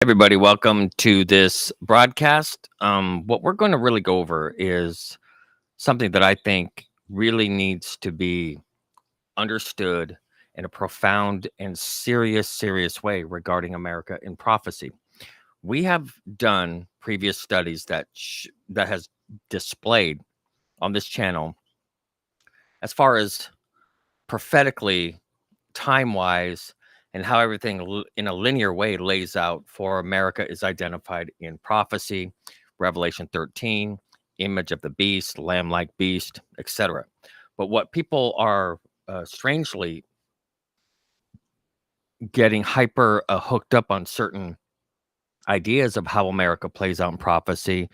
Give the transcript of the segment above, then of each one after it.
Everybody, welcome to this broadcast. What we're going to really go over is something that I think really needs to be understood in a profound and serious way regarding America in prophecy. We have done previous studies that has displayed on this channel as far as prophetically, time wise, and how everything in a linear way lays out for America is identified in prophecy, Revelation 13, image of the beast, lamb like beast, etc. But what people are strangely getting hyper hooked up on certain ideas of how America plays out in prophecy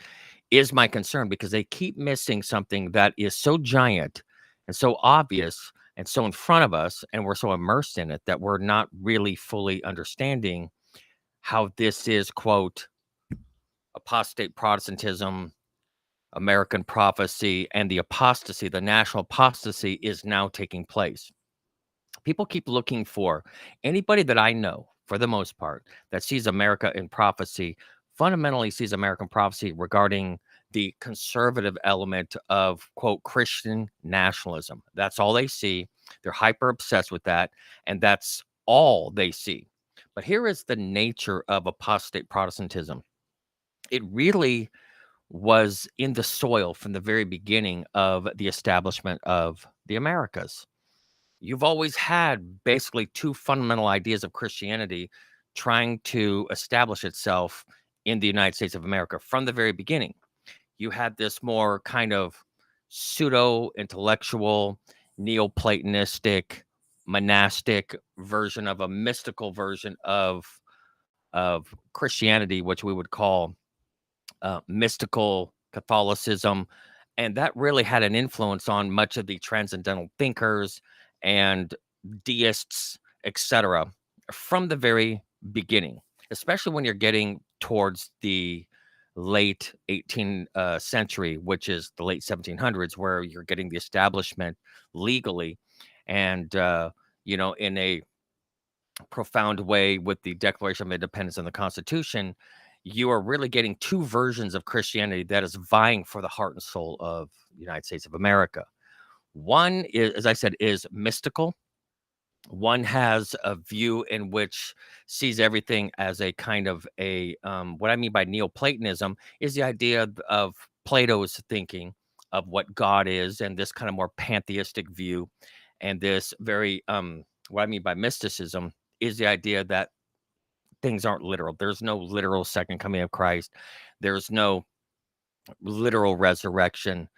is my concern because they keep missing something that is so giant and so obvious and so in front of us, and we're so immersed in it that we're not really fully understanding how this is, quote, apostate Protestantism, American prophecy, and the apostasy, the national apostasy is now taking place. People keep looking for anybody that I know, for the most part, that sees America in prophecy, fundamentally sees American prophecy regarding the conservative element of, quote, Christian nationalism. That's all they see. They're hyper obsessed with that, and that's all they see. But here is the nature of apostate Protestantism. It really was in the soil from the very beginning of the establishment of the Americas. You've always had basically two fundamental ideas of Christianity trying to establish itself in the United States of America from the very beginning. You had this more kind of pseudo intellectual, Neoplatonistic, monastic version of a mystical version of Christianity, which we would call mystical Catholicism, and that really had an influence on much of the transcendental thinkers and deists, etc., from the very beginning, especially when you're getting towards the late 18th century, which is the late 1700s, where you're getting the establishment legally and, in a profound way with the Declaration of Independence and the Constitution. You are really getting two versions of Christianity that is vying for the heart and soul of the United States of America. One is, as I said, is mystical. One has a view in which sees everything as a kind of what I mean by Neoplatonism is the idea of Plato's thinking of what God is, and this kind of more pantheistic view, and this very what I mean by mysticism is the idea that things aren't literal. There's no literal second coming of Christ. There's no literal resurrection.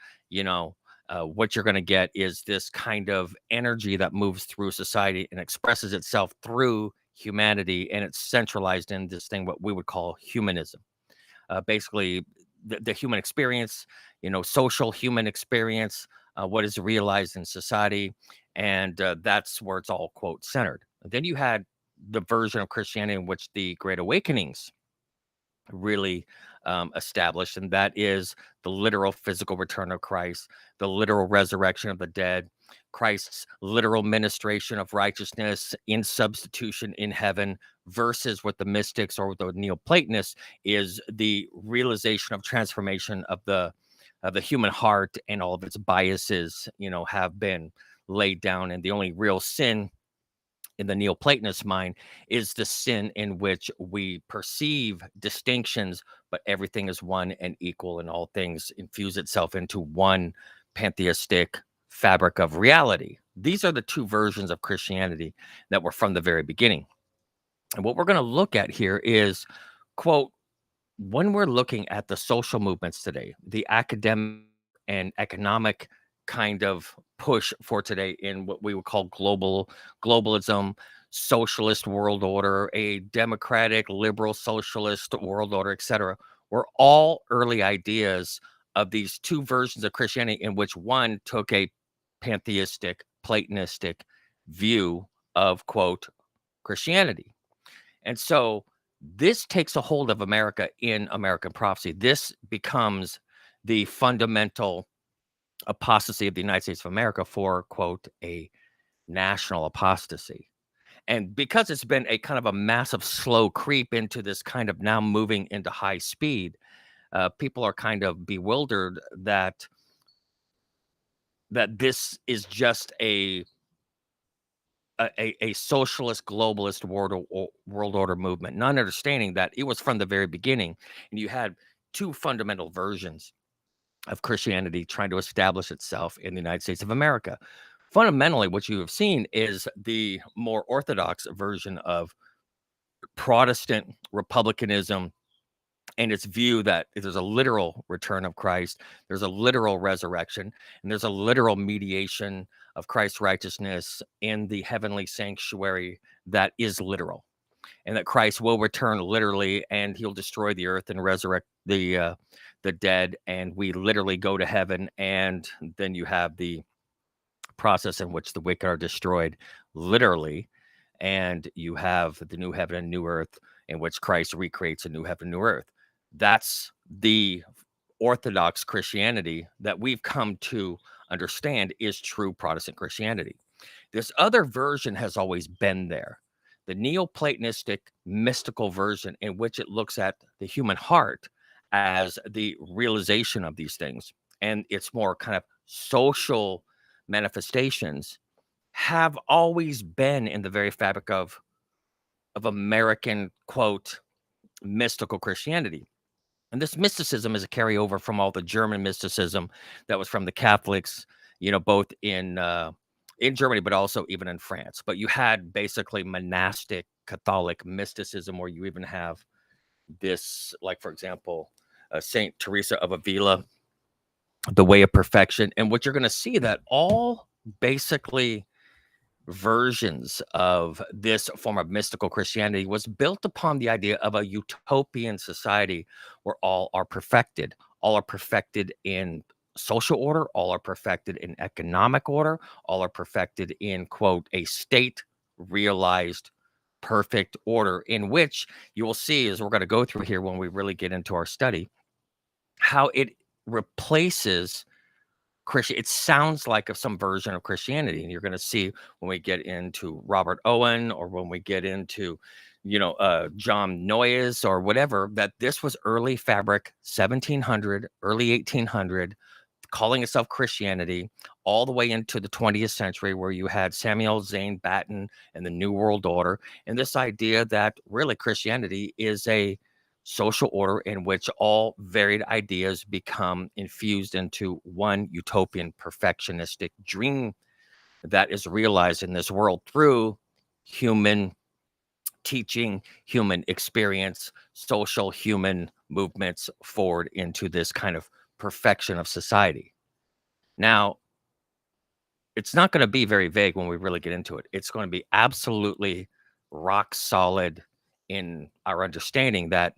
What you're going to get is this kind of energy that moves through society and expresses itself through humanity, and it's centralized in this thing what we would call humanism. Basically, the human experience, social human experience, what is realized in society, and that's where it's all quote centered. Then you had the version of Christianity in which the Great Awakenings really established, and that is the literal physical return of Christ, the literal resurrection of the dead, Christ's literal ministration of righteousness in substitution in heaven, versus what the mystics or the Neoplatonists is the realization of transformation of the human heart, and all of its biases, have been laid down, and the only real sin in the Neoplatonist mind is the sin in which we perceive distinctions, but everything is one and equal, and all things infuse itself into one pantheistic fabric of reality. These are the two versions of Christianity that were from the very beginning. And what we're going to look at here is, quote, when we're looking at the social movements today, the academic and economic kind of push for today in what we would call globalism, socialist world order, a democratic, liberal, socialist world order, etc., were all early ideas of these two versions of Christianity, in which one took a pantheistic, Platonistic view of, quote, Christianity. And so this takes a hold of America in American prophecy. This becomes the fundamental apostasy of the United States of America for, quote, a national apostasy. And because it's been a kind of a massive slow creep into this kind of now moving into high speed, people are kind of bewildered that this is just a socialist globalist world order movement, not understanding that it was from the very beginning, and you had two fundamental versions of Christianity trying to establish itself in the United States of America. Fundamentally, what you have seen is the more orthodox version of Protestant republicanism and its view that there's a literal return of Christ, there's a literal resurrection, and there's a literal mediation of Christ's righteousness in the heavenly sanctuary that is literal, and that Christ will return literally, and he'll destroy the earth and resurrect the dead, and we literally go to heaven, and then you have the process in which the wicked are destroyed literally, and you have the new heaven and new earth in which Christ recreates a new heaven, new earth. That's the Orthodox Christianity that we've come to understand is true Protestant Christianity. This other version has always been there. The Neoplatonistic mystical version, in which it looks at the human heart as the realization of these things, and its more kind of social manifestations, have always been in the very fabric of American, quote, mystical Christianity. And this mysticism is a carryover from all the German mysticism that was from the Catholics, both in Germany, but also even in France. But you had basically monastic Catholic mysticism, where you even have this, like, for example, Saint Teresa of Avila, the way of perfection. And what you're going to see that all basically versions of this form of mystical Christianity was built upon the idea of a utopian society where all are perfected in social order, all are perfected in economic order, all are perfected in, quote, a state realized perfect order, in which you will see, as we're going to go through here when we really get into our study, how it replaces Christian. It sounds like of some version of Christianity, and you're going to see when we get into Robert Owen, or when we get into, John Noyes or whatever, that this was early fabric, 1700, early 1800, calling itself Christianity, all the way into the 20th century, where you had Samuel Zane Batten and the New World Order, and this idea that really Christianity is a social order in which all varied ideas become infused into one utopian perfectionistic dream that is realized in this world through human teaching, human experience, social human movements forward into this kind of perfection of society. Now, it's not going to be very vague when we really get into it. It's going to be absolutely rock solid in our understanding that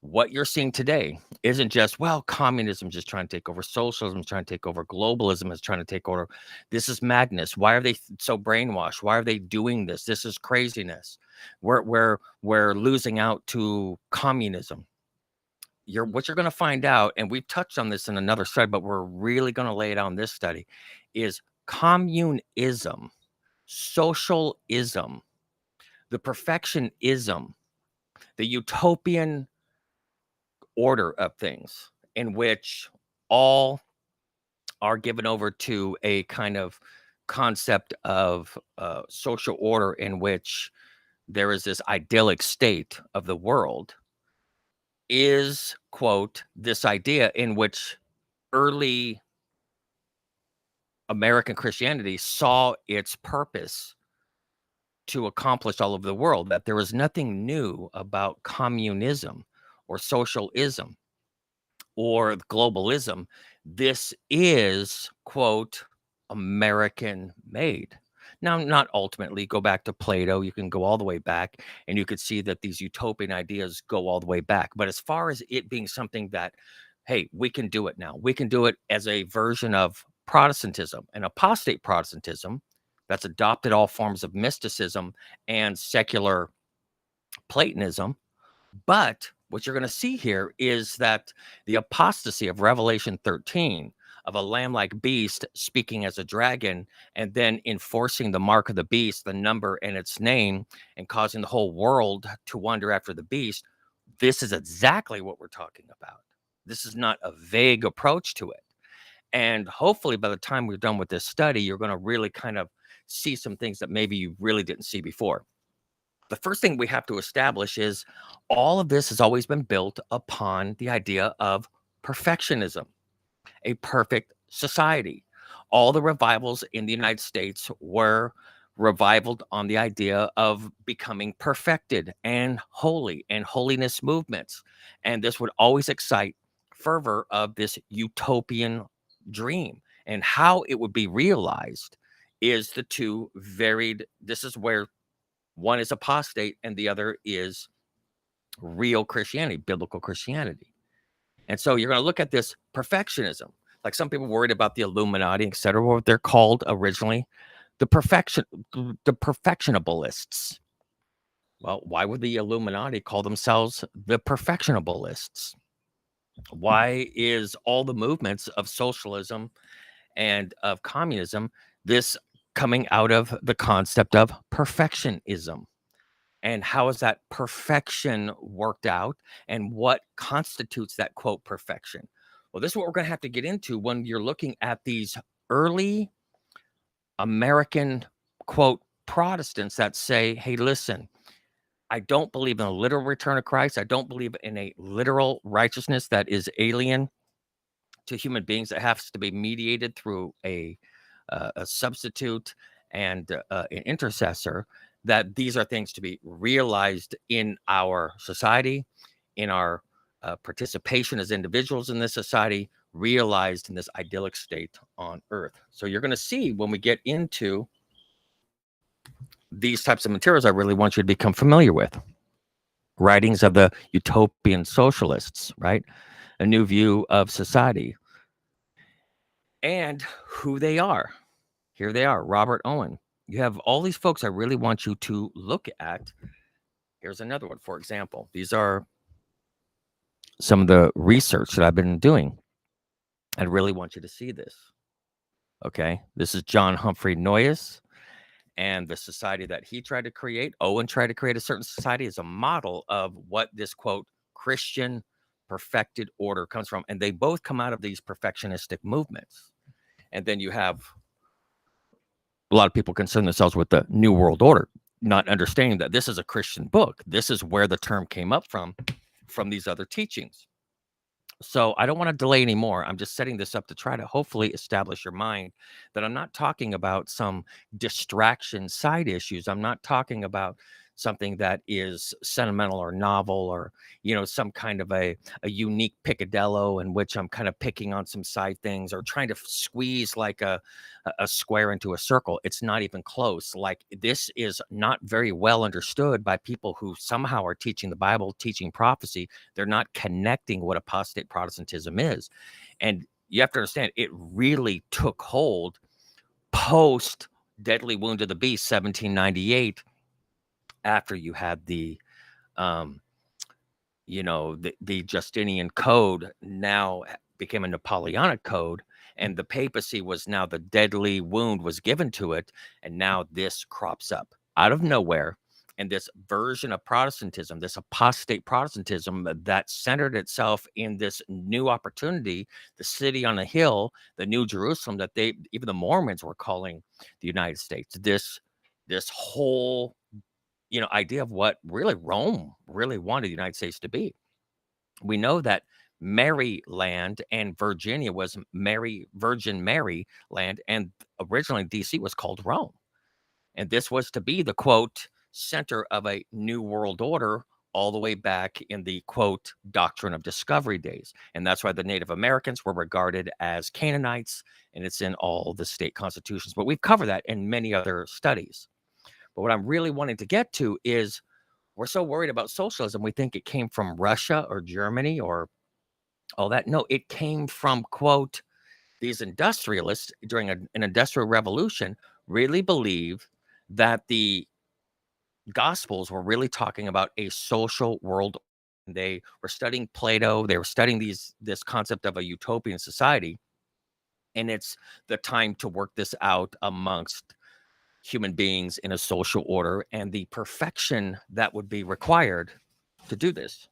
what you're seeing today isn't just, well, communism just trying to take over, socialism is trying to take over, globalism is trying to take over. This is madness. Why are they so brainwashed? Why are they doing this? This is craziness. We're losing out to communism. What you're going to find out, and we've touched on this in another study, but we're really going to lay it out in this study, is communism, socialism, the perfectionism, the utopian order of things in which all are given over to a kind of concept of social order in which there is this idyllic state of the world, is, quote, this idea in which early American Christianity saw its purpose to accomplish all over the world, that there was nothing new about communism or socialism or globalism. This is, quote, American made. Now, not ultimately, go back to Plato. You can go all the way back, and you could see that these utopian ideas go all the way back. But as far as it being something that, hey, we can do it now, we can do it as a version of Protestantism, and apostate Protestantism that's adopted all forms of mysticism and secular Platonism. But what you're going to see here is that the apostasy of Revelation 13, of a lamb-like beast speaking as a dragon, and then enforcing the mark of the beast, the number and its name, and causing the whole world to wander after the beast. This is exactly what we're talking about. This is not a vague approach to it. And hopefully by the time we're done with this study, you're going to really kind of see some things that maybe you really didn't see before. The first thing we have to establish is all of this has always been built upon the idea of perfectionism, a perfect society. All the revivals in the United States were revivaled on the idea of becoming perfected and holy and holiness movements. And this would always excite fervor of this utopian dream. And how it would be realized is the two varied. This is where one is apostate and the other is real Christianity, biblical Christianity. And so you're going to look at this perfectionism. Like some people worried about the Illuminati, et cetera, what they're called originally, the perfectionabilists. Well, why would the Illuminati call themselves the perfectionabilists? Why is all the movements of socialism and of communism this coming out of the concept of perfectionism? And how is that perfection worked out? And what constitutes that quote perfection? Well, this is what we're going to have to get into when you're looking at these early American quote Protestants that say, hey, listen, I don't believe in a literal return of Christ. I don't believe in a literal righteousness that is alien to human beings. That has to be mediated through a substitute and an intercessor. That these are things to be realized in our society, in our participation as individuals in this society, realized in this idyllic state on earth. So you're going to see when we get into these types of materials, I really want you to become familiar with writings of the utopian socialists, right? A new view of society and who they are. Here they are, Robert Owen. You have all these folks I really want you to look at. Here's another one, for example. These are some of the research that I've been doing. I really want you to see this. Okay, this is John Humphrey Noyes and the society that he tried to create. Owen tried to create a certain society as a model of what this, quote, Christian perfected order comes from. And they both come out of these perfectionistic movements. And then you have a lot of people concern themselves with the New World Order, not understanding that this is a Christian book. This is where the term came up from these other teachings. So I don't want to delay anymore. I'm just setting this up to try to hopefully establish your mind that I'm not talking about some distraction side issues. I'm not talking about something that is sentimental or novel or, some kind of a unique picadillo in which I'm kind of picking on some side things or trying to squeeze like a square into a circle. It's not even close. Like this is not very well understood by people who somehow are teaching the Bible, teaching prophecy. They're not connecting what apostate Protestantism is. And you have to understand, it really took hold post Deadly Wound of the Beast, 1798, after you had the Justinian Code now became a Napoleonic Code, and the papacy was now the deadly wound was given to it, and now this crops up out of nowhere. And this version of Protestantism, this apostate Protestantism that centered itself in this new opportunity, the city on a hill, the New Jerusalem that even the Mormons were calling the United States. This whole idea of what really Rome really wanted the United States to be. We know that Maryland and Virginia was Virgin Mary land, and originally DC was called Rome. And this was to be the, quote, center of a new world order all the way back in the, quote, doctrine of discovery days. And that's why the Native Americans were regarded as Canaanites, and it's in all the state constitutions. But we've covered that in many other studies. But what I'm really wanting to get to is we're so worried about socialism. We think it came from Russia or Germany or all that. No, it came from, quote, these industrialists during an industrial revolution really believe that the Gospels were really talking about a social world. They were studying Plato. They were studying this concept of a utopian society. And it's the time to work this out amongst human beings in a social order and the perfection that would be required to do this.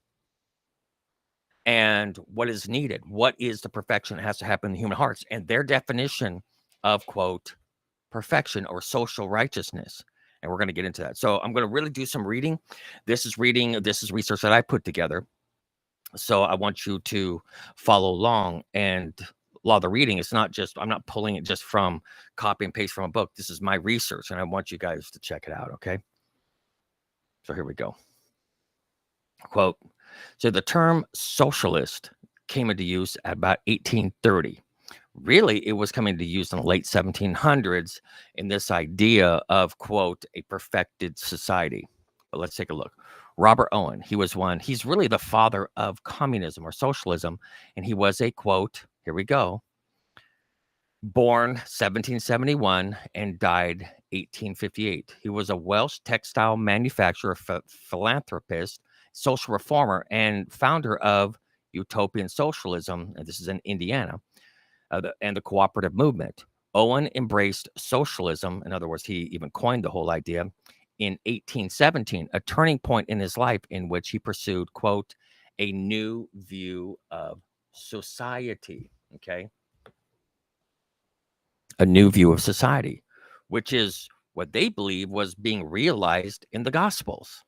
And what is needed? What is the perfection that has to happen in human hearts? And their definition of, quote, perfection or social righteousness. And we're going to get into that. So I'm going to really do some reading. This is research that I put together. So I want you to follow along. And a lot of the reading is not just, I'm not pulling it just from copy and paste from a book. This is my research, and I want you guys to check it out. Okay. So here we go. Quote, so the term socialist came into use at about 1830. Really, it was coming to use in the late 1700s in this idea of, quote, a perfected society. But let's take a look. Robert Owen, he's really the father of communism or socialism. And he was a, quote, here we go, born 1771 and died 1858. He was a Welsh textile manufacturer, philanthropist, social reformer, and founder of utopian socialism. And this is in Indiana. And the cooperative movement. Owen embraced socialism. In other words, he even coined the whole idea in 1817, a turning point in his life in which he pursued, quote, a new view of society. Okay. A new view of society, which is what they believe was being realized in the Gospels.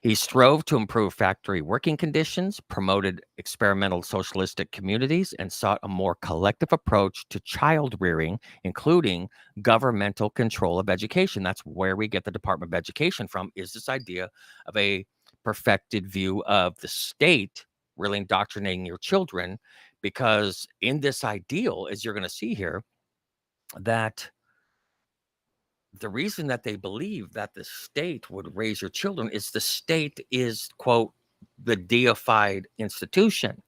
He strove to improve factory working conditions, promoted experimental socialistic communities, and sought a more collective approach to child rearing, including governmental control of education. That's where we get the Department of Education from, is this idea of a perfected view of the state really indoctrinating your children, because in this ideal, as you're going to see here, that the reason that they believe that the state would raise your children is the state is, quote, the deified institution.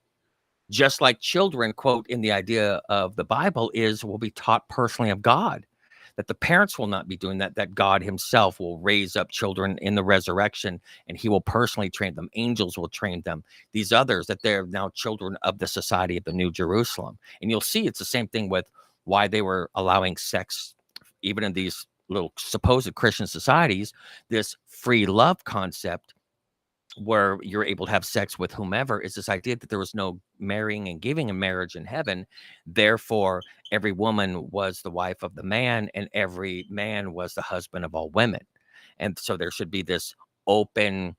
Just like children, quote, in the idea of the Bible will be taught personally of God, that the parents will not be doing that, that God himself will raise up children in the resurrection and he will personally train them. Angels will train them. These others, that they're now children of the society of the New Jerusalem. And you'll see it's the same thing with why they were allowing sex, even in these little supposed Christian societies, this free love concept where you're able to have sex with whomever, is this idea that there was no marrying and giving in marriage in heaven. Therefore, every woman was the wife of the man and every man was the husband of all women. And so there should be this open,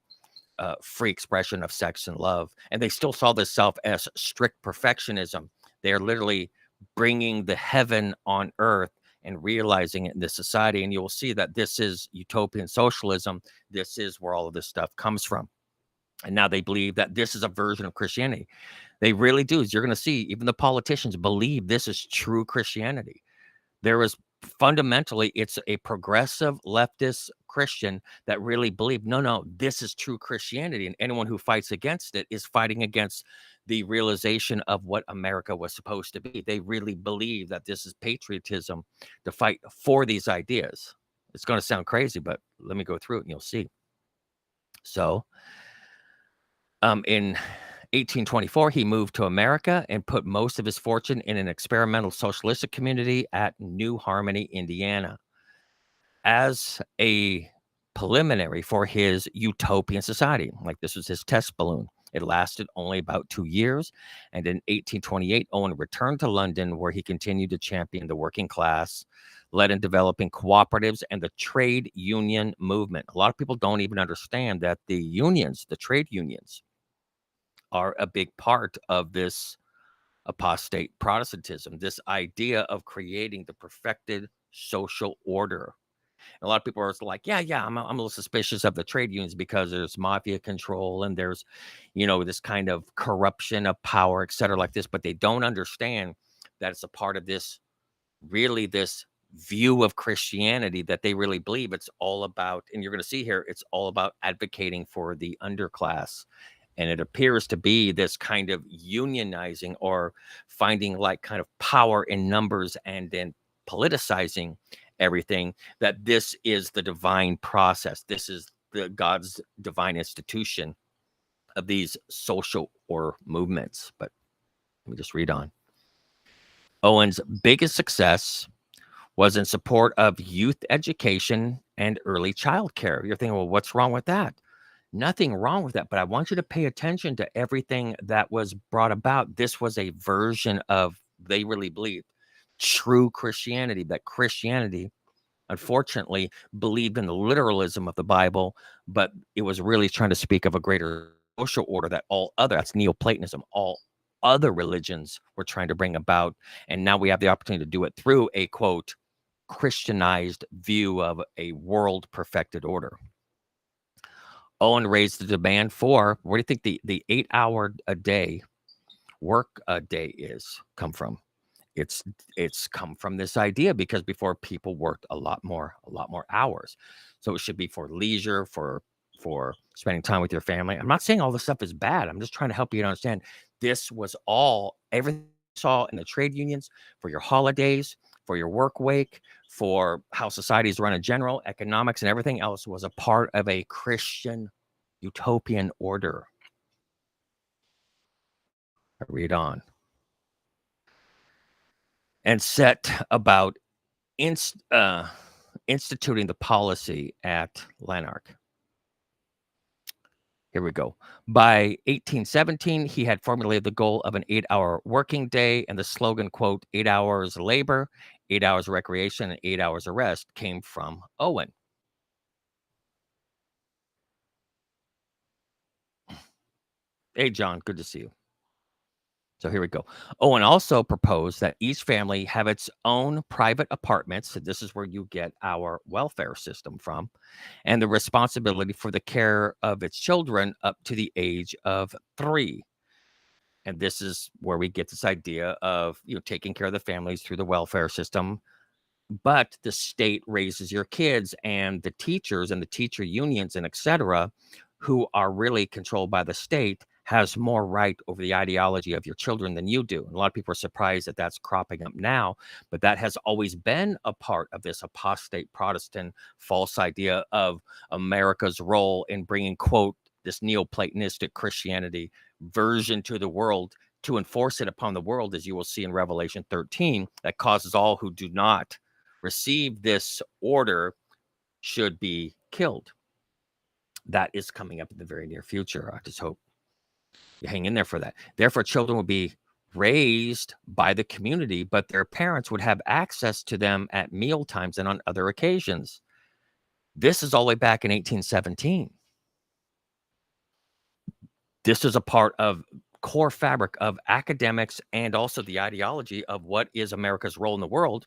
free expression of sex and love. And they still saw this self as strict perfectionism. They're literally bringing the heaven on earth and realizing it in this society. And you will see that this is utopian socialism. This is where all of this stuff comes from. And now they believe that this is a version of Christianity. They really do. As you're going to see, even the politicians believe this is true Christianity. There is fundamentally, it's a progressive leftist Christian that really believe, no, this is true Christianity. And anyone who fights against it is fighting against the realization of what America was supposed to be. They really believe that this is patriotism to fight for these ideas. It's going to sound crazy, but let me go through it and you'll see. So, in 1824, he moved to America and put most of his fortune in an experimental socialistic community at New Harmony, Indiana, as a preliminary for his utopian society. Like, this was his test balloon. It lasted only about 2 years. And in 1828, Owen returned to London, where he continued to champion the working class, led in developing cooperatives and the trade union movement. A lot of people don't even understand that the unions, the trade unions, are a big part of this apostate Protestantism, this idea of creating the perfected social order. And a lot of people are like, yeah, I'm a little suspicious of the trade unions because there's mafia control and there's, this kind of corruption of power, et cetera, like this. But they don't understand that it's a part of this view of Christianity that they really believe it's all about. And you're going to see here, it's all about advocating for the underclass. And it appears to be this kind of unionizing or finding like kind of power in numbers and then politicizing everything, that this is the divine process. This is God's divine institution of these social or movements. But let me just read on. Owen's biggest success was in support of youth education and early childcare. You're thinking, well, what's wrong with that? Nothing wrong with that, but I want you to pay attention to everything that was brought about. This was a version of, they really believed, true Christianity, that Christianity, unfortunately, believed in the literalism of the Bible, but it was really trying to speak of a greater social order that all other, that's Neoplatonism, all other religions were trying to bring about. And now we have the opportunity to do it through a, quote, Christianized view of a world perfected order. Owen raised the demand for, where do you think the 8 hour a day work a day is come from? It's come from this idea, because before, people worked a lot more hours. So it should be for leisure, for spending time with your family. I'm not saying all this stuff is bad. I'm just trying to help you to understand this was all, everything you saw in the trade unions, for your holidays, for your work week, for how societies run in general, economics and everything else, was a part of a Christian utopian order. I read on. And set about instituting the policy at Lanark. Here we go. By 1817, he had formulated the goal of an 8 hour working day, and the slogan, quote, 8 hours labor, 8 hours recreation, and 8 hours of rest, came from Owen. Hey, John, good to see you. So here we go. Owen also proposed that each family have its own private apartments. So this is where you get our welfare system from, and the responsibility for the care of its children up to the age of 3. And this is where we get this idea of, taking care of the families through the welfare system. But the state raises your kids, and the teachers and the teacher unions and etc., who are really controlled by the state, has more right over the ideology of your children than you do. And a lot of people are surprised that that's cropping up now, but that has always been a part of this apostate Protestant false idea of America's role in bringing, quote, this Neoplatonistic Christianity version to the world, to enforce it upon the world, as you will see in Revelation 13, that causes all who do not receive this order should be killed. That is coming up in the very near future. I just hope you hang in there for that. Therefore, children would be raised by the community, but their parents would have access to them at meal times and on other occasions. This is all the way back in 1817. This is a part of core fabric of academics and also the ideology of what is America's role in the world.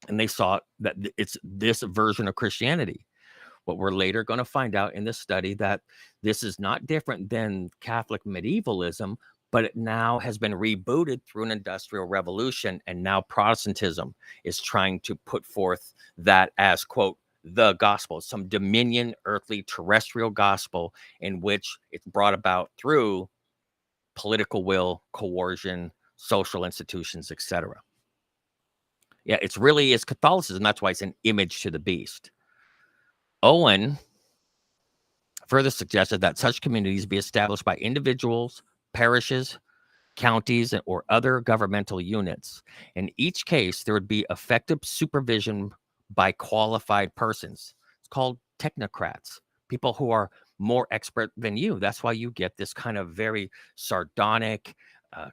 And they saw that it's this version of Christianity. What we're later going to find out in this study, that this is not different than Catholic medievalism, but it now has been rebooted through an industrial revolution. And now Protestantism is trying to put forth that as, quote, the gospel, some dominion, earthly, terrestrial gospel, in which it's brought about through political will, coercion, social institutions, etc. Yeah, it's really is Catholicism. That's why it's an image to the beast. Owen further suggested that such communities be established by individuals, parishes, counties, or other governmental units. In each case, there would be effective supervision by qualified persons. It's called technocrats, people who are more expert than you. That's why you get this kind of very sardonic,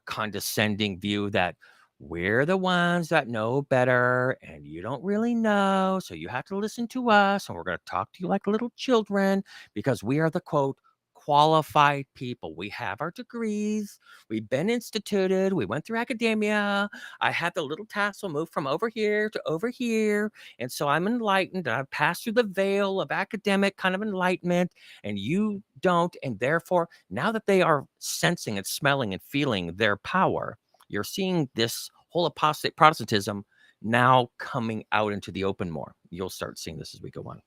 condescending view that we're the ones that know better and you don't really know. So you have to listen to us, and we're going to talk to you like little children, because we are the, quote, qualified people. We have our degrees. We've been instituted. We went through academia. I had the little tassel move from over here to over here. And so I'm enlightened. I've passed through the veil of academic kind of enlightenment, and you don't. And therefore, now that they are sensing and smelling and feeling their power, you're seeing this whole apostate Protestantism now coming out into the open more. You'll start seeing this as we go on.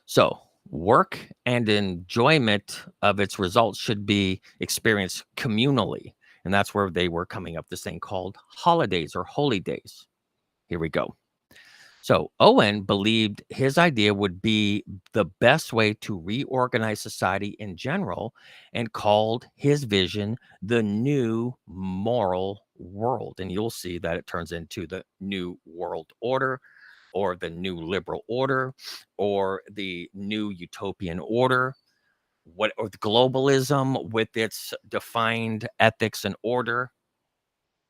So, work and enjoyment of its results should be experienced communally. And that's where they were coming up this thing called holidays or holy days. Here we go. So Owen believed his idea would be the best way to reorganize society in general and called his vision the new moral world. And you'll see that it turns into the new world order or the new liberal order or the new utopian order, what or the globalism with its defined ethics and order.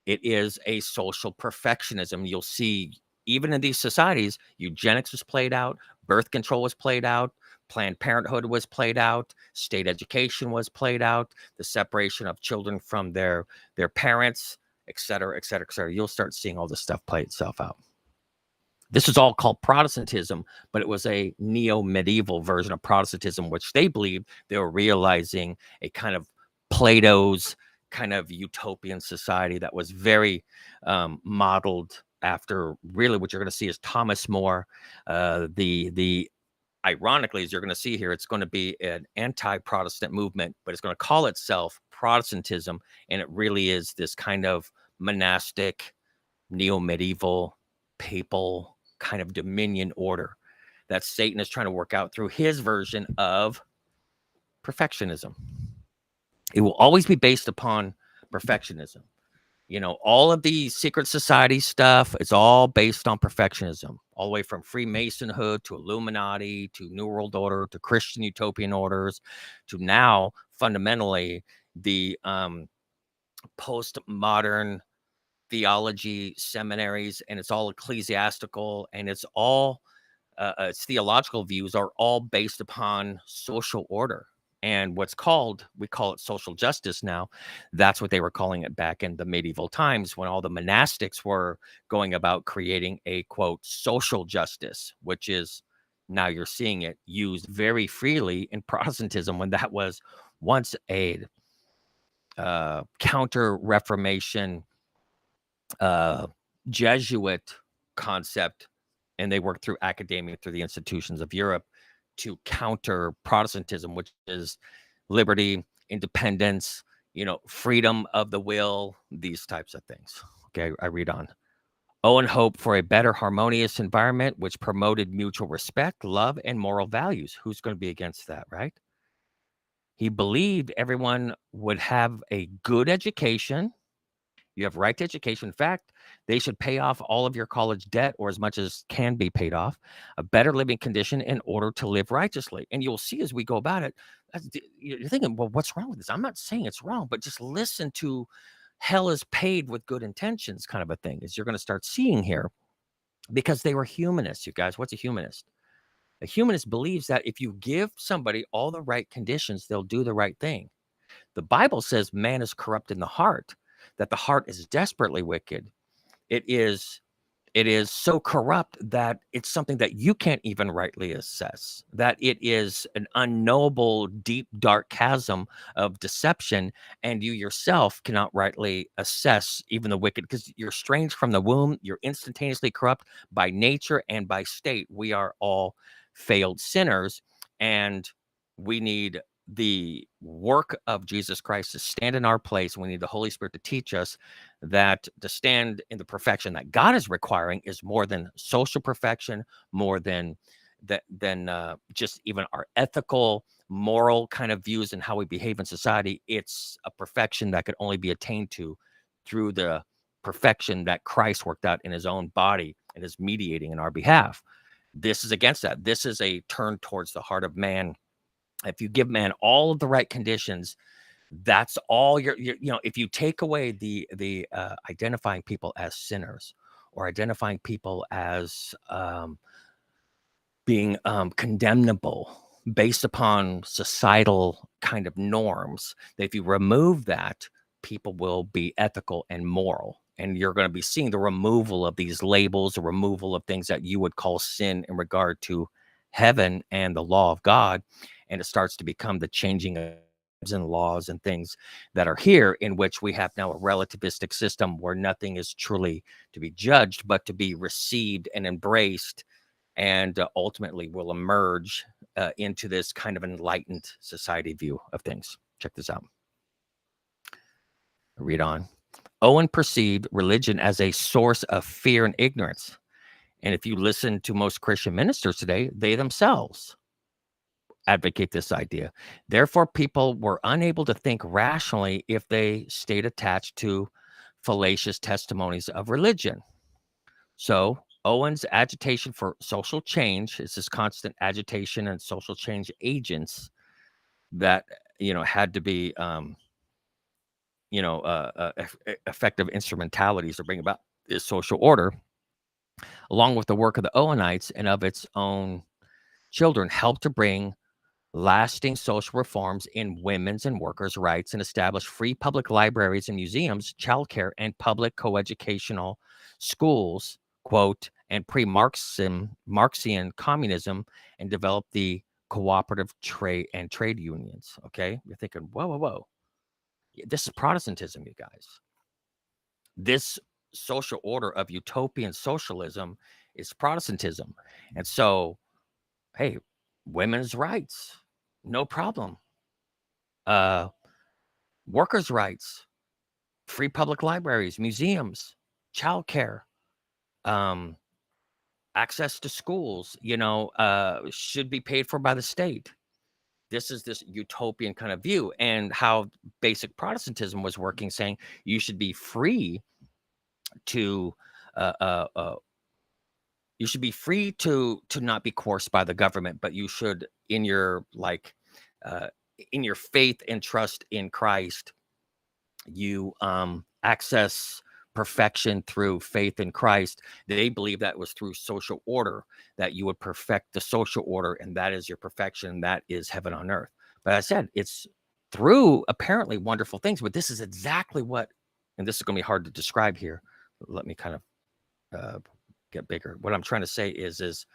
It is a social perfectionism. You'll see even in these societies, eugenics was played out, birth control was played out, Planned Parenthood was played out, state education was played out, the separation of children from their parents, et cetera, et cetera, et cetera. You'll start seeing all this stuff play itself out. This is all called Protestantism, but it was a neo-medieval version of Protestantism, which they believed they were realizing a kind of Plato's kind of utopian society that was very modeled after really what you're going to see is Thomas More. The ironically, as you're going to see here, it's going to be an anti-Protestant movement, but it's going to call itself Protestantism, and it really is this kind of monastic, neo-medieval, papal kind of dominion order that Satan is trying to work out through his version of perfectionism. It will always be based upon perfectionism. You know, all of the secret society stuff, it's all based on perfectionism, all the way from Freemasonhood to Illuminati to New World Order to Christian utopian orders to now fundamentally the postmodern theology seminaries, and it's all ecclesiastical, and it's all its theological views are all based upon social order and we call it social justice now. That's what they were calling it back in the medieval times when all the monastics were going about creating a quote social justice, which is now you're seeing it used very freely in Protestantism when that was once a counter Reformation Jesuit concept, and they worked through academia, through the institutions of Europe to counter Protestantism, which is liberty, independence, freedom of the will, these types of things. Okay, I read on. Owen hoped for a better harmonious environment which promoted mutual respect, love, and moral values. Who's going to be against that, right? He believed everyone would have a good education. You have right to education. In fact, they should pay off all of your college debt or as much as can be paid off, a better living condition in order to live righteously. And you'll see as we go about it, you're thinking, well, what's wrong with this? I'm not saying it's wrong, but just listen to hell is paid with good intentions kind of a thing, as you're going to start seeing here, because they were humanists, you guys. What's a humanist? A humanist believes that if you give somebody all the right conditions, they'll do the right thing. The Bible says man is corrupt in the heart, that the heart is desperately wicked. It is so corrupt that it's something that you can't even rightly assess, that it is an unknowable, deep, dark chasm of deception, and you yourself cannot rightly assess even the wicked, because you're estranged from the womb. You're instantaneously corrupt by nature and by state. We are all failed sinners, and we need the work of Jesus Christ to stand in our place. We need the Holy Spirit to teach us that to stand in the perfection that God is requiring is more than social perfection, more than just even our ethical, moral kind of views and how we behave in society. It's a perfection that could only be attained to through the perfection that Christ worked out in his own body and is mediating in our behalf. This is against that. This is a turn towards the heart of man. If you give man all of the right conditions, that's all if you take away the identifying people as sinners or identifying people as being condemnable based upon societal kind of norms, that if you remove that, people will be ethical and moral. And you're going to be seeing the removal of these labels, the removal of things that you would call sin in regard to heaven and the law of God. And it starts to become the changing of and laws and things that are here, in which we have now a relativistic system where nothing is truly to be judged, but to be received and embraced, and ultimately will emerge into this kind of enlightened society view of things. Check this out. Read on. Owen perceived religion as a source of fear and ignorance, And if you listen to most Christian ministers today, they themselves advocate this idea. Therefore, people were unable to think rationally if they stayed attached to fallacious testimonies of religion. So, Owen's agitation for social change is this constant agitation and social change agents that had to be effective instrumentalities to bring about this social order, along with the work of the Owenites and of its own children, helped to bring lasting social reforms in women's and workers' rights and establish free public libraries and museums, childcare, and public coeducational schools, quote, and Marxian communism, and develop the cooperative trade unions. Okay. You're thinking, whoa, whoa, whoa. This is Protestantism, you guys. This social order of utopian socialism is Protestantism. And so, hey, women's rights, no problem. Workers' rights, free public libraries, museums, childcare, um, access to schools, should be paid for by the state. This is this utopian kind of view, and how basic Protestantism was working, saying you should be free to uh, uh, uh, you should be free to not be coerced by the government, but you should, in your uh, in your faith and trust in Christ, you access perfection through faith in Christ. They believe that was through social order, that you would perfect the social order, and that is your perfection. That is heaven on earth. But I said it's through apparently wonderful things, but this is exactly what, and this is going to be hard to describe here. Let me kind of get bigger. What I'm trying to say is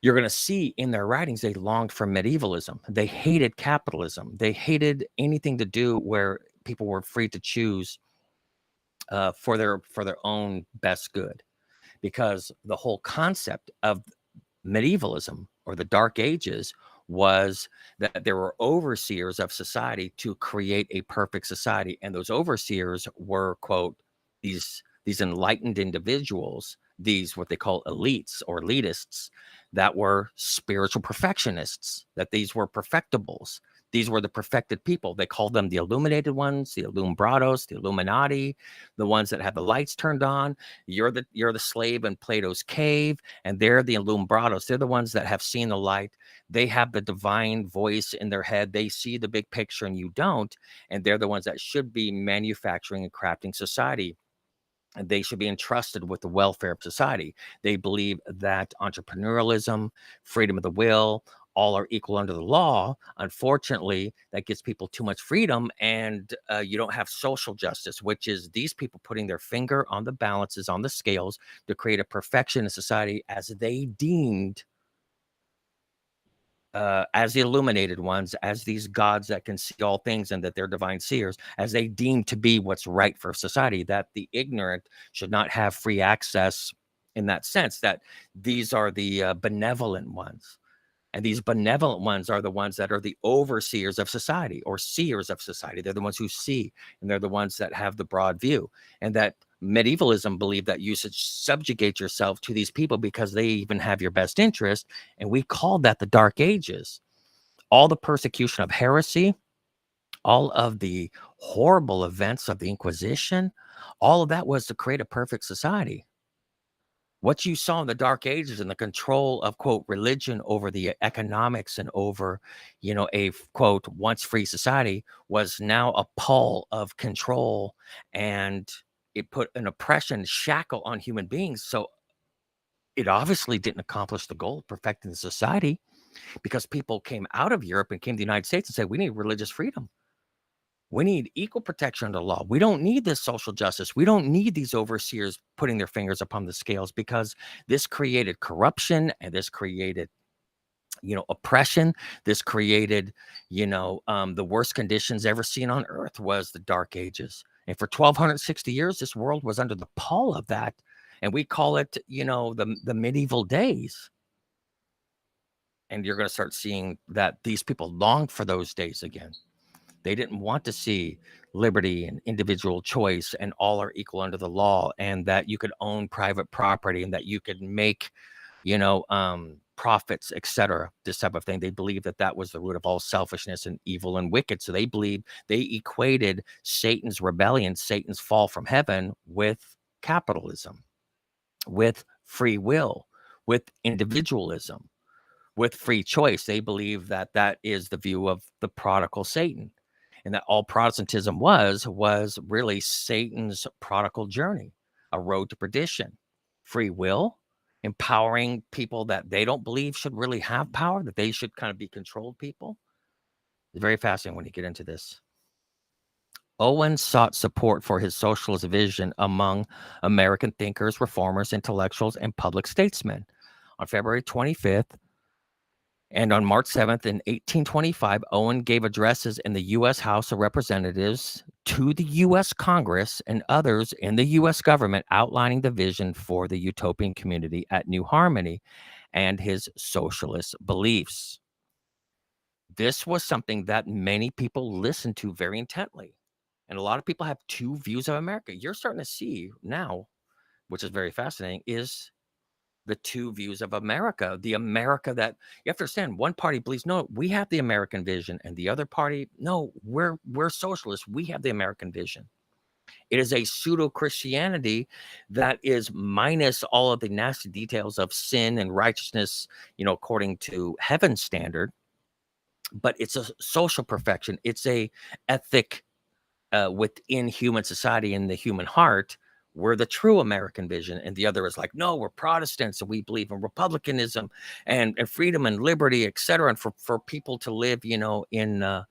you're going to see in their writings, they longed for medievalism. They hated capitalism. They hated anything to do where people were free to choose for their own best good, because the whole concept of medievalism or the Dark Ages was that there were overseers of society to create a perfect society, and those overseers were, quote, these enlightened individuals, these what they call elites or elitists, that were spiritual perfectionists, that these were perfectibles. These were the perfected people. They called them the illuminated ones, the Illuminados, the Illuminati, the ones that have the lights turned on. You're the slave in Plato's cave, and they're the Illuminados. They're the ones that have seen the light. They have the divine voice in their head. They see the big picture and you don't. And they're the ones that should be manufacturing and crafting society. And they should be entrusted with the welfare of society. They believe that entrepreneurialism, freedom of the will, all are equal under the law. Unfortunately, that gives people too much freedom, and you don't have social justice, which is these people putting their finger on the balances, on the scales, to create a perfection in society as they deemed, as the illuminated ones, as these gods that can see all things and that they're divine seers, as they deem to be what's right for society, that the ignorant should not have free access, in that sense, that these are the benevolent ones. And these benevolent ones are the ones that are the overseers of society, or seers of society. They're the ones who see, and they're the ones that have the broad view. And that medievalism believed that you should subjugate yourself to these people because they even have your best interest. And we called that the Dark Ages. All the persecution of heresy, all of the horrible events of the Inquisition, all of that was to create a perfect society. What you saw in the Dark Ages and the control of, quote, religion over the economics and over, a, quote, once free society, was now a pull of control, and it put an oppression shackle on human beings. So it obviously didn't accomplish the goal of perfecting the society, because people came out of Europe and came to the United States and said, we need religious freedom. We need equal protection under the law. We don't need this social justice. We don't need these overseers putting their fingers upon the scales, because this created corruption, and this created, oppression. This created, the worst conditions ever seen on earth was the Dark Ages. And for 1260 years, this world was under the pall of that. And we call it, the medieval days. And you're going to start seeing that these people long for those days again. They didn't want to see liberty and individual choice and all are equal under the law, and that you could own private property and that you could make, profits, etc. This type of thing. They believed that that was the root of all selfishness and evil and wicked. So they believed they equated Satan's rebellion, Satan's fall from heaven, with capitalism, with free will, with individualism, with free choice. They believe that that is the view of the prodigal Satan, and that all Protestantism was really Satan's prodigal journey, a road to perdition. Free will, empowering people that they don't believe should really have power, that they should kind of be controlled people. It's very fascinating when you get into this. Owen sought support for his socialist vision among American thinkers, reformers, intellectuals, and public statesmen. On February 25th, and on March 7th in 1825, Owen gave addresses in the U.S. House of Representatives, to the U.S. Congress, and others in the U.S. government, outlining the vision for the utopian community at New Harmony and his socialist beliefs. This was something that many people listened to very intently. And a lot of people have two views of America. You're starting to see now, which is very fascinating, is the two views of America. The America that you have to understand, one party believes, no, we have the American vision, and the other party, no, we're socialists. We have the American vision. It is a pseudo Christianity that is minus all of the nasty details of sin and righteousness, according to heaven's standard. But it's a social perfection. It's a ethic within human society and the human heart. We're the true American vision, and the other is like, no, we're Protestants, and we believe in republicanism and freedom and liberty, etc. And for people to live, in a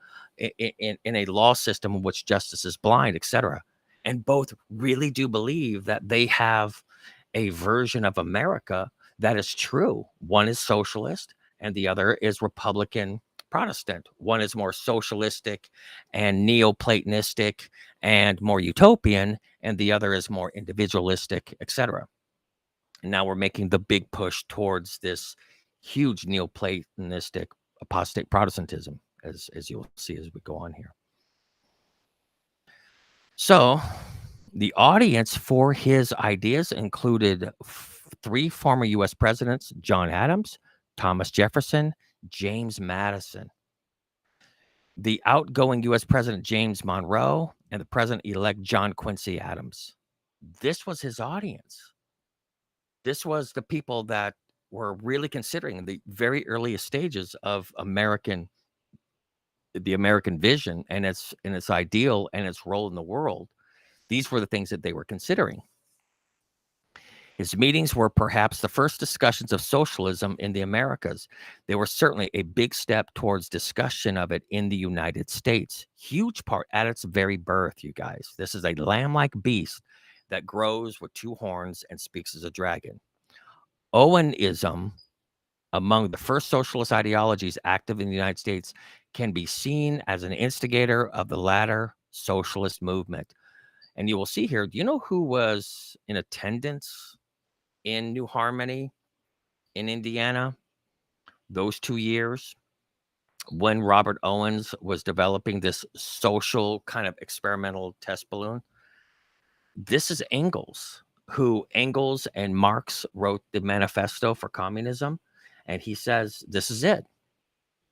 law system in which justice is blind, etc. And both really do believe that they have a version of America that is true. One is socialist, and the other is Republican Protestant. One is more socialistic and Neoplatonistic and more utopian, and the other is more individualistic, etc. And now we're making the big push towards this huge Neoplatonistic apostate Protestantism, as you'll see as we go on here. So the audience for his ideas included three former U.S. presidents: John Adams, Thomas Jefferson, James Madison, the outgoing U.S. President James Monroe, and the President-elect John Quincy Adams. This was his audience. This was the people that were really considering the very earliest stages of the American vision and its ideal and its role in the world. These were the things that they were considering. His meetings were perhaps the first discussions of socialism in the Americas. They were certainly a big step towards discussion of it in the United States. Huge part at its very birth, you guys. This is a lamb-like beast that grows with two horns and speaks as a dragon. Owenism, among the first socialist ideologies active in the United States, can be seen as an instigator of the latter socialist movement. And you will see here, do you know who was in attendance in New Harmony in Indiana those 2 years when Robert Owens was developing this social kind of experimental test balloon? This is Engels, who Engels and Marx wrote the manifesto for communism. And he says, this is it.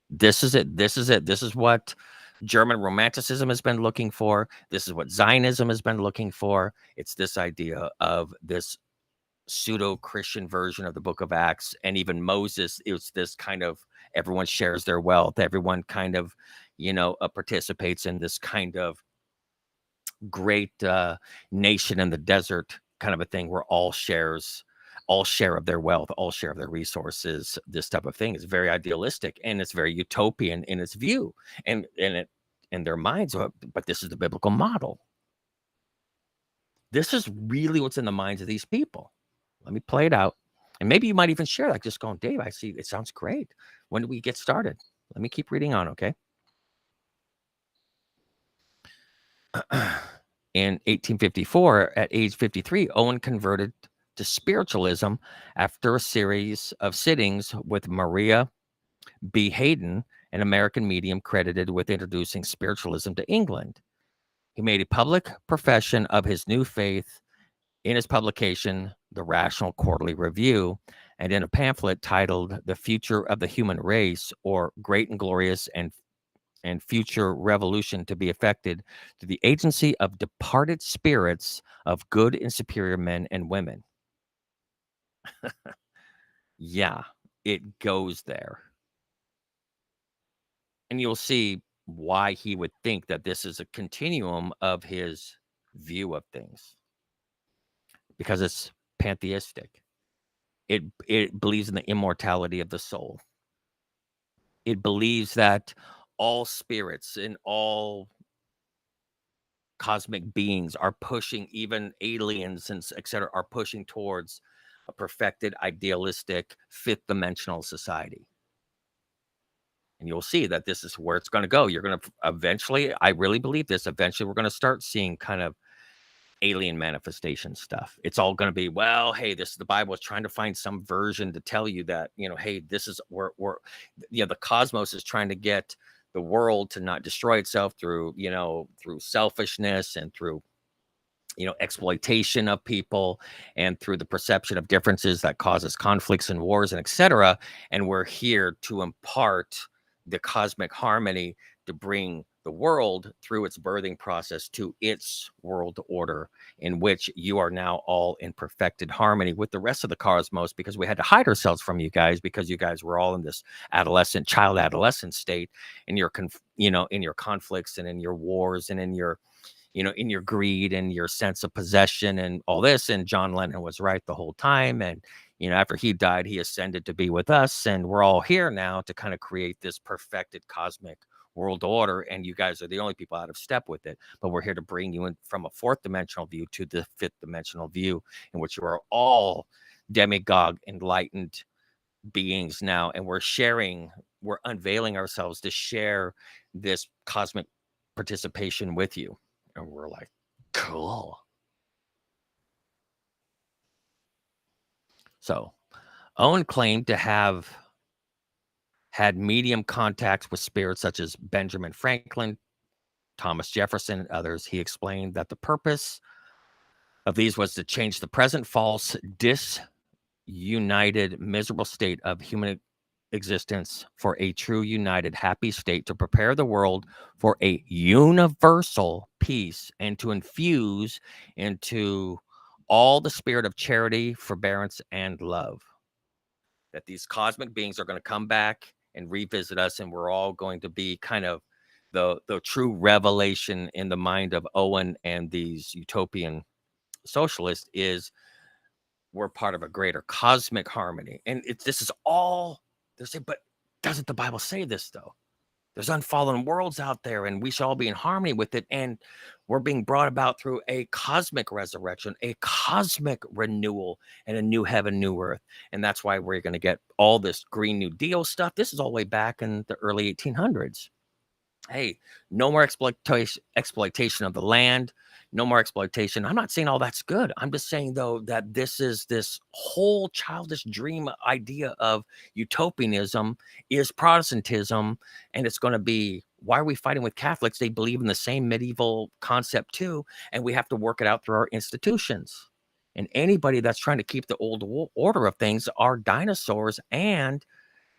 This is it. This is it. This is what German Romanticism has been looking for. This is what Zionism has been looking for. It's this idea of this pseudo-Christian version of the book of Acts. And even Moses, it was this kind of everyone shares their wealth. Everyone kind of, participates in this kind of great nation in the desert kind of a thing where all share of their wealth, all share of their resources. This type of thing is very idealistic, and it's very utopian in its view and in their minds. But this is the biblical model. This is really what's in the minds of these people. Let me play it out. And maybe you might even share, like, just going, Dave, I see it sounds great. When do we get started? Let me keep reading on, okay? In 1854, at age 53, Owen converted to spiritualism after a series of sittings with Maria B. Hayden an American medium credited with introducing spiritualism to England. He made a public profession of his new faith in his publication, The Rational Quarterly Review, and in a pamphlet titled The Future of the Human Race, or Great and Glorious and Future Revolution to be Effected through the Agency of Departed Spirits of Good and Superior Men and Women. Yeah, it goes there. And you'll see why he would think that this is a continuum of his view of things, because it's pantheistic. It believes in the immortality of the soul. It believes that all spirits and all cosmic beings are pushing, even aliens and etc., are pushing towards a perfected, idealistic, fifth dimensional society. And you'll see that this is where it's going to go. You're going to eventually, I really believe this, eventually we're going to start seeing kind of alien manifestation stuff. It's all going to be, well, hey, this the Bible is trying to find some version to tell you that, hey, this is where the cosmos is trying to get the world to not destroy itself through, through selfishness and through exploitation of people, and through the perception of differences that causes conflicts and wars and etc. And we're here to impart the cosmic harmony to bring the world through its birthing process to its world order, in which you are now all in perfected harmony with the rest of the cosmos, because we had to hide ourselves from you guys, because you guys were all in this child adolescent state, in your in your conflicts and in your wars and in your in your greed and your sense of possession and all this. And John Lennon was right the whole time. And, after he died, he ascended to be with us. And we're all here now to kind of create this perfected cosmic world order. And you guys are the only people out of step with it. But we're here to bring you in from a fourth dimensional view to the fifth dimensional view, in which you are all demigod enlightened beings now. And we're unveiling ourselves to share this cosmic participation with you. And we're like, cool. So Owen claimed to have had medium contacts with spirits such as Benjamin Franklin, Thomas Jefferson, and others. He explained that the purpose of these was to change the present false, disunited, miserable state of human existence for a true, united, happy state, to prepare the world for a universal peace, and to infuse into all the spirit of charity, forbearance, and love. That these cosmic beings are going to come back and revisit us, and we're all going to be kind of the true revelation in the mind of Owen and these utopian socialists is we're part of a greater cosmic harmony. And this is all they're saying, but doesn't the Bible say this though? There's unfallen worlds out there, and we shall all be in harmony with it. And we're being brought about through a cosmic resurrection, a cosmic renewal, and a new heaven, new earth. And that's why we're going to get all this Green New Deal stuff. This is all the way back in the early 1800s. Hey, no more exploitation of the land, no more exploitation. I'm not saying all that's good. I'm just saying, though, that this whole childish dream idea of utopianism is Protestantism, and it's going to be, why are we fighting with Catholics? They believe in the same medieval concept too, and we have to work it out through our institutions. And anybody that's trying to keep the old order of things are dinosaurs, and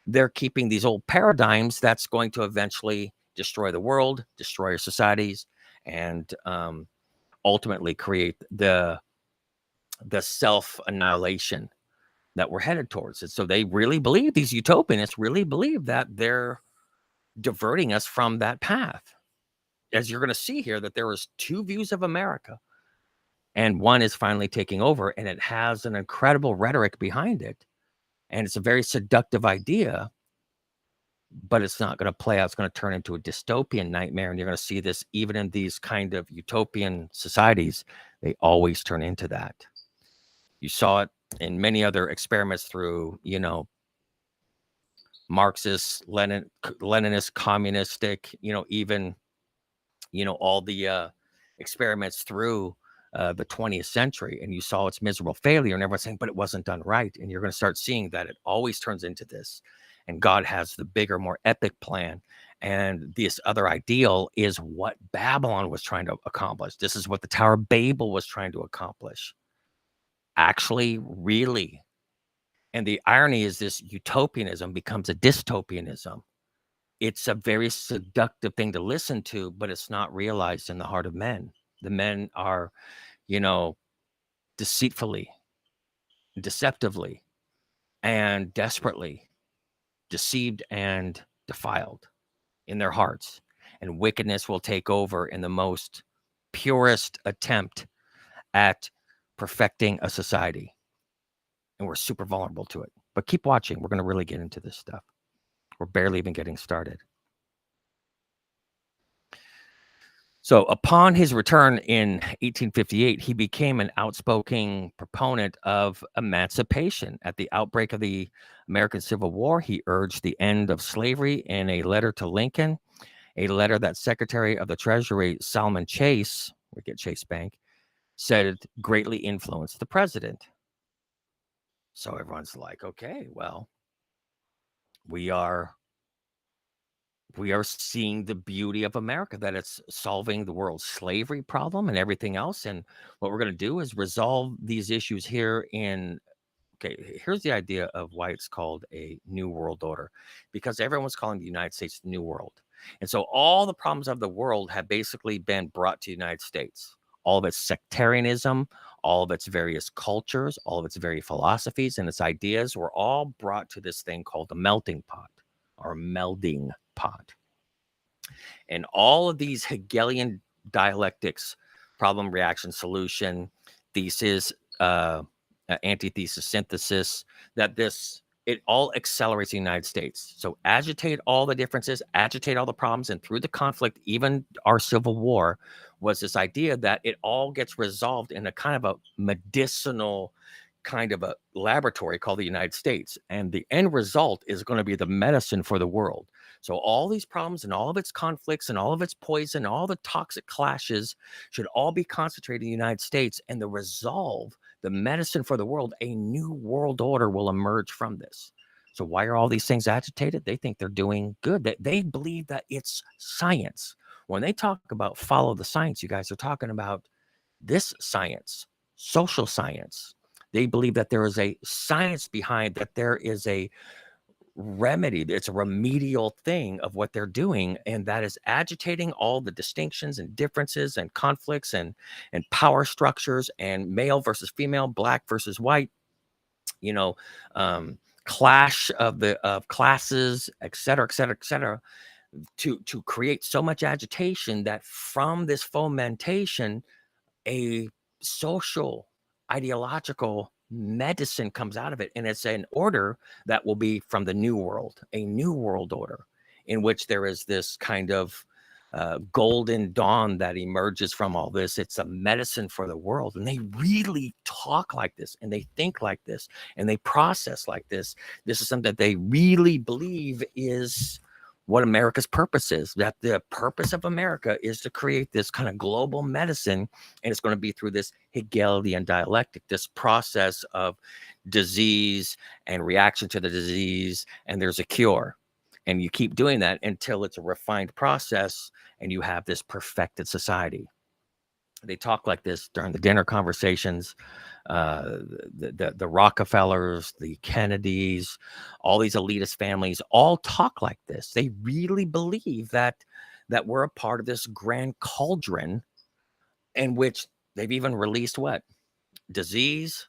they're keeping these old paradigms that's going to eventually destroy the world, destroy our societies, and ultimately create the self-annihilation that we're headed towards. And so they really believe, these utopianists really believe, that they're diverting us from that path. As you're going to see here, that there is two views of America, and one is finally taking over, and it has an incredible rhetoric behind it. And it's a very seductive idea, but it's not going to play out. It's going to turn into a dystopian nightmare. And you're going to see this even in these kind of utopian societies. They always turn into that. You saw it in many other experiments through, Marxist, Leninist, communistic, even, all the experiments through the 20th century. And you saw its miserable failure, and everyone's saying, but it wasn't done right. And you're going to start seeing that it always turns into this. and God has the bigger, more epic plan. And this other ideal is what Babylon was trying to accomplish. This is what the Tower of Babel was trying to accomplish. Actually, really. And the irony is this utopianism becomes a dystopianism. It's a very seductive thing to listen to, but it's not realized in the heart of men. The men are, you know, deceitfully, deceptively, and desperately deceived and defiled in their hearts. And wickedness will take over in the most purest attempt at perfecting a society. And we're super vulnerable to it. But keep watching. We're going to really get into this stuff. We're barely even getting started. So upon his return in 1858, he became an outspoken proponent of emancipation. At the outbreak of the American Civil War, he urged the end of slavery in a letter to Lincoln, a letter that Secretary of the Treasury Salmon Chase, we get Chase Bank, said greatly influenced the president. So everyone's like, okay, well, we are seeing the beauty of America, that it's solving the world's slavery problem and everything else. And what we're going to do is resolve these issues here in. Okay, here's the idea of why it's called a new world order, because everyone's calling the United States the new world. And so all the problems of the world have basically been brought to the United States. All of its sectarianism, all of its various cultures, all of its various philosophies and its ideas were all brought to this thing called the melting pot or melding pot. And all of these Hegelian dialectics, problem, reaction, solution, thesis, antithesis, synthesis, it all accelerates the United States. So agitate all the differences, agitate all the problems, and through the conflict, even our Civil War, was this idea that it all gets resolved in a kind of a medicinal kind of a laboratory called the United States. And the end result is going to be the medicine for the world. So all these problems and all of its conflicts and all of its poison, all the toxic clashes should all be concentrated in the United States. And the resolve, the medicine for the world, a new world order will emerge from this. So why are all these things agitated? They think they're doing good. They believe that it's science. When they talk about follow the science, you guys are talking about this science, social science. They believe that there is a science behind, that there is a remedy. It's a remedial thing of what they're doing, and that is agitating all the distinctions and differences and conflicts and power structures and male versus female, black versus white, you know, clash of classes, et cetera, et cetera, et cetera, to create so much agitation that from this fomentation, a social, ideological medicine comes out of it. And it's an order that will be from the new world, a new world order in which there is this kind of golden dawn that emerges from all this. It's a medicine for the world. And they really talk like this, and they think like this, and they process like this. This is something that they really believe is what America's purpose is, that the purpose of America is to create this kind of global medicine. And it's going to be through this Hegelian dialectic, this process of disease and reaction to the disease, and there's a cure. And you keep doing that until it's a refined process and you have this perfected society. They talk like this during the dinner conversations. The Rockefellers, the Kennedys, all these elitist families all talk like this. They really believe that we're a part of this grand cauldron in which they've even released what? Disease,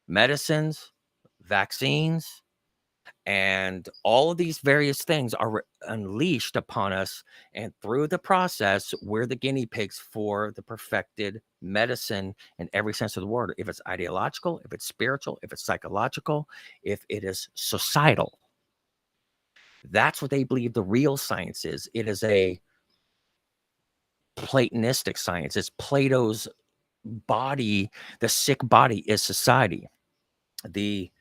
medicines, vaccines, and all of these various things are unleashed upon us. And through the process, we're the guinea pigs for the perfected medicine in every sense of the word. If it's ideological, if it's spiritual, if it's psychological, if it is societal. That's what they believe the real science is. It is a Platonistic science. It's Plato's body. The sick body is society. The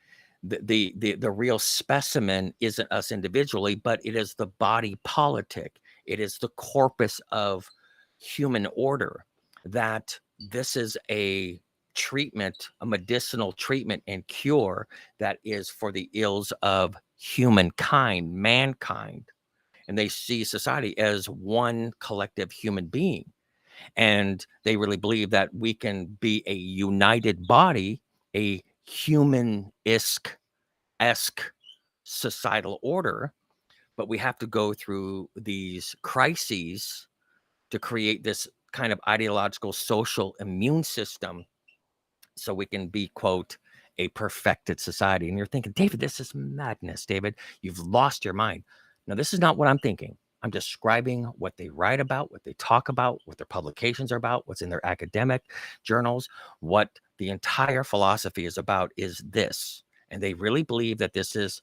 real specimen isn't us individually, but it is the body politic. It is the corpus of human order. That this is a treatment, a medicinal treatment and cure that is for the ills of humankind, mankind, and they see society as one collective human being. And they really believe that we can be a united body, a human-esque societal order, but we have to go through these crises to create this kind of ideological social immune system so we can be, quote, a perfected society. And you're thinking, David, this is madness, David. You've lost your mind. Now, this is not what I'm thinking. I'm describing what they write about, what they talk about, what their publications are about, what's in their academic journals. What the entire philosophy is about is this. And they really believe that this is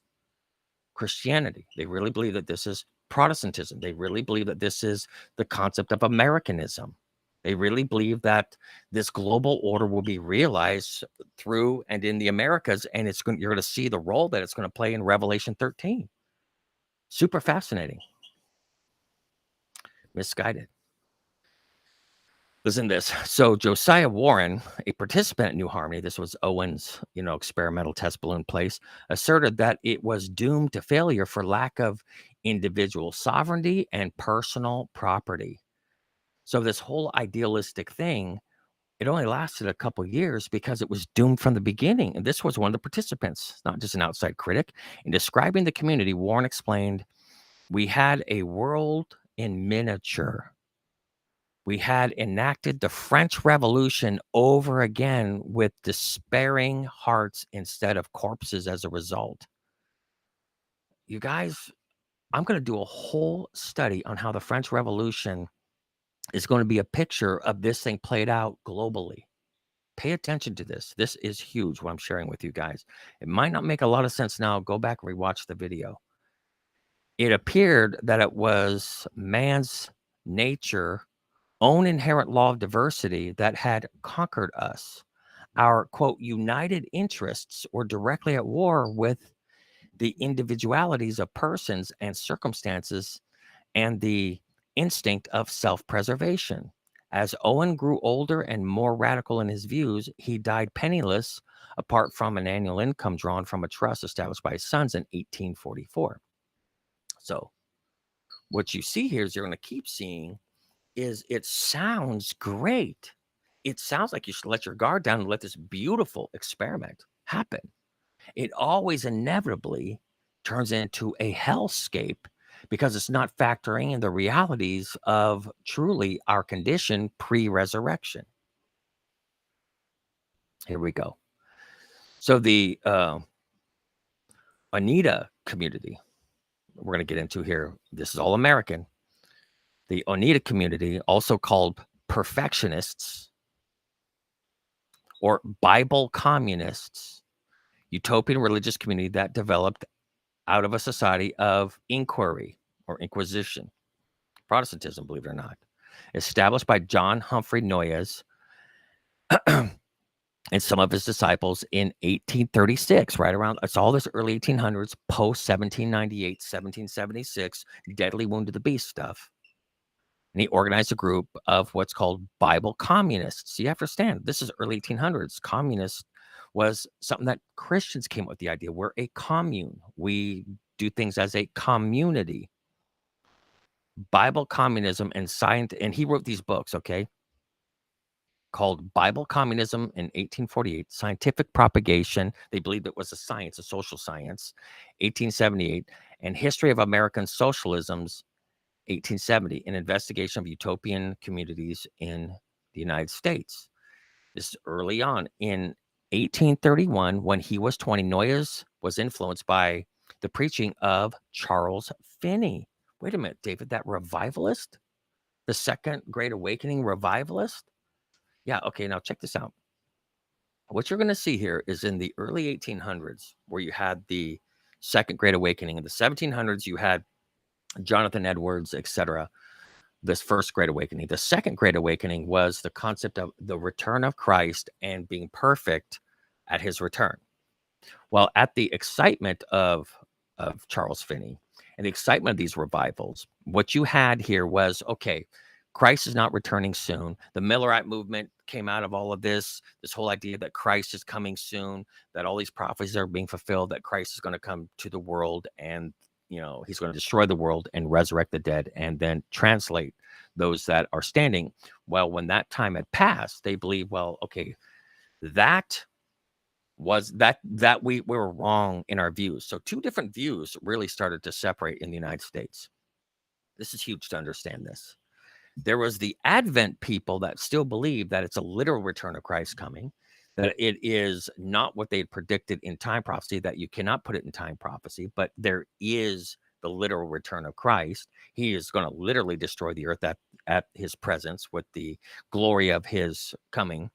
Christianity. They really believe that this is Protestantism. They really believe that this is the concept of Americanism. They really believe that this global order will be realized through and in the Americas, and you're going to see the role that it's going to play in Revelation 13. Super fascinating. Misguided. Listen to this. So Josiah Warren, a participant at New Harmony, this was Owen's, experimental test balloon place, asserted that it was doomed to failure for lack of individual sovereignty and personal property. So this whole idealistic thing, it only lasted a couple years because it was doomed from the beginning. And this was one of the participants, not just an outside critic. In describing the community, Warren explained, "We had a world in miniature. We had enacted the French Revolution over again with despairing hearts instead of corpses as a result." You guys, I'm going to do a whole study on how the French Revolution is going to be a picture of this thing played out globally. Pay attention to this. This is huge, what I'm sharing with you guys. It might not make a lot of sense now. Go back and rewatch the video. It appeared that it was man's nature, own inherent law of diversity that had conquered us. Our, quote, united interests were directly at war with the individualities of persons and circumstances and the instinct of self-preservation. As Owen grew older and more radical in his views, he died penniless apart from an annual income drawn from a trust established by his sons in 1844. So what you see here is you're going to keep seeing is it sounds great. It sounds like you should let your guard down and let this beautiful experiment happen. It always inevitably turns into a hellscape because it's not factoring in the realities of truly our condition pre-resurrection. Here we go. So the Oneida community, we're going to get into here. This is all American. The Oneida community, also called perfectionists or Bible communists, utopian religious community that developed out of a society of inquiry or inquisition. Protestantism, believe it or not. Established by John Humphrey Noyes and some of his disciples in 1836, right around, it's all this early 1800s, post 1798, 1776, deadly wound to the beast stuff. And he organized a group of what's called Bible communists. You have to understand, this is early 1800s. Communist was something that Christians came up with the idea. We're a commune. We do things as a community. Bible communism and science, and he wrote these books, okay, called Bible Communism in 1848, Scientific Propagation. They believed it was a science, a social science, 1878, and History of American Socialisms, 1870, an investigation of utopian communities in the United States. This is early on. In 1831, when he was 20, Noyes was influenced by the preaching of Charles Finney. Wait a minute, David, that revivalist? The Second Great Awakening revivalist? Yeah, okay, now check this out. What you're going to see here is in the early 1800s, where you had the Second Great Awakening. In the 1700s, you had Jonathan Edwards, etc., this First Great Awakening. The Second Great Awakening was the concept of the return of Christ and being perfect at his return. Well, at the excitement of Charles Finney and the excitement of these revivals, what you had here was, okay, Christ is not returning soon. The Millerite movement came out of all of this whole idea that Christ is coming soon, that all these prophecies are being fulfilled, that Christ is going to come to the world and, he's going to destroy the world and resurrect the dead and then translate those that are standing. Well, when that time had passed, they believe, well, okay, that was that we were wrong in our views. So two different views really started to separate in the United States. This is huge to understand this. There was the Advent people that still believe that it's a literal return of Christ coming, that it is not what they had predicted in time prophecy, that you cannot put it in time prophecy, but there is the literal return of Christ. He is going to literally destroy the earth at his presence with the glory of his coming,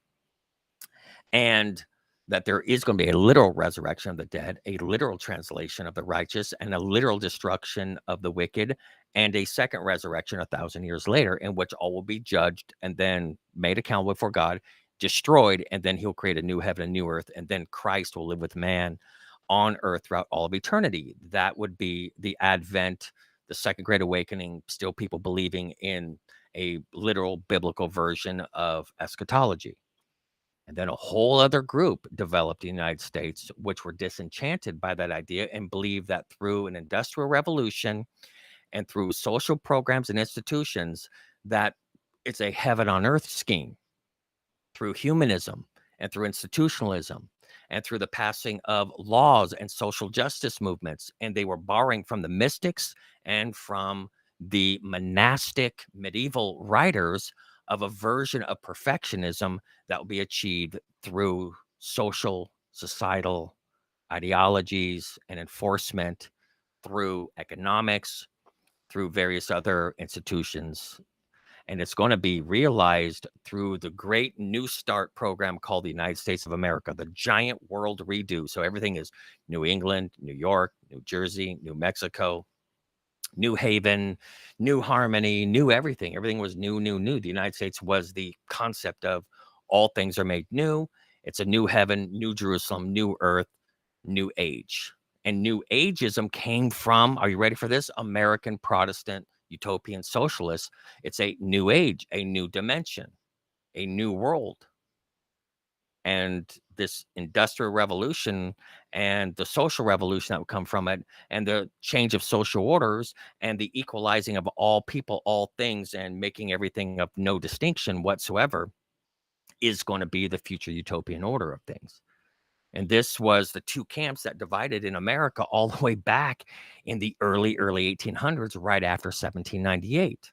and that there is going to be a literal resurrection of the dead, a literal translation of the righteous, and a literal destruction of the wicked, and a second resurrection 1,000 years later, in which all will be judged and then made accountable before God, destroyed, and then he'll create a new heaven and new earth, and then Christ will live with man on earth throughout all of eternity. That would be the Advent, the Second Great Awakening, still people believing in a literal biblical version of eschatology. And then a whole other group developed in the United States, which were disenchanted by that idea and believed that through an industrial revolution and through social programs and institutions, that it's a heaven on earth scheme through humanism and through institutionalism and through the passing of laws and social justice movements. And they were borrowing from the mystics and from the monastic medieval writers of a version of perfectionism that will be achieved through social, societal ideologies and enforcement, through economics, through various other institutions. And it's going to be realized through the great New Start program called the United States of America, the giant world redo. So everything is New England, New York, New Jersey, New Mexico, New Haven, New Harmony, new everything. Everything was new, new, new. The United States was the concept of all things are made new. It's a new heaven, new Jerusalem, new earth, new age. And new ageism came from, are you ready for this? American Protestant utopian socialists. It's a new age, a new dimension, a new world. And this industrial revolution and the social revolution that would come from it, and the change of social orders and the equalizing of all people, all things, and making everything of no distinction whatsoever, is going to be the future utopian order of things. And this was the two camps that divided in America all the way back in the early 1800s, right after 1798.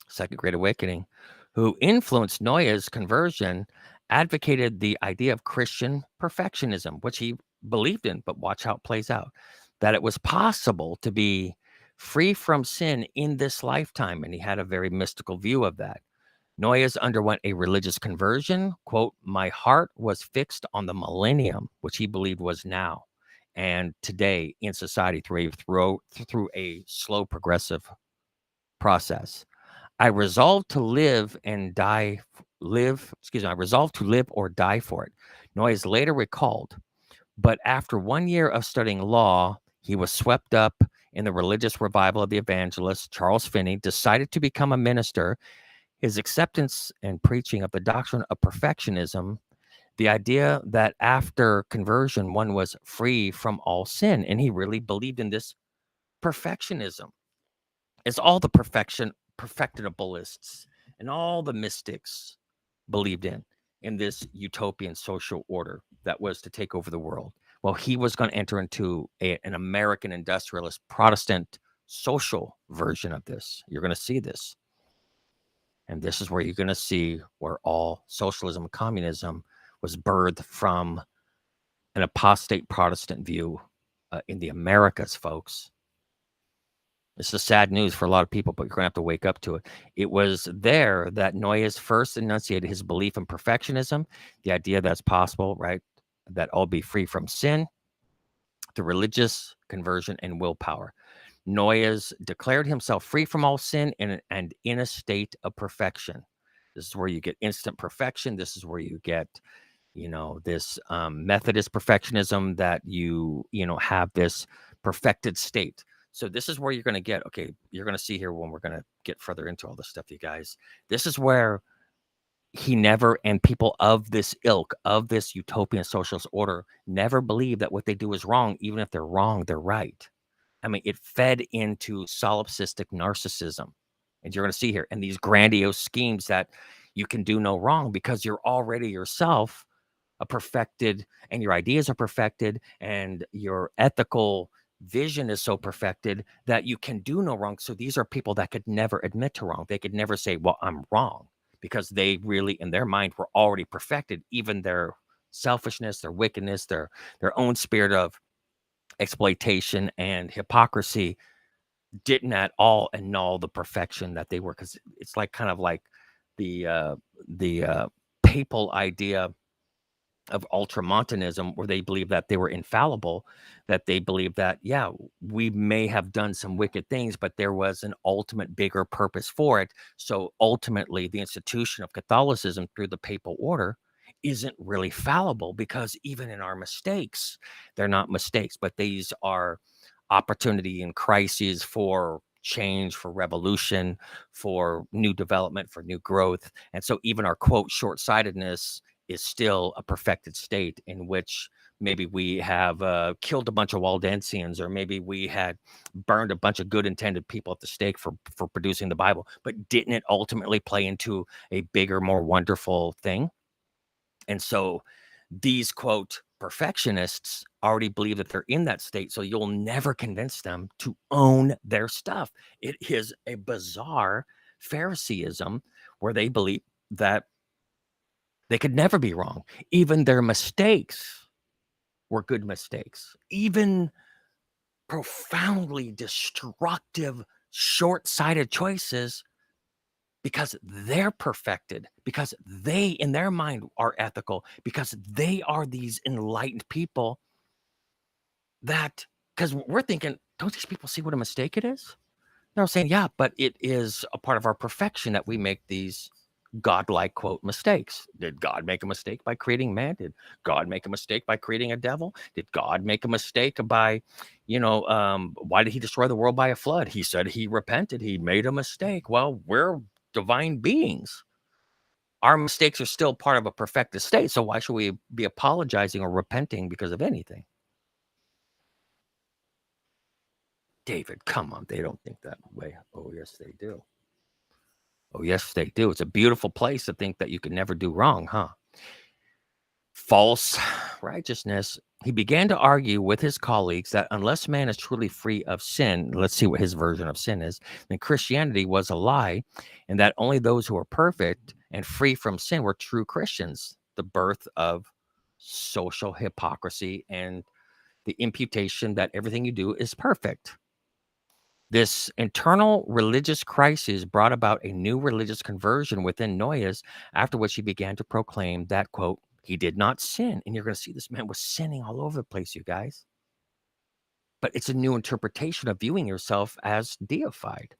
Second Great Awakening, who influenced Neue's conversion, advocated the idea of Christian perfectionism, which he believed in, but watch how it plays out, that it was possible to be free from sin in this lifetime. And he had a very mystical view of that. Noyes underwent a religious conversion. Quote, my heart was fixed on the millennium, which he believed was now and today in society through a slow progressive process. I resolved to I resolved to live or die for it. Noyes later recalled, but after 1 year of studying law, he was swept up in the religious revival of the evangelist Charles Finney, decided to become a minister. His acceptance and preaching of the doctrine of perfectionism, the idea that after conversion, one was free from all sin. And he really believed in this perfectionism. It's all the perfectibilists and all the mystics believed in this utopian social order that was to take over the world. Well, he was going to enter into an American industrialist Protestant social version of this. You're going to see this. And this is where you're going to see where all socialism and communism was birthed from an apostate Protestant view in the Americas, folks. This is sad news for a lot of people, but you're going to have to wake up to it. It was there that Noyes first enunciated his belief in perfectionism, the idea that's possible, right? That all be free from sin, the religious conversion, and willpower. Noyes declared himself free from all sin and in a state of perfection. This is where you get instant perfection. This is where you get this Methodist perfectionism that have this perfected state. So this is where you're going to get, okay, you're going to see here when we're going to get further into all this stuff, you guys. This is where he never, and people of this ilk, of this utopian socialist order, never believe that what they do is wrong. Even if they're wrong, they're right. I mean, it fed into solipsistic narcissism. And you're going to see here, and these grandiose schemes that you can do no wrong because you're already yourself a perfected, and your ideas are perfected, and your ethical vision is so perfected that you can do no wrong. So these are people that could never admit to wrong. They could never say, well, I'm wrong, because they really, in their mind, were already perfected. Even their selfishness, their wickedness, their own spirit of exploitation and hypocrisy didn't at all annul the perfection that they were. Because it's like kind of like the papal idea of ultramontanism, where they believe that they were infallible, that they believe that, yeah, we may have done some wicked things, but there was an ultimate bigger purpose for it. So ultimately, the institution of Catholicism through the papal order isn't really fallible, because even in our mistakes, they're not mistakes, but these are opportunity and crises for change, for revolution, for new development, for new growth. And so even our quote short-sightedness is still a perfected state, in which maybe we have killed a bunch of Waldensians, or maybe we had burned a bunch of good intended people at the stake for producing the Bible, but didn't it ultimately play into a bigger, more wonderful thing? And so these quote perfectionists already believe that they're in that state, so you'll never convince them to own their stuff. It is a bizarre Phariseeism, where they believe that they could never be wrong. Even their mistakes were good mistakes. Even profoundly destructive, short-sighted choices, because they're perfected, because they, in their mind, are ethical, because they are these enlightened people that, because we're thinking, don't these people see what a mistake it is? They're saying, yeah, but it is a part of our perfection that we make these godlike quote mistakes. Did God make a mistake by creating man? Did God make a mistake by creating a devil? Did God make a mistake by, why did he destroy the world by a flood? He said he repented. He made a mistake. Well, we're divine beings. Our mistakes are still part of a perfected state. So why should we be apologizing or repenting because of anything? David, come on. They don't think that way. Oh, yes, they do. Oh, yes, they do. It's a beautiful place to think that you could never do wrong, huh? False righteousness. He began to argue with his colleagues that unless man is truly free of sin, let's see what his version of sin is, then Christianity was a lie, and that only those who are perfect and free from sin were true Christians. The birth of social hypocrisy and the imputation that everything you do is perfect. This internal religious crisis brought about a new religious conversion within Noyes, after which he began to proclaim that, quote, he did not sin. And you're going to see this man was sinning all over the place, you guys. But it's a new interpretation of viewing yourself as deified,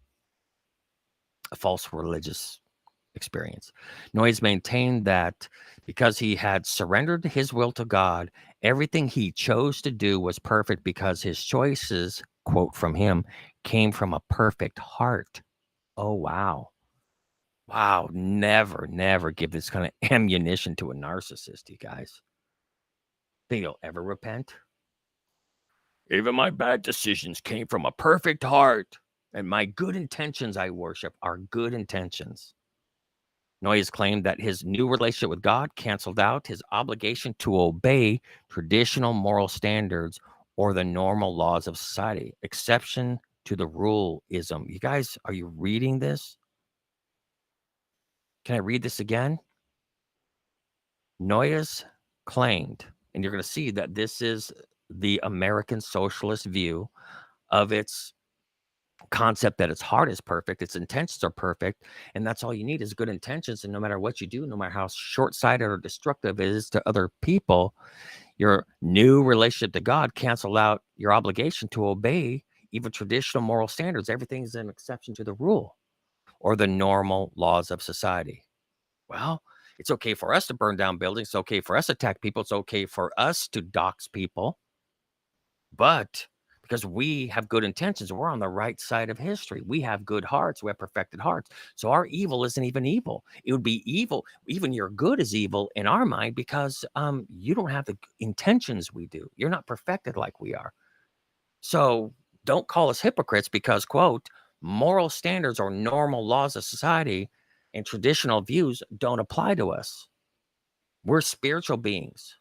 a false religious experience. Noyes maintained that because he had surrendered his will to God, everything he chose to do was perfect, because his choices, quote from him, came from a perfect heart. Oh, wow. Wow. Never, never give this kind of ammunition to a narcissist, you guys. Think he'll ever repent? Even my bad decisions came from a perfect heart, and my good intentions I worship are good intentions. Noyes claimed that his new relationship with God canceled out his obligation to obey traditional moral standards or the normal laws of society. Exception to the rule-ism. You guys, are you reading this? Can I read this again? Noyes claimed, and you're going to see that this is the American socialist view of its concept, that its heart is perfect, its intentions are perfect, and that's all you need is good intentions. And no matter what you do, no matter how short-sighted or destructive it is to other people, your new relationship to God canceled out your obligation to obey even traditional moral standards. Everything's an exception to the rule or the normal laws of society. Well, It's okay for us to burn down buildings. It's okay for us to attack people. It's okay for us to dox people. But because we have good intentions, we're on the right side of history. We have good hearts. We have perfected hearts. So our evil isn't even evil. It would be evil. Even your good is evil in our mind because you don't have the intentions we do. You're not perfected like we are. So don't call us hypocrites because, quote, moral standards or normal laws of society and traditional views don't apply to us. We're spiritual beings.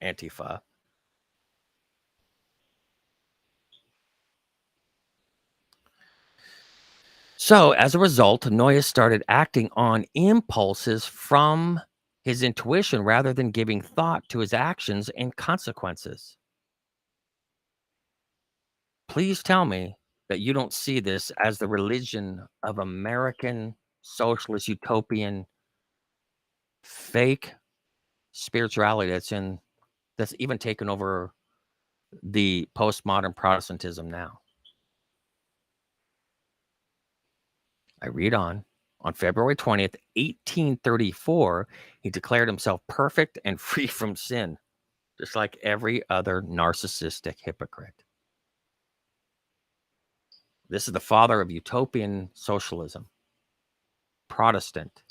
Antifa. So, as a result, Noyes started acting on impulses from his intuition rather than giving thought to his actions and consequences. Please tell me that you don't see this as the religion of American socialist utopian fake spirituality that's even taken over the postmodern Protestantism now. I read on. On February 20th, 1834, he declared himself perfect and free from sin, just like every other narcissistic hypocrite. This is the father of utopian socialism, Protestant,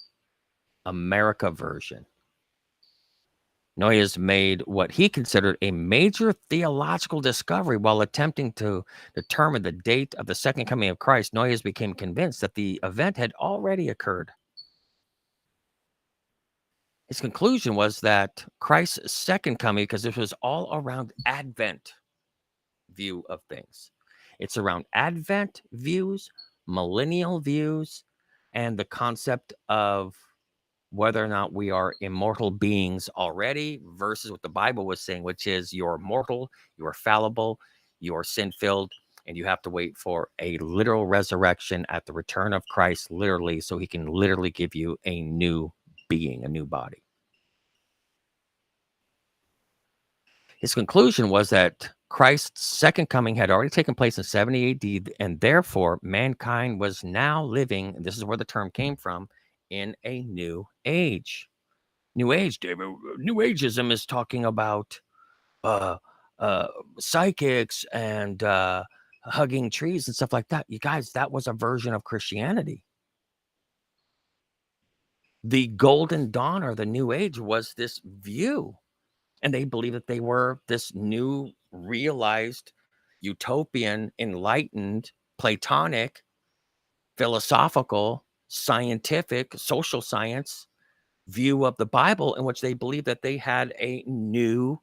America version. Noyes made what he considered a major theological discovery while attempting to determine the date of the second coming of Christ. Noyes became convinced that the event had already occurred. His conclusion was that Christ's second coming, because this was all around Advent view of things. It's around Advent views, millennial views, and the concept of whether or not we are immortal beings already versus what the Bible was saying, which is you're mortal, you are fallible, you are sin filled, and you have to wait for a literal resurrection at the return of Christ, literally, so he can literally give you a new being, a new body. His conclusion was that Christ's second coming had already taken place in 70 AD, and therefore mankind was now living, and this is where the term came from, in a new age. New age, David. New ageism is talking about uh, uh, psychics and hugging trees and stuff like that. You guys, that was a version of Christianity. The golden dawn or the new age was this view. And they believed that they were this new, realized, utopian, enlightened, Platonic, philosophical, scientific, social science view of the Bible, in which they believed that they had a new,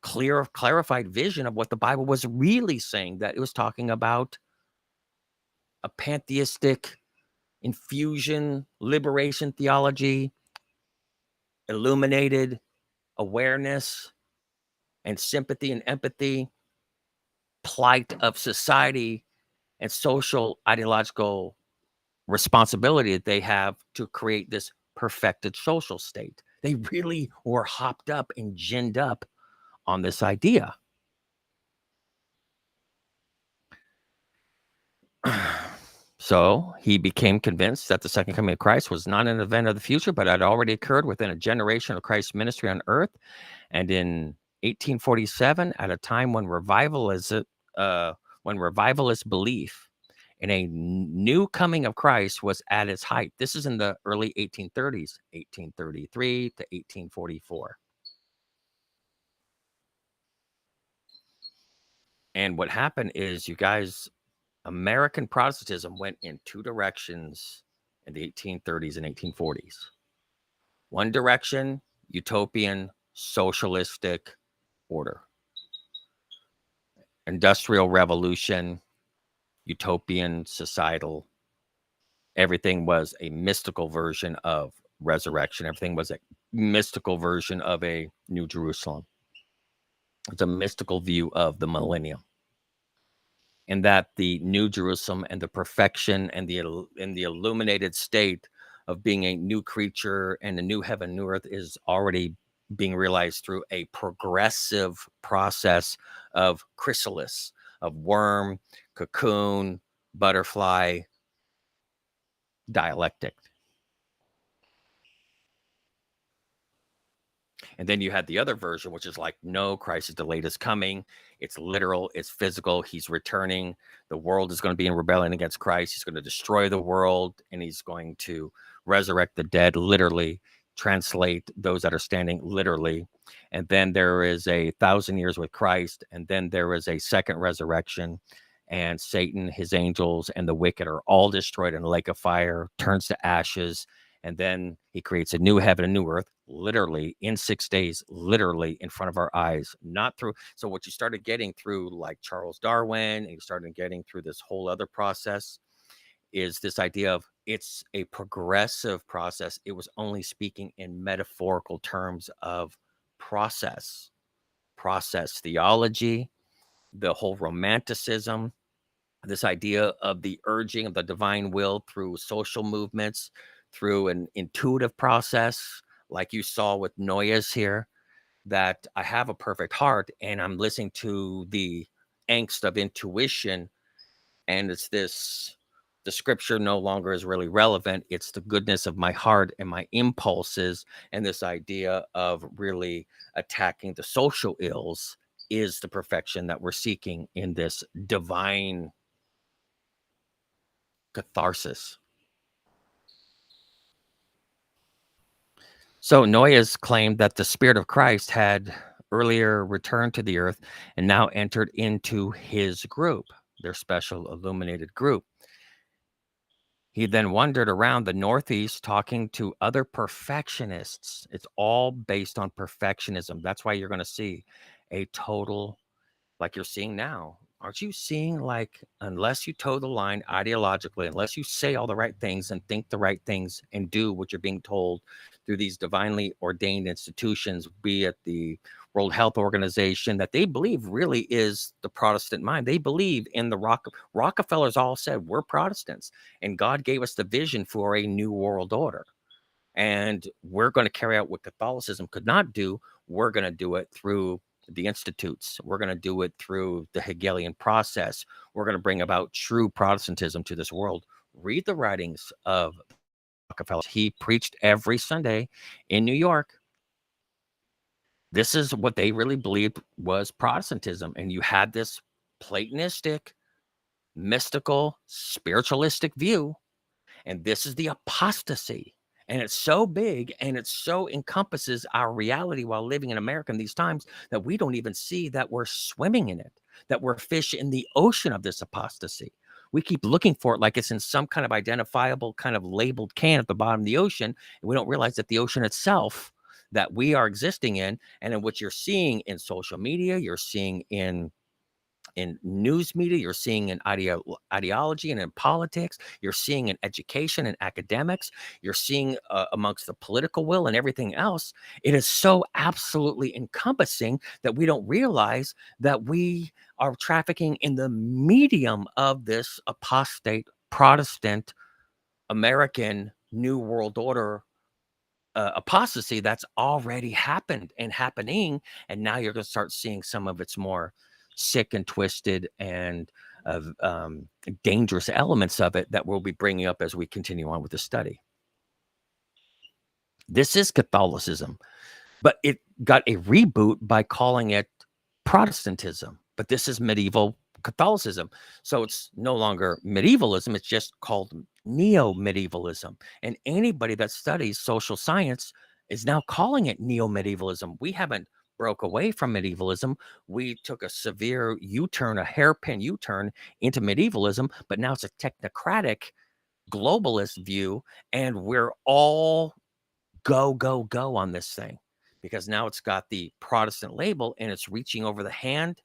clarified vision of what the Bible was really saying, that it was talking about a pantheistic infusion, liberation theology, illuminated awareness and sympathy and empathy, plight of society and social ideological responsibility that they have to create this perfected social state. They really were hopped up and ginned up on this idea. So he became convinced that the second coming of Christ was not an event of the future, but had already occurred within a generation of Christ's ministry on earth. And in 1847, at a time when revivalist belief in a new coming of Christ was at its height. This is in the early 1830s, 1833 to 1844. And what happened is, you guys, American Protestantism went in two directions in the 1830s and 1840s. One direction, utopian, socialistic order. Industrial revolution, utopian, societal. Everything was a mystical version of resurrection. Everything was a mystical version of a New Jerusalem. It's a mystical view of the millennium. And that the New Jerusalem and the perfection and the illuminated state of being a new creature and a new heaven, new earth is already being realized through a progressive process of chrysalis, of worm, cocoon, butterfly, dialectic. And then you had the other version, which is like, no, Christ is delayed his coming. It's literal, it's physical. He's returning. The world is going to be in rebellion against Christ. He's going to destroy the world, and he's going to resurrect the dead, literally, translate those that are standing, literally. And then there is 1,000 years with Christ, and then there is a second resurrection. And Satan, his angels, and the wicked are all destroyed in a lake of fire, turns to ashes. And then he creates a new heaven, a new earth, literally in 6 days, literally in front of our eyes, not through. So what you started getting through like Charles Darwin, and you started getting through this whole other process, is this idea of it's a progressive process. It was only speaking in metaphorical terms of process theology, the whole romanticism, this idea of the urging of the divine will through social movements, through an intuitive process, like you saw with Noyes here, that I have a perfect heart and I'm listening to the angst of intuition. And it's this, the scripture no longer is really relevant. It's the goodness of my heart and my impulses. And this idea of really attacking the social ills is the perfection that we're seeking in this divine catharsis. So Noyes claimed that the Spirit of Christ had earlier returned to the earth and now entered into his group, their special illuminated group. He then wandered around the Northeast talking to other perfectionists. It's all based on perfectionism. That's why you're going to see a total, like you're seeing now. Aren't you seeing, like, unless you toe the line ideologically, unless you say all the right things and think the right things and do what you're being told through these divinely ordained institutions, be it the World Health Organization, that they believe really is the Protestant mind. They believe in the Rockefellers all said, we're Protestants, and God gave us the vision for a new world order. And we're going to carry out what Catholicism could not do. We're going to do it through the institutes. We're going to do it through the Hegelian process. We're going to bring about true Protestantism to this world. Read the writings of Rockefeller. He preached every Sunday in New York. This is what they really believed was Protestantism. And you had this Platonistic, mystical, spiritualistic view. And this is the apostasy. And it's so big and it so encompasses our reality while living in America in these times that we don't even see that we're swimming in it, that we're fish in the ocean of this apostasy. We keep looking for it like it's in some kind of identifiable, kind of labeled can at the bottom of the ocean. And we don't realize that the ocean itself that we are existing in, and in what you're seeing in social media, you're seeing in news media, you're seeing in ideology and in politics, you're seeing in education and academics, you're seeing amongst the political will and everything else. It is so absolutely encompassing that we don't realize that we are trafficking in the medium of this apostate Protestant American New World Order apostasy that's already happened and happening. And now you're going to start seeing some of its more sick and twisted and dangerous elements of it that we'll be bringing up as we continue on with the study. This is Catholicism, but it got a reboot by calling it Protestantism. But this is medieval Catholicism. So it's no longer medievalism, it's just called neo-medievalism. And anybody that studies social science is now calling it neo-medievalism. We haven't broke away from medievalism. We took a severe U-turn, a hairpin U-turn into medievalism, but now it's a technocratic globalist view, and we're all go on this thing because now it's got the Protestant label and it's reaching over the hand,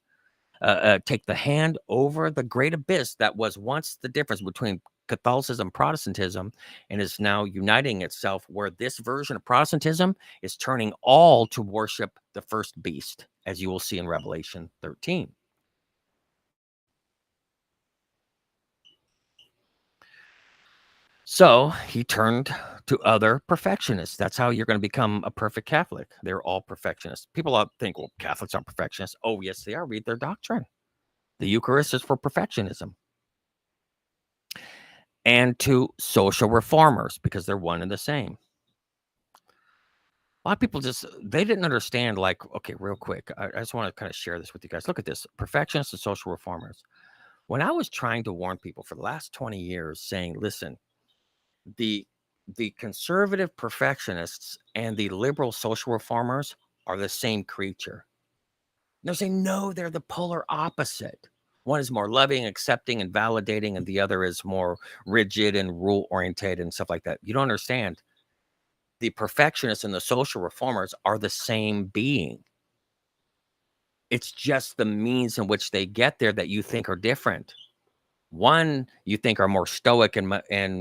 take the hand over the great abyss that was once the difference between Catholicism and Protestantism, and is now uniting itself where this version of Protestantism is turning all to worship the first beast, as you will see in Revelation 13. So he turned to other perfectionists. That's how you're going to become a perfect Catholic. They're all perfectionists. People out think, well, Catholics aren't perfectionists. Oh, yes, they are. Read their doctrine. The Eucharist is for perfectionism. And to social reformers, because they're one and the same. A lot of people just they didn't understand, like, okay, real quick. I just want to kind of share this with you guys. Look at this. Perfectionists and social reformers. When I was trying to warn people for the last 20 years, saying, listen, the the conservative perfectionists and the liberal social reformers are the same creature. They're saying, no, they're the polar opposite. One is more loving, accepting, and validating, and the other is more rigid and rule oriented and stuff like that. You don't understand. The perfectionists and the social reformers are the same being. It's just the means in which they get there that you think are different. One you think are more stoic and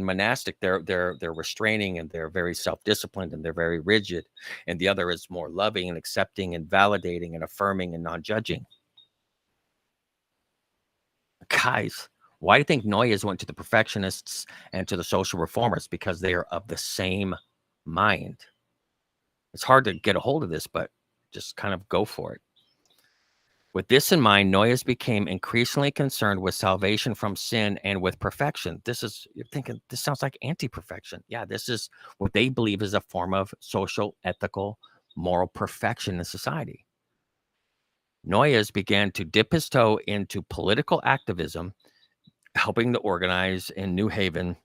monastic. They're restraining and they're very self-disciplined and they're very rigid, and the other is more loving and accepting and validating and affirming and non-judging. Guys, why do you think Noyes went to the perfectionists and to the social reformers? Because they are of the same mind. It's hard to get a hold of this, but just kind of go for it. With this in mind, Noyes became increasingly concerned with salvation from sin and with perfection. You're thinking, this sounds like anti-perfection. Yeah, this is what they believe is a form of social, ethical, moral perfection in society. Noyes began to dip his toe into political activism, helping to organize in New Haven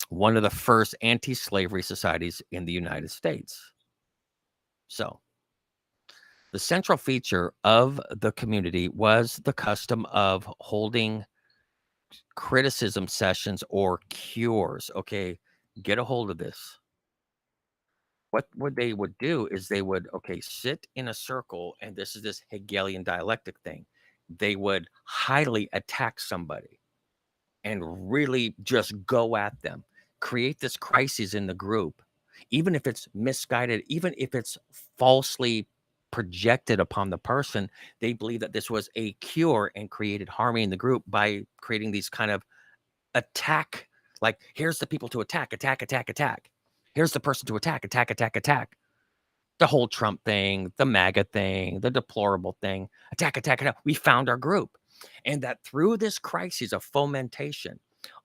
one of the first anti-slavery societies in the United States. So, the central feature of the community was the custom of holding criticism sessions or cures. Okay, get a hold of this. What they would do is they would, okay, sit in a circle, and this is this Hegelian dialectic thing. They would highly attack somebody and really just go at them, create this crisis in the group, even if it's misguided, even if it's falsely projected upon the person. They believe that this was a cure and created harmony in the group by creating these kind of attack. Like, here's the people to attack, attack, attack, attack. Here's the person to attack, attack, attack, attack. The whole Trump thing, the MAGA thing, the deplorable thing, attack, attack, attack. We found our group. And that through this crisis of fomentation,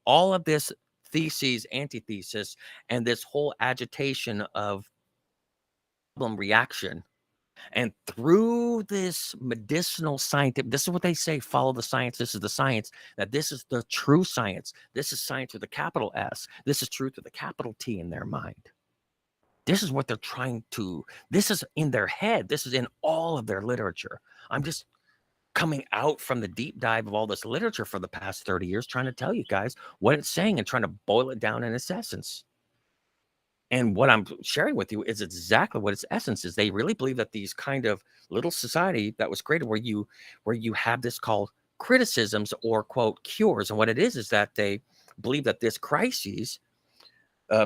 all of this theses, antithesis, and this whole agitation of problem reaction, and through this medicinal scientific, this is what they say, follow the science. This is the science, that this is the true science. This is science with a capital S. This is truth with a capital T in their mind. This is what they're trying to, this is in their head. This is in all of their literature. I'm just coming out from the deep dive of all this literature for the past 30 years, trying to tell you guys what it's saying and trying to boil it down in its essence. And what I'm sharing with you is exactly what its essence is. They really believe that these kind of little society that was created where you have this called criticisms or quote cures. And what it is that they believe that this crisis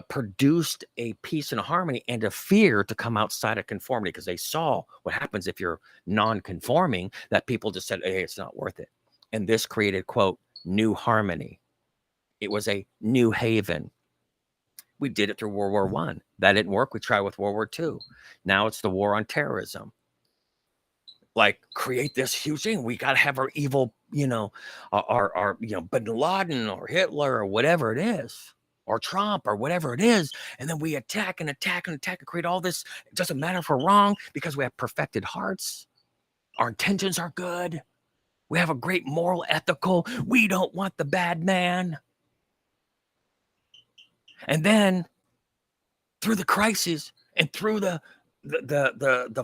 produced a peace and a harmony and a fear to come outside of conformity, because they saw what happens if you're non-conforming, that people just said, hey, it's not worth it. And this created, quote, new harmony. It was a new haven. We did it through World War I. That didn't work. We tried with World War II. Now it's the war on terrorism. Like, create this huge thing. We got to have our evil, our Bin Laden or Hitler or whatever it is, or Trump or whatever it is. And then we attack and attack and attack and create all this. It doesn't matter if we're wrong because we have perfected hearts. Our intentions are good. We have a great moral ethical. We don't want the bad man. And then through the crisis and through the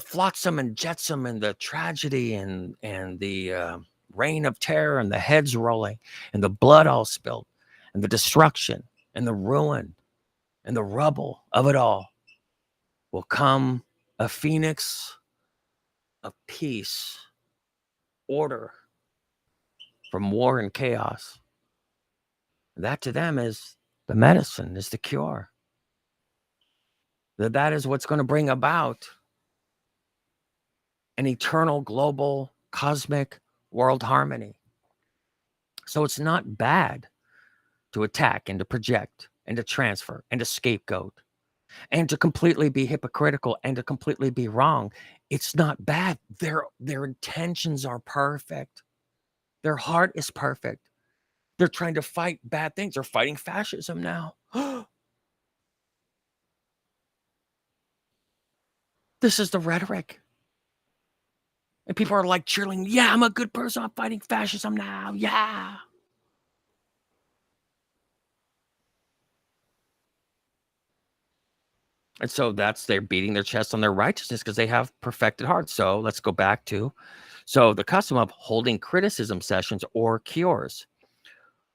flotsam and jetsam and the tragedy and the reign of terror and the heads rolling and the blood all spilled and the destruction and the ruin and the rubble of it all, will come a phoenix of peace, order from war and chaos. That to them is the medicine, is the cure. That is what's going to bring about an eternal, global, cosmic world harmony. So it's not bad to attack and to project and to transfer and to scapegoat and to completely be hypocritical and to completely be wrong. It's not bad. Their intentions are perfect. Their heart is perfect. They're trying to fight bad things. They're fighting fascism now. This is the rhetoric. And people are like cheerleading, yeah, I'm a good person. I'm fighting fascism now. Yeah. And so they're beating their chest on their righteousness because they have perfected hearts. So let's go back to the custom of holding criticism sessions or cures.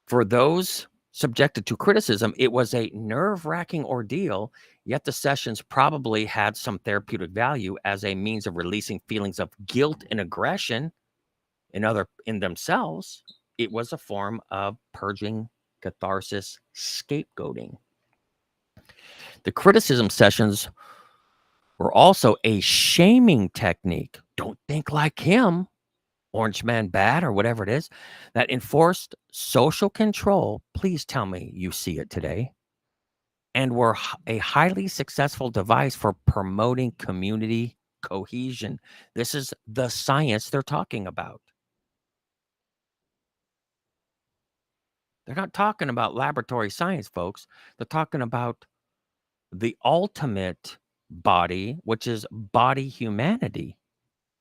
For those subjected to criticism, it was a nerve-wracking ordeal, yet the sessions probably had some therapeutic value as a means of releasing feelings of guilt and aggression in themselves. It was a form of purging, catharsis, scapegoating. The criticism sessions were also a shaming technique. Don't think like him, orange man bad, or whatever it is, that enforced social control. Please tell me you see it today. And were a highly successful device for promoting community cohesion. This is the science they're talking about. They're not talking about laboratory science, folks. They're talking about the ultimate body, which is body humanity,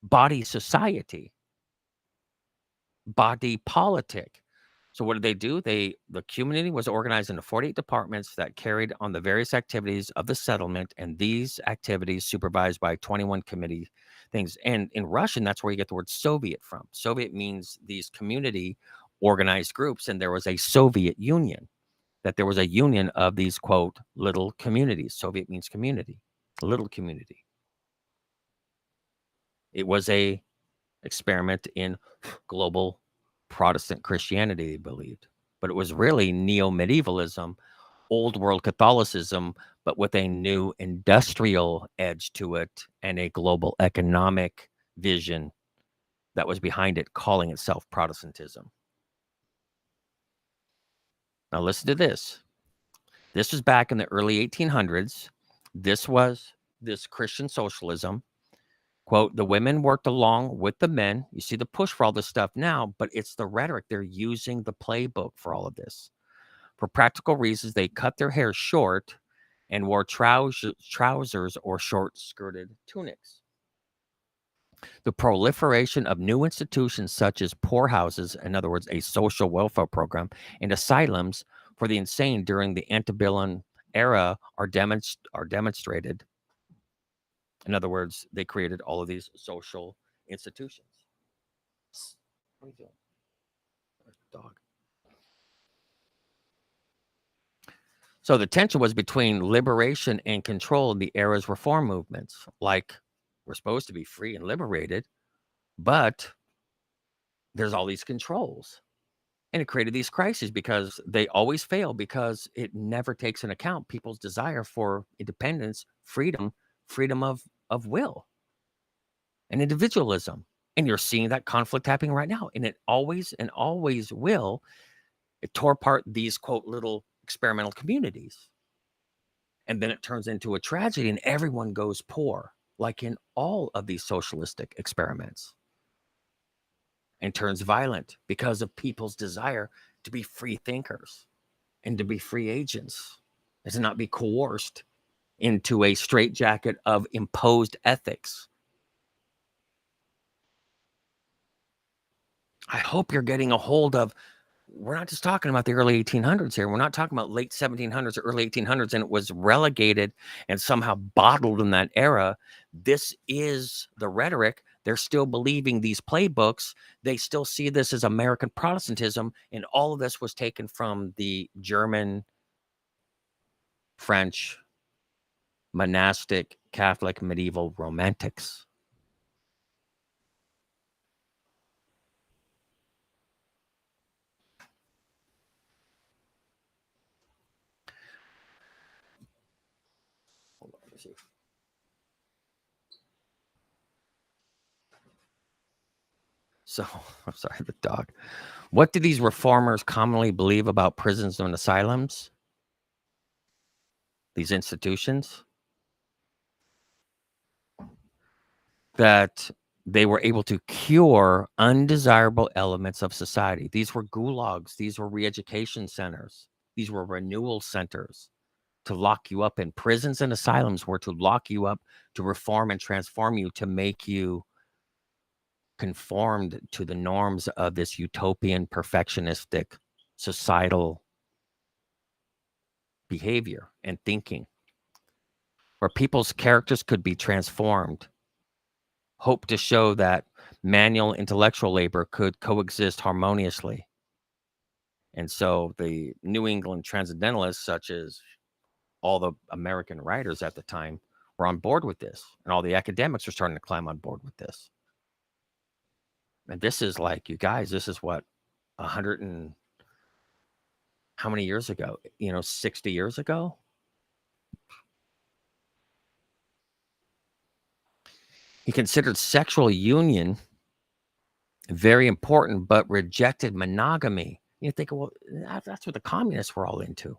body society, body politic. So what did they do? The community was organized into 48 departments that carried on the various activities of the settlement, and these activities supervised by 21 committee things. And in Russian, that's where you get the word Soviet from. Soviet means these community organized groups, and there was a Soviet Union. That there was a union of these, quote, little communities. Soviet means community, little community. It was a experiment in global Protestant Christianity, they believed. But it was really neo-medievalism, old world Catholicism, but with a new industrial edge to it and a global economic vision that was behind it, calling itself Protestantism. Now listen to this. This was back in the early 1800s. This was this Christian socialism. Quote, the women worked along with the men. You see the push for all this stuff now, but it's the rhetoric. They're using the playbook for all of this. For practical reasons, they cut their hair short and wore trousers or short-skirted tunics. The proliferation of new institutions such as poorhouses, in other words, a social welfare program, and asylums for the insane during the antebellum era are demonstrated. In other words, they created all of these social institutions. What are you doing? Dog. So the tension was between liberation and control in the era's reform movements. Like, we're supposed to be free and liberated, but there's all these controls. And it created these crises because they always fail because it never takes into account people's desire for independence, freedom of will, and individualism. And you're seeing that conflict happening right now. And it always will. It tore apart these, quote, little experimental communities. And then it turns into a tragedy and everyone goes poor, like in all of these socialistic experiments. And turns violent because of people's desire to be free thinkers and to be free agents and to not be coerced into a straitjacket of imposed ethics. I hope you're getting a hold of, we're not just talking about the early 1800s here. We're not talking about late 1700s or early 1800s, and it was relegated and somehow bottled in that era. This is the rhetoric. They're still believing these playbooks. They still see this as American Protestantism, and all of this was taken from the German, French, monastic, Catholic, medieval romantics. Hold on, let me see. So, I'm sorry, the dog. What do these reformers commonly believe about prisons and asylums? These institutions? That they were able to cure undesirable elements of society. These were gulags. These were re-education centers. These were renewal centers. to lock you up in prisons and asylums, were to lock you up, to reform and transform you, to make you conformed to the norms of this utopian, perfectionistic societal behavior and thinking, where people's characters could be transformed, hope to show that manual intellectual labor could coexist harmoniously. And so the New England transcendentalists, such as all the American writers at the time, were on board with this. And all the academics are starting to climb on board with this. And this is like, you guys, this is what, 100 and how many years ago? 60 years ago? He considered sexual union very important, but rejected monogamy. You think, well, that's what the communists were all into.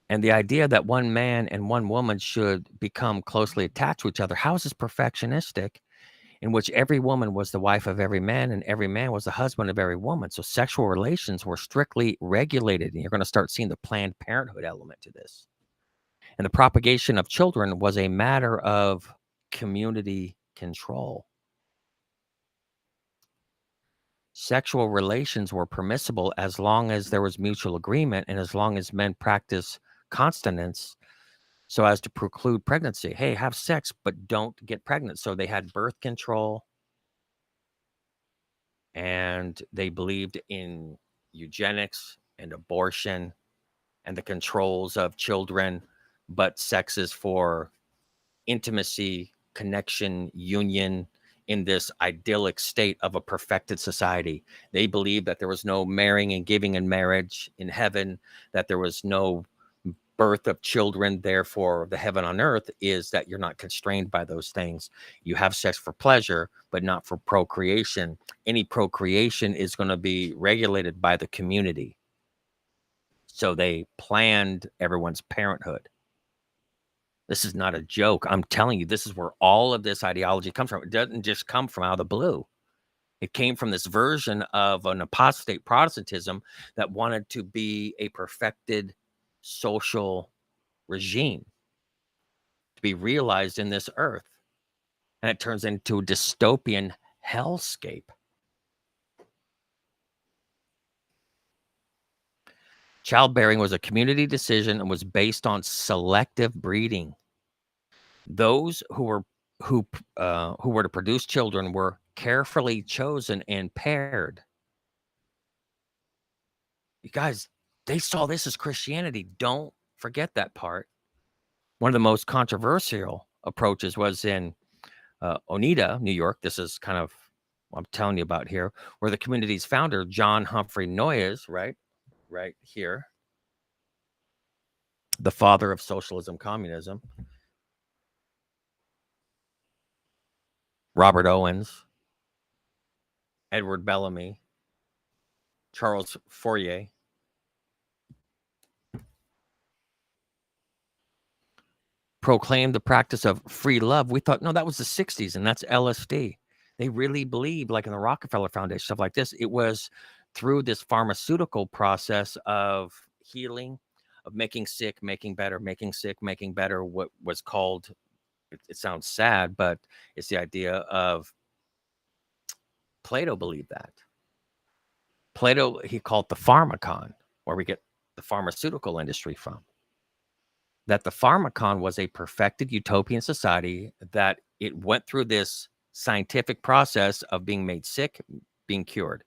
And the idea that one man and one woman should become closely attached to each other. How is this perfectionistic, in which every woman was the wife of every man and every man was the husband of every woman? So sexual relations were strictly regulated. And you're going to start seeing the Planned Parenthood element to this. And the propagation of children was a matter of community control. Sexual relations were permissible as long as there was mutual agreement and as long as men practice continence so as to preclude pregnancy. Hey, have sex, but don't get pregnant. So they had birth control, and they believed in eugenics and abortion and the controls of children, but sex is for intimacy, connection, union, in this idyllic state of a perfected society. They believed that there was no marrying and giving in marriage in heaven, that there was no birth of children. Therefore, the heaven on earth is that you're not constrained by those things. You have sex for pleasure, but not for procreation. Any procreation is going to be regulated by the community. So they planned everyone's parenthood. This is not a joke. I'm telling you, this is where all of this ideology comes from. It doesn't just come from out of the blue. It came from this version of an apostate Protestantism that wanted to be a perfected social regime to be realized in this earth. And it turns into a dystopian hellscape. Childbearing was a community decision and was based on selective breeding. Those who were to produce children were carefully chosen and paired. You guys, they saw this as Christianity. Don't forget that part. One of the most controversial approaches was in Oneida, New York. This is kind of what I'm telling you about here, where the community's founder, John Humphrey Noyes, right here, the father of socialism, communism, Robert Owens, Edward Bellamy, Charles Fourier, proclaimed the practice of free love. We thought, no, that was the 60s, and that's LSD. They really believed, like in the Rockefeller Foundation, stuff like this. It was through this pharmaceutical process of healing, of making sick, making better, making sick, making better, what was called, it sounds sad, but it's the idea of Plato believed that. Plato, he called the pharmacon, where we get the pharmaceutical industry from. That the pharmacon was a perfected utopian society, that it went through this scientific process of being made sick, being cured,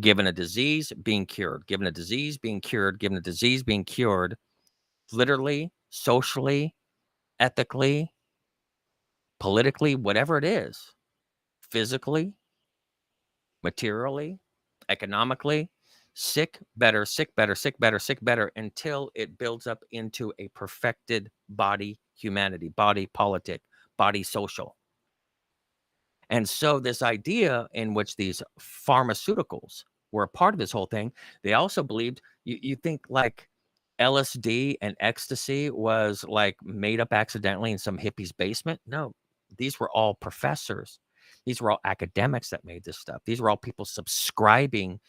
given a disease, being cured, given a disease, being cured, given a disease, being cured, literally, socially, ethically, politically, whatever it is, physically, materially, economically, sick, better, sick, better, sick, better, sick, better, until it builds up into a perfected body humanity, body politic, body social. And so this idea in which these pharmaceuticals were a part of this whole thing, they also believed, you think like LSD and ecstasy was like made up accidentally in some hippie's basement? No, these were all professors. These were all academics that made this stuff. These were all people subscribing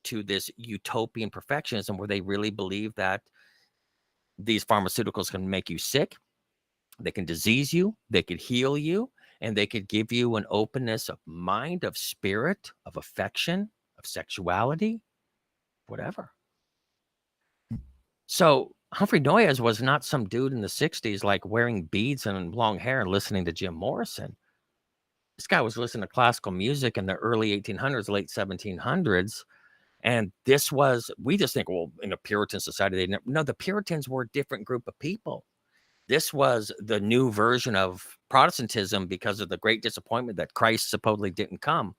to this utopian perfectionism, where they really believed that these pharmaceuticals can make you sick, they can disease you, they could heal you, and they could give you an openness of mind, of spirit, of affection, of sexuality, whatever. So Humphrey Noyes was not some dude in the 60s like wearing beads and long hair and listening to Jim Morrison. This guy was listening to classical music in the early 1800s, late 1700s. And this was, we just think, well, in a Puritan society, they never, no, the Puritans were a different group of people. This was the new version of Protestantism because of the great disappointment that Christ supposedly didn't come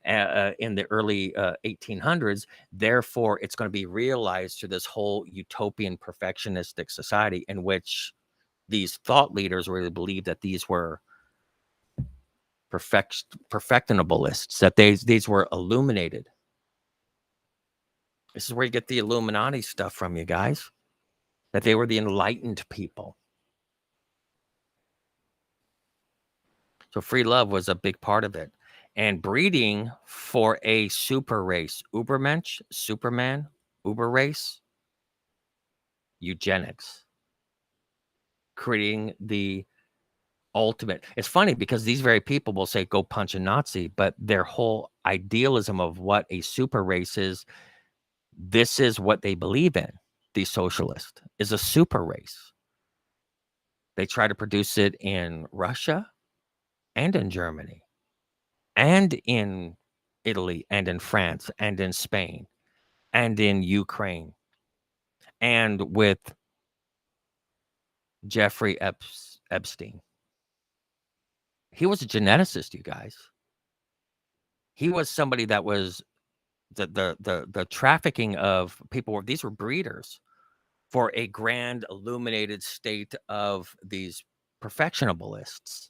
in the early 1800s. Therefore, it's going to be realized through this whole utopian perfectionistic society in which these thought leaders really believed that these were perfectionabilists, that these were illuminated. This is where you get the Illuminati stuff from, you guys, that they were the enlightened people. So free love was a big part of it. And breeding for a super race, Ubermensch, Superman, Uber race, eugenics, creating the ultimate. It's funny because these very people will say, go punch a Nazi, but their whole idealism of what a super race is, this is what they believe in. The socialist is a super race. They try to produce it in Russia and in Germany and in Italy and in France and in Spain and in Ukraine and with Jeffrey Epstein. He was a geneticist, you guys. He was somebody that was the trafficking of people. These were breeders for a grand illuminated state of these perfectionabilists.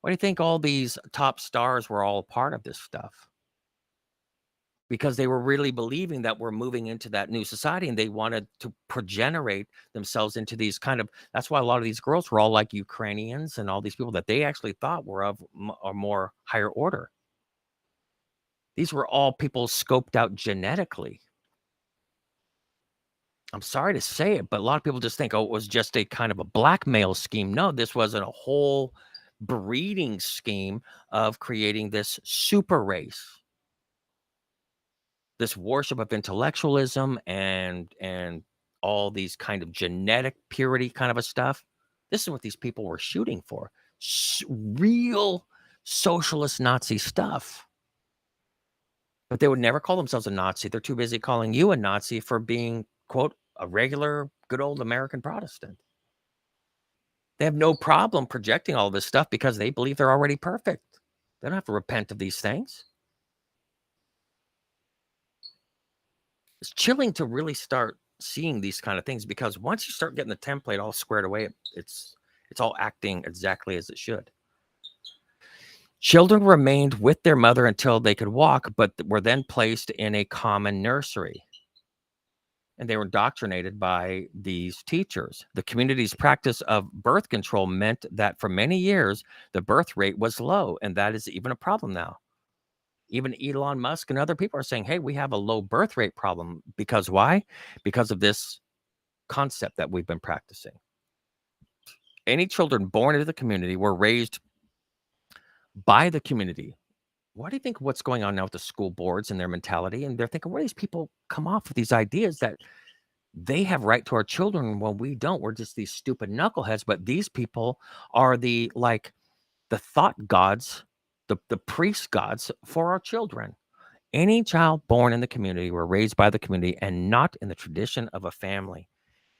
Why do you think all these top stars were all a part of this stuff? Because they were really believing that we're moving into that new society and they wanted to progenerate themselves into these kind of, that's why a lot of these girls were all like Ukrainians and all these people that they actually thought were of a more higher order. These were all people scoped out genetically. I'm sorry to say it, but a lot of people just think, oh, it was just a kind of a blackmail scheme. No, this wasn't a whole breeding scheme of creating this super race, this worship of intellectualism and all these kind of genetic purity kind of a stuff. This is what these people were shooting for. Real socialist Nazi stuff. But they would never call themselves a Nazi. They're too busy calling you a Nazi for being, quote, a regular, good old American Protestant. They have no problem projecting all this stuff because they believe they're already perfect. They don't have to repent of these things. It's chilling to really start seeing these kind of things because once you start getting the template all squared away, it's all acting exactly as it should. Children remained with their mother until they could walk, but were then placed in a common nursery. And they were indoctrinated by these teachers. The community's practice of birth control meant that for many years, the birth rate was low. And that is even a problem now. Even Elon Musk and other people are saying, hey, we have a low birth rate problem. Because why? Because of this concept that we've been practicing. Any children born into the community were raised by the community. Why do you think what's going on now with the school boards and their mentality? And they're thinking, where do these people come off with these ideas that they have right to our children when we don't? We're just these stupid knuckleheads. But these people are the thought gods, the priest gods for our children. Any child born in the community were raised by the community and not in the tradition of a family.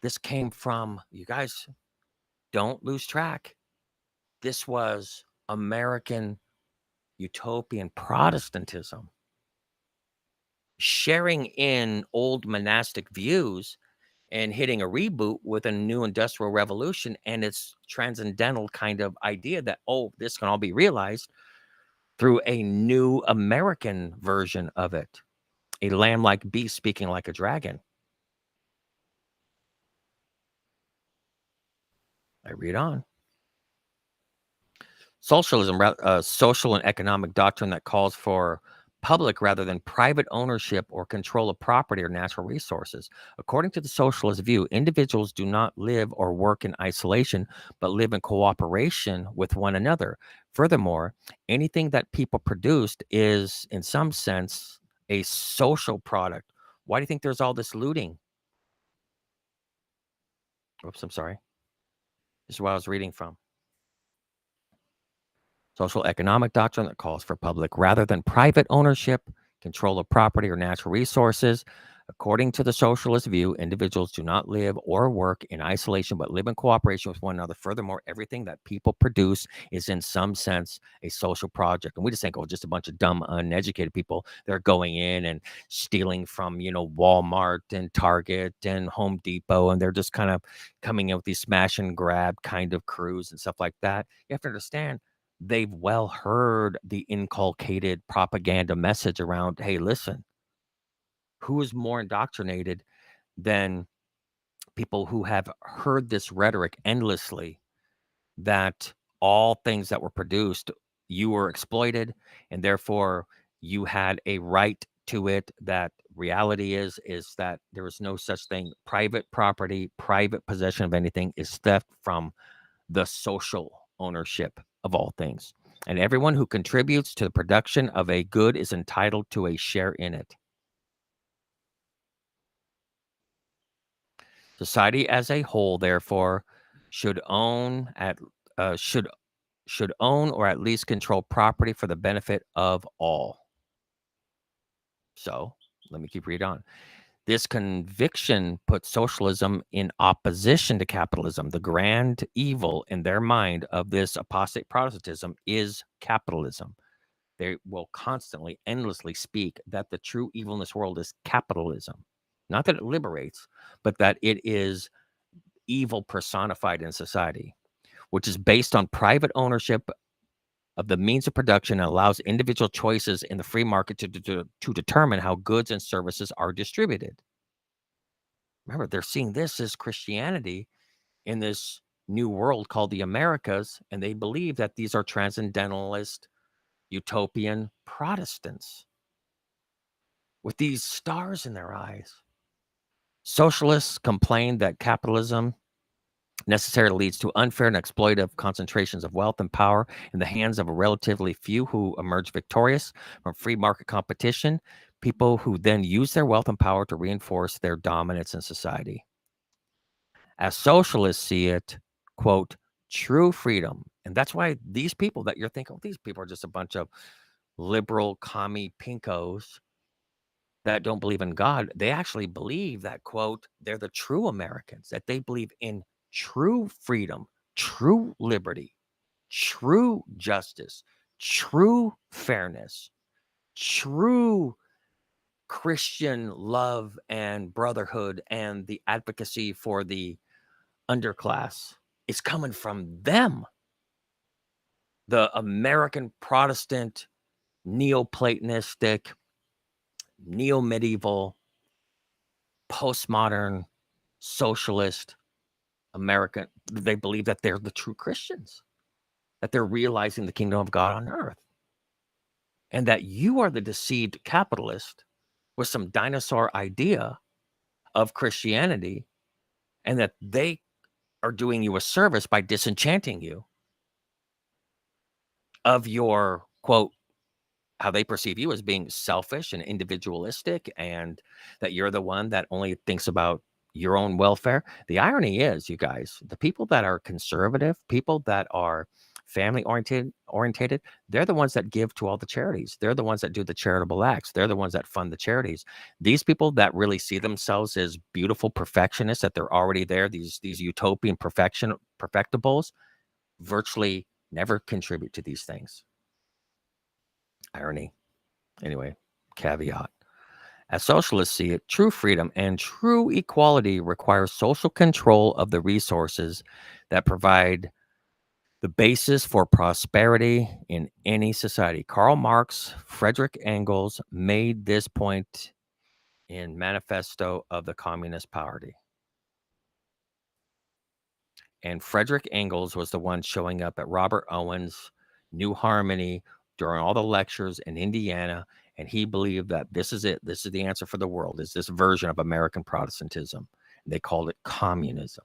This came from, you guys, don't lose track. This was American utopian Protestantism, sharing in old monastic views and hitting a reboot with a new industrial revolution and its transcendental kind of idea that, oh, this can all be realized through a new American version of it. A lamb-like beast speaking like a dragon. I read on. Socialism, social and economic doctrine that calls for public rather than private ownership or control of property or natural resources. According to the socialist view, individuals do not live or work in isolation, but live in cooperation with one another. Furthermore, anything that people produced is, in some sense, a social product. Why do you think there's all this looting? Oops, I'm sorry. This is what I was reading from. Social economic doctrine that calls for public rather than private ownership, control of property or natural resources. According to the socialist view, individuals do not live or work in isolation, but live in cooperation with one another. Furthermore, everything that people produce is in some sense a social project. And we just think, oh, just a bunch of dumb, uneducated people. They're going in and stealing from, Walmart and Target and Home Depot, and they're just kind of coming in with these smash and grab kind of crews and stuff like that. You have to understand, they've well heard the inculcated propaganda message around, hey, listen, who is more indoctrinated than people who have heard this rhetoric endlessly, that all things that were produced, you were exploited, and therefore you had a right to it. That reality is that there is no such thing. Private property, private possession of anything is theft from the social ownership of all things. And everyone who contributes to the production of a good is entitled to a share in it. Society as a whole, therefore, should own at should own or at least control property for the benefit of all. So let me keep reading on. This conviction puts socialism in opposition to capitalism. The grand evil in their mind of this apostate Protestantism is capitalism. They will constantly, endlessly speak that the true evil in this world is capitalism. Not that it liberates, but that it is evil personified in society, which is based on private ownership of the means of production and allows individual choices in the free market to determine how goods and services are distributed. Remember, they're seeing this as Christianity in this new world called the Americas, and they believe that these are transcendentalist, utopian Protestants with these stars in their eyes. Socialists complain that capitalism necessarily leads to unfair and exploitative concentrations of wealth and power in the hands of a relatively few who emerge victorious from free market competition, people who then use their wealth and power to reinforce their dominance in society. As socialists see it, quote, true freedom. And that's why these people that you're thinking, oh, these people are just a bunch of liberal commie pinkos that don't believe in God. They actually believe that, quote, they're the true Americans, that they believe in true freedom, true liberty, true justice, true fairness, true Christian love and brotherhood, and the advocacy for the underclass is coming from them. The American Protestant, Neoplatonistic, neo-medieval, postmodern, socialist American, they believe that they're the true Christians, that they're realizing the kingdom of God on earth, and that you are the deceived capitalist with some dinosaur idea of Christianity, and that they are doing you a service by disenchanting you of your, quote, how they perceive you as being selfish and individualistic, and that you're the one that only thinks about your own welfare. The irony is, you guys, the people that are conservative, people that are family oriented, they're the ones that give to all the charities. They're the ones that do the charitable acts. They're the ones that fund the charities. These people that really see themselves as beautiful perfectionists, that they're already there, these utopian perfectables, virtually never contribute to these things. Irony. Anyway, caveat. As socialists see it, true freedom and true equality require social control of the resources that provide the basis for prosperity in any society. Karl Marx, Frederick Engels made this point in Manifesto of the Communist Party. And Frederick Engels was the one showing up at Robert Owen's New Harmony during all the lectures in Indiana And he believed that this is it. This is the answer for the world, is this version of American Protestantism. They called it communism.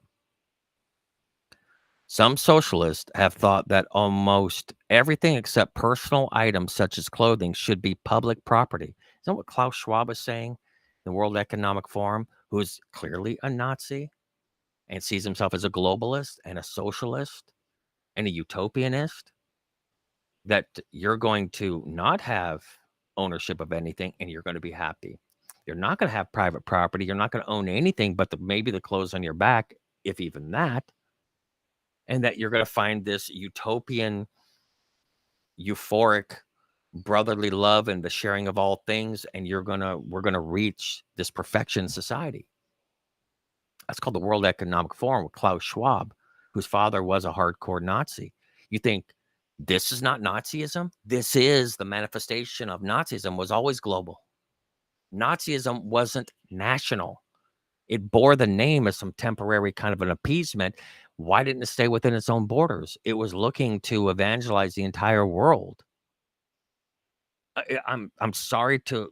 Some socialists have thought that almost everything except personal items such as clothing should be public property. Is that what Klaus Schwab is saying in the World Economic Forum, who is clearly a Nazi and sees himself as a globalist and a socialist and a utopianist? That you're going to not have ownership of anything and you're going to be happy. You're not going to have private property. You're not going to own anything but maybe the clothes on your back, if even that. And that you're going to find this utopian, euphoric, brotherly love and the sharing of all things. And we're going to reach this perfection society. That's called the World Economic Forum with Klaus Schwab, whose father was a hardcore Nazi. You think this is not Nazism? This is the manifestation of Nazism, was always global. Nazism wasn't national. It bore the name as some temporary kind of an appeasement. Why didn't it stay within its own borders? It was looking to evangelize the entire world. I'm sorry to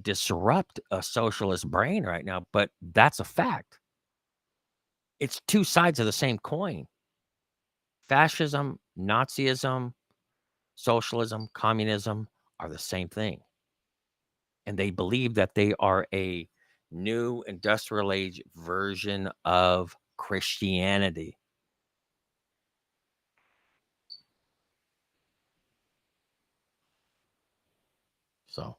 disrupt a socialist brain right now, but that's a fact. It's two sides of the same coin. Fascism, Nazism, socialism, communism are the same thing. And they believe that they are a new industrial age version of Christianity. So,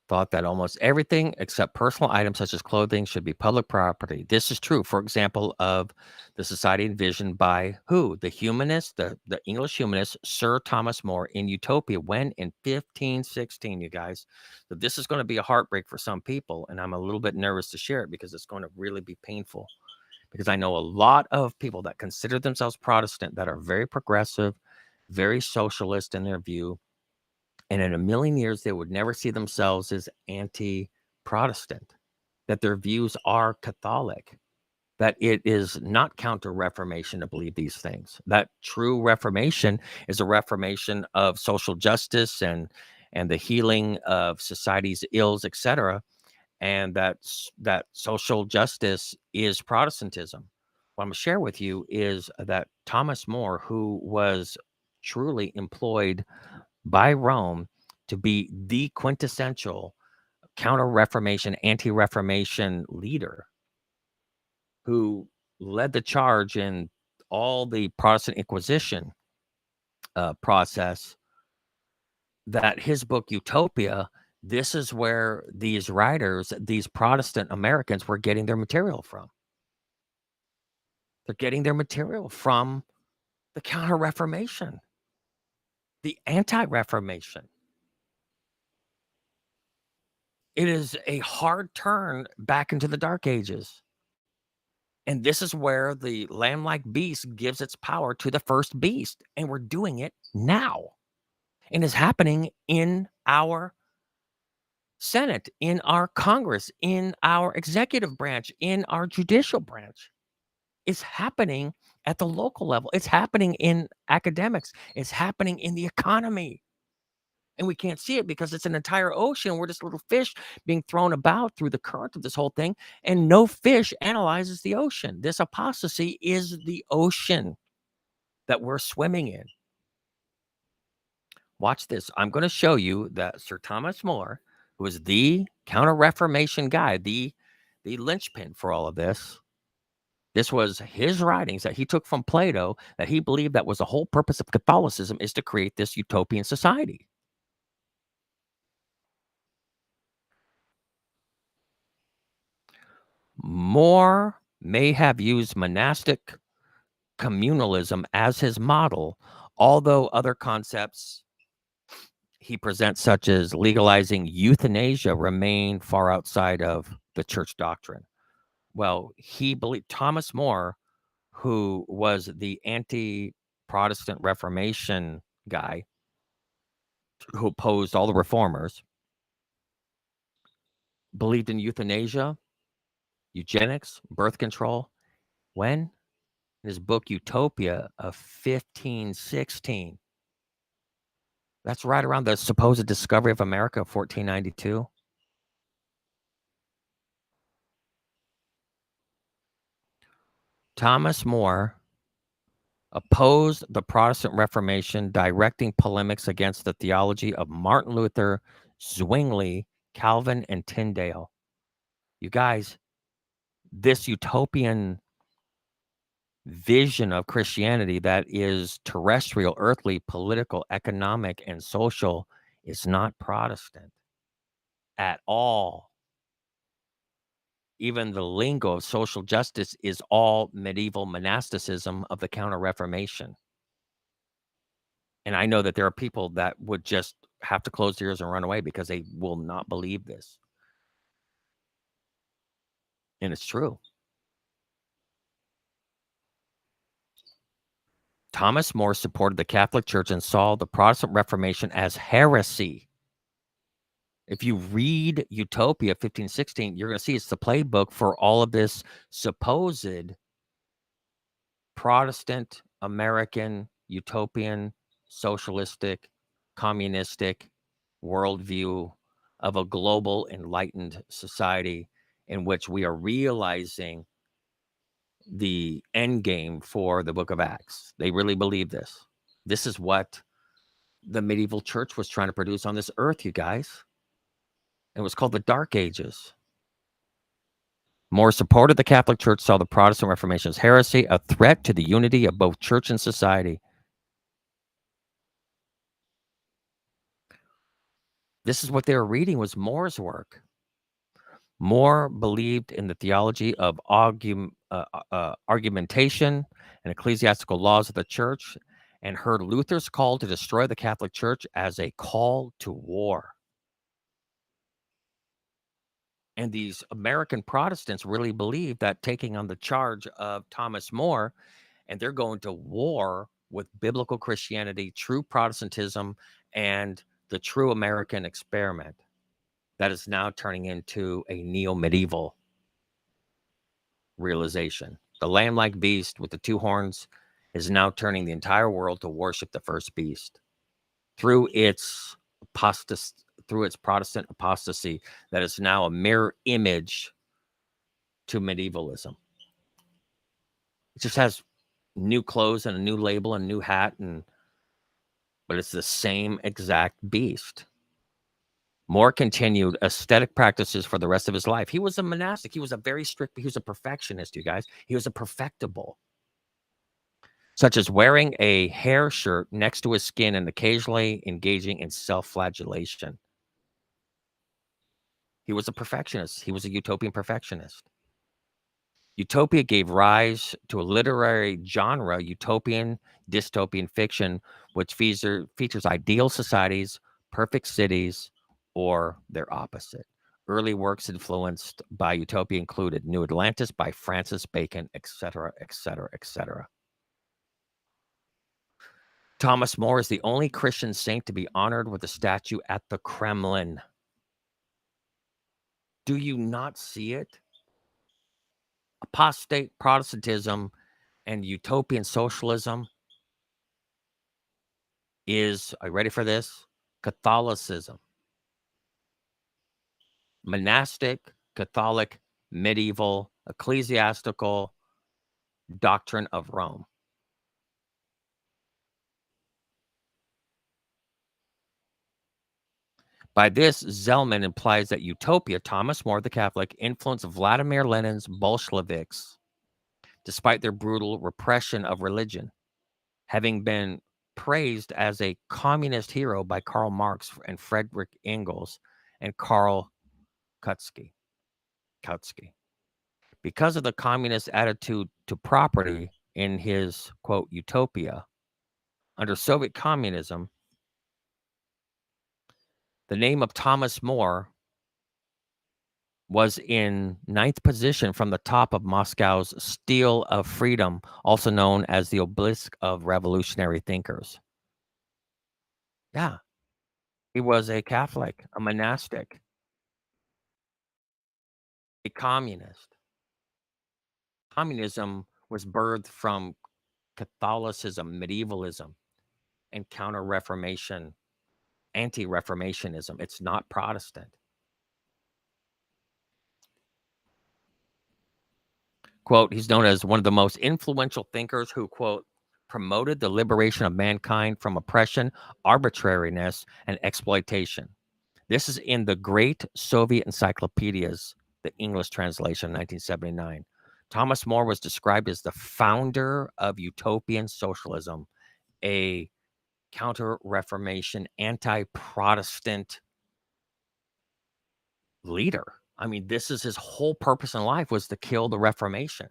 thought that almost everything except personal items such as clothing should be public property. This is true, for example, of the society envisioned by who? The humanist, the English humanist, Sir Thomas More in Utopia, when in 1516, you guys. So this is going to be a heartbreak for some people, and I'm a little bit nervous to share it because it's going to really be painful. Because I know a lot of people that consider themselves Protestant that are very progressive, very socialist in their view, and in a million years, they would never see themselves as anti-Protestant, that their views are Catholic, that it is not counter-Reformation to believe these things, that true Reformation is a reformation of social justice and the healing of society's ills, etc., and that social justice is Protestantism. What I'm going to share with you is that Thomas More, who was truly employed by Rome to be the quintessential counter-Reformation, anti-Reformation leader who led the charge in all the Protestant Inquisition process, that his book Utopia, this is where these writers, these Protestant Americans, were getting their material from. They're getting their material from the counter-Reformation, the anti-Reformation. It is a hard turn back into the Dark Ages. And this is where the lamb-like beast gives its power to the first beast. And we're doing it now. And it's happening in our Senate, in our Congress, in our executive branch, in our judicial branch. It's happening at the local level. It's happening in academics. It's happening in the economy. And we can't see it because it's an entire ocean. We're just little fish being thrown about through the current of this whole thing, and no fish analyzes the ocean. This apostasy is the ocean that we're swimming in. Watch this. I'm going to show you that Sir Thomas More, who is the counter-Reformation guy, the linchpin for all of this. This was his writings that he took from Plato, that he believed that was the whole purpose of Catholicism, is to create this utopian society. More may have used monastic communalism as his model, although other concepts he presents, such as legalizing euthanasia, remain far outside of the church doctrine. Well, he believed Thomas More, who was the anti-Protestant Reformation guy who opposed all the reformers, believed in euthanasia, eugenics, birth control. When? In his book Utopia of 1516. That's right around the supposed discovery of America, 1492. Thomas More opposed the Protestant Reformation, directing polemics against the theology of Martin Luther, Zwingli, Calvin, and Tyndale. You guys, this utopian vision of Christianity that is terrestrial, earthly, political, economic, and social is not Protestant at all. Even the lingo of social justice is all medieval monasticism of the Counter Reformation. And I know that there are people that would just have to close their ears and run away because they will not believe this. And it's true. Thomas More supported the Catholic Church and saw the Protestant Reformation as heresy. If you read Utopia 1516, you're going to see it's the playbook for all of this supposed Protestant, American, utopian, socialistic, communistic worldview of a global enlightened society in which we are realizing the end game for the book of Acts. They really believe this. This is what the medieval church was trying to produce on this earth, you guys. It was called the Dark Ages. More supported the Catholic Church, saw the Protestant Reformation as heresy, a threat to the unity of both church and society. This is what they were reading was More's work. More believed in the theology of argumentation and ecclesiastical laws of the church and heard Luther's call to destroy the Catholic Church as a call to war. And these American Protestants really believe that taking on the charge of Thomas More, and they're going to war with biblical Christianity, true Protestantism, and the true American experiment that is now turning into a neo-medieval realization. The lamb-like beast with the two horns is now turning the entire world to worship the first beast through its Protestant apostasy that is now a mirror image to medievalism. It just has new clothes and a new label and a new hat, but it's the same exact beast. More continued ascetic practices for the rest of his life. He was a monastic. He was a very strict, he was a perfectionist, you guys. He was a perfectible, such as wearing a hair shirt next to his skin and occasionally engaging in self-flagellation. He was a perfectionist. He was a utopian perfectionist. Utopia gave rise to a literary genre, utopian dystopian fiction, which features ideal societies, perfect cities, or their opposite. Early works influenced by Utopia included New Atlantis by Francis Bacon, etc., etc., etc. Thomas More is the only Christian saint to be honored with a statue at the Kremlin. Do you not see it? Apostate Protestantism and utopian socialism is, are you ready for this? Catholicism. Monastic, Catholic, medieval, ecclesiastical doctrine of Rome. By this, Zellman implies that Utopia, Thomas More, the Catholic, influenced Vladimir Lenin's Bolsheviks, despite their brutal repression of religion, having been praised as a communist hero by Karl Marx and Friedrich Engels and Karl Kautsky. Because of the communist attitude to property in his, quote, utopia, under Soviet communism, the name of Thomas More was in ninth position from the top of Moscow's Stele of Freedom, also known as the obelisk of revolutionary thinkers. Yeah, he was a Catholic, a monastic, a communist. Communism was birthed from Catholicism, medievalism, and Counter-Reformation anti-Reformationism. It's not Protestant. Quote, he's known as one of the most influential thinkers who, quote, promoted the liberation of mankind from oppression, arbitrariness, and exploitation. This is in the Great Soviet Encyclopedias, the English translation, 1979. Thomas More was described as the founder of utopian socialism, a counter-Reformation, anti-Protestant leader. I mean, this is his whole purpose in life, was to kill the Reformation.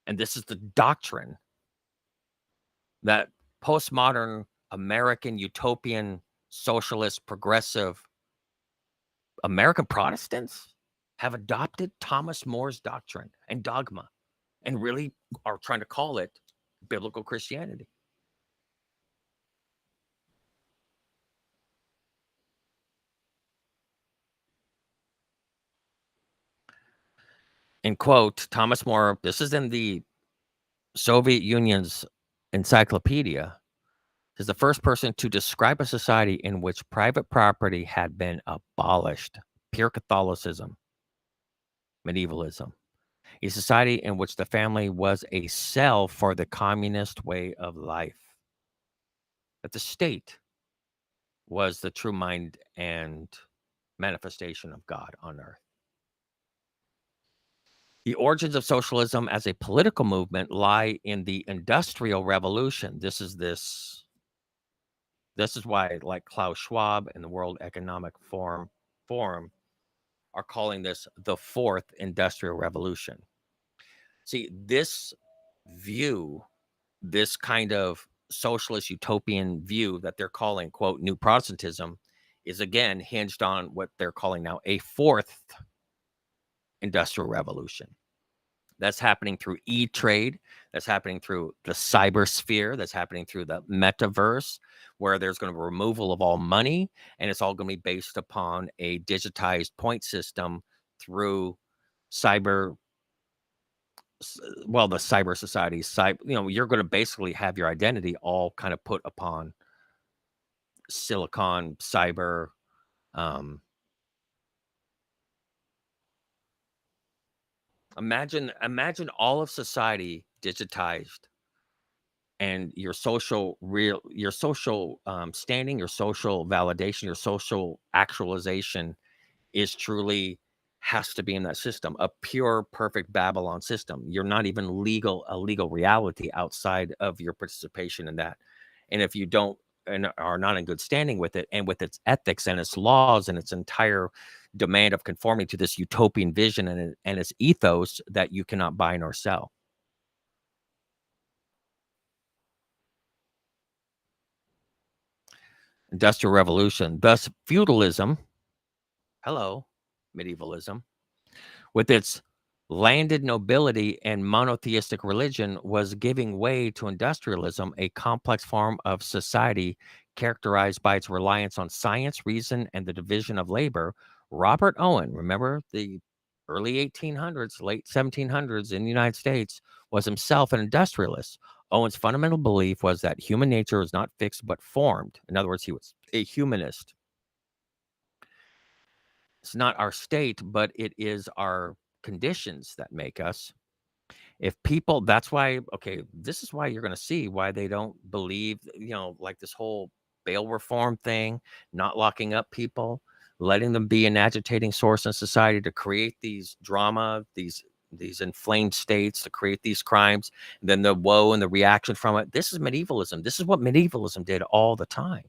And this is the doctrine that postmodern American utopian socialist progressive American Protestants have adopted Thomas More's doctrine and dogma and really are trying to call it biblical Christianity. In quote, Thomas More, this is in the Soviet Union's encyclopedia, is the first person to describe a society in which private property had been abolished. Pure Catholicism, medievalism. A society in which the family was a cell for the communist way of life. That the state was the true mind and manifestation of God on earth. The origins of socialism as a political movement lie in the Industrial Revolution. This is why, like Klaus Schwab and the World Economic Forum are calling this the fourth industrial revolution. See, this view, this kind of socialist utopian view that they're calling, quote, new Protestantism, is again hinged on what they're calling now a fourth industrial revolution. That's happening through e-trade. That's happening through the cyber sphere. That's happening through the metaverse, where there's going to be removal of all money, and it's all going to be based upon a digitized point system through cyber. Well, the cyber society, you're going to basically have your identity all kind of put upon silicon, cyber. Um, imagine all of society digitized, and your social standing, your social validation, your social actualization is truly has to be in that system, a pure, perfect Babylon system. You're not even a legal reality outside of your participation in that. And if you don't and are not in good standing with it and with its ethics and its laws and its entire demand of conforming to this utopian vision and its ethos, that you cannot buy nor sell. Industrial Revolution. Thus, feudalism, hello, medievalism, with its landed nobility and monotheistic religion, was giving way to industrialism, a complex form of society characterized by its reliance on science, reason, and the division of labor. Robert Owen, remember the early 1800s, late 1700s in the United States, was himself an industrialist. Owen's fundamental belief was that human nature is not fixed but formed. In other words, he was a humanist. It's not our state, but it is our conditions that make us. If people, that's why, okay, this is why you're going to see why they don't believe, like this whole bail reform thing, not locking up people, letting them be an agitating source in society to create these drama, these inflamed states, to create these crimes, and then the woe and the reaction from it. This is medievalism. This is what medievalism did all the time.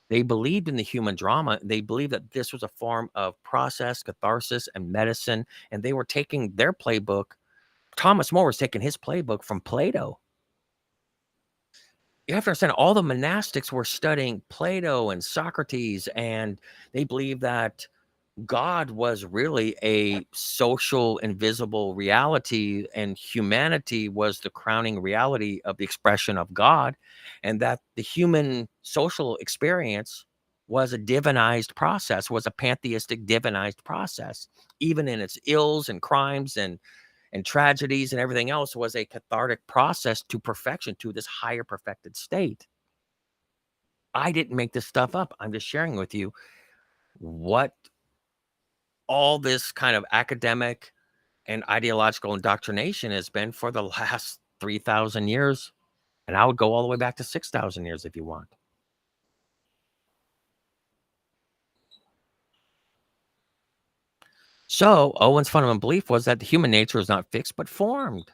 They believed in the human drama. They believed that this was a form of process, catharsis, and medicine. And they were taking their playbook. Thomas More was taking his playbook from Plato. You have to understand, all the monastics were studying Plato and Socrates, and they believed that God was really a social, invisible reality, and humanity was the crowning reality of the expression of God, and that the human social experience was a divinized process, was a pantheistic divinized process, even in its ills and crimes and tragedies and everything else, was a cathartic process to perfection, to this higher perfected state. I didn't make this stuff up. I'm just sharing with you what all this kind of academic and ideological indoctrination has been for the last 3,000 years. And I would go all the way back to 6,000 years if you want. So Owen's fundamental belief was that the human nature is not fixed but formed.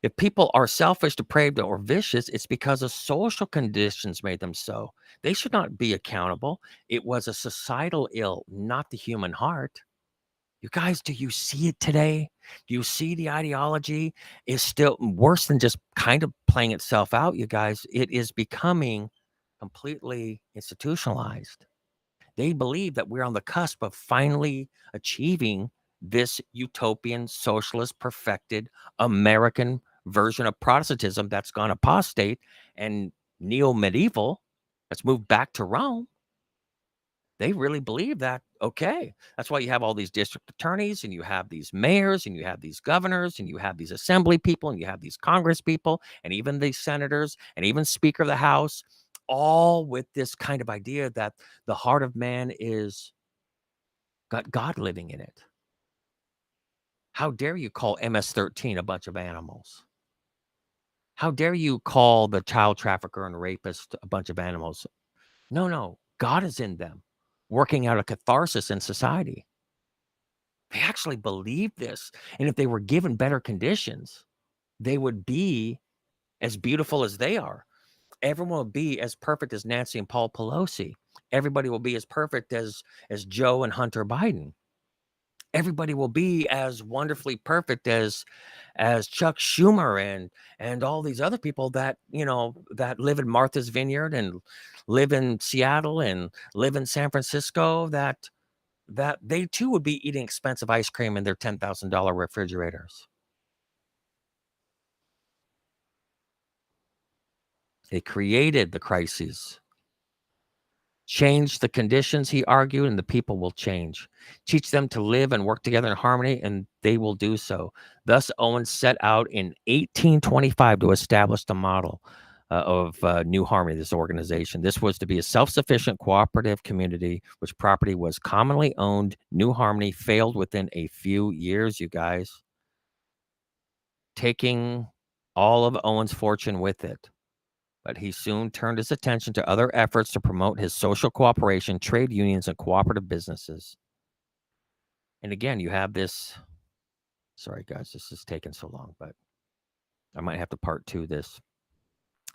If people are selfish, depraved, or vicious, it's because of social conditions made them so. They should not be accountable. It was a societal ill, not the human heart. You guys, do you see it today? Do you see the ideology is still worse than just kind of playing itself out, you guys? It is becoming completely institutionalized. They believe that we're on the cusp of finally achieving this utopian, socialist, perfected American version of Protestantism that's gone apostate and neo medieval, that's moved back to Rome. They really believe that. Okay. That's why you have all these district attorneys and you have these mayors and you have these governors and you have these assembly people and you have these Congress people and even these senators and even Speaker of the House, all with this kind of idea that the heart of man is got God living in it. How dare you call MS-13 a bunch of animals? How dare you call the child trafficker and rapist a bunch of animals? No, no. God is in them, working out a catharsis in society. They actually believe this. And if they were given better conditions, they would be as beautiful as they are. Everyone will be as perfect as Nancy and Paul Pelosi. Everybody will be as perfect as Joe and Hunter Biden. Everybody will be as wonderfully perfect as Chuck Schumer and all these other people that, that live in Martha's Vineyard and live in Seattle and live in San Francisco, that they too would be eating expensive ice cream in their $10,000 refrigerators. They created the crises. Change the conditions, he argued, and the people will change. Teach them to live and work together in harmony, and they will do so. Thus, Owen set out in 1825 to establish the model of New Harmony, this organization. This was to be a self-sufficient cooperative community, which property was commonly owned. New Harmony failed within a few years, you guys, taking all of Owen's fortune with it. But he soon turned his attention to other efforts to promote his social cooperation, trade unions, and cooperative businesses. And again, you have this. Sorry, guys, this is taking so long, but I might have to part two this.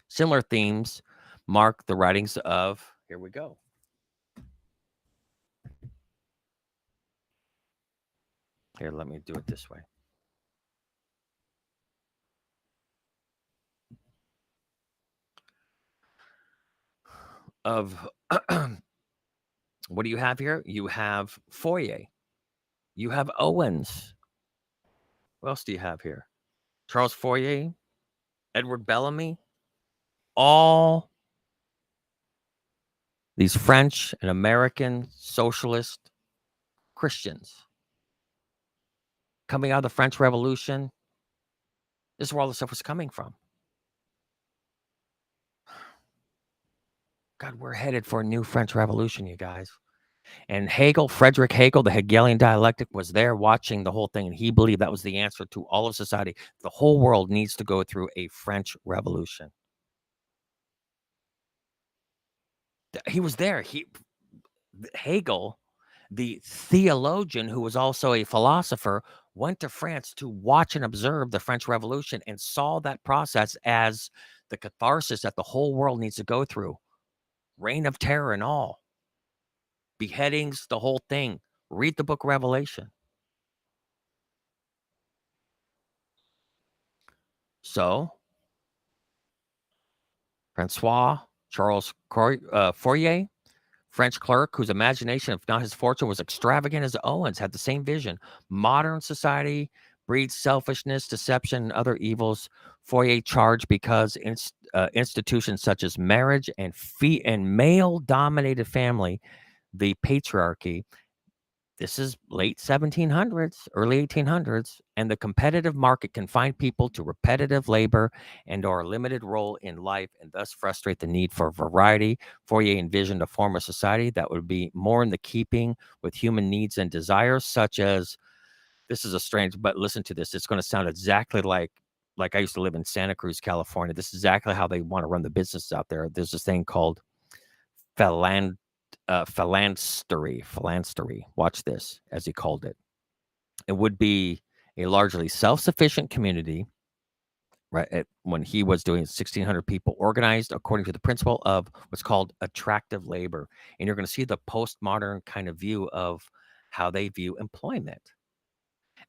Similar themes mark the writings of, here we go. Here, let me do it this way. Of what do you have here? You have Fourier. You have Owens. What else do you have here? Charles Fourier, Edward Bellamy, all these French and American socialist Christians coming out of the French Revolution. This is where all the stuff was coming from. God, we're headed for a new French Revolution, you guys. And Hegel, Frederick Hegel, the Hegelian dialectic, was there watching the whole thing, and he believed that was the answer to all of society. The whole world needs to go through a French Revolution. He was there. Hegel, the theologian who was also a philosopher, went to France to watch and observe the French Revolution and saw that process as the catharsis that the whole world needs to go through. Reign of terror and all. Beheadings, the whole thing. Read the book Revelation. So, Francois Charles Fourier, French clerk whose imagination, if not his fortune, was extravagant as Owen's, had the same vision. Modern society breeds selfishness, deception, and other evils. Fourier charged because institutions such as marriage and male-dominated family, the patriarchy, This is late 1700s, early 1800s, and the competitive market confined people to repetitive labor and or a limited role in life and thus frustrate the need for variety. Fourier envisioned a form of society that would be more in the keeping with human needs and desires, such as this is a strange, but listen to this. It's going to sound exactly like I used to live in Santa Cruz, California. This is exactly how they want to run the businesses out there. There's this thing called phalan phalanstery. Watch this, as he called it. It would be a largely self-sufficient community, right? When he was doing 1,600 people organized according to the principle of what's called attractive labor. And you're going to see the postmodern kind of view of how they view employment.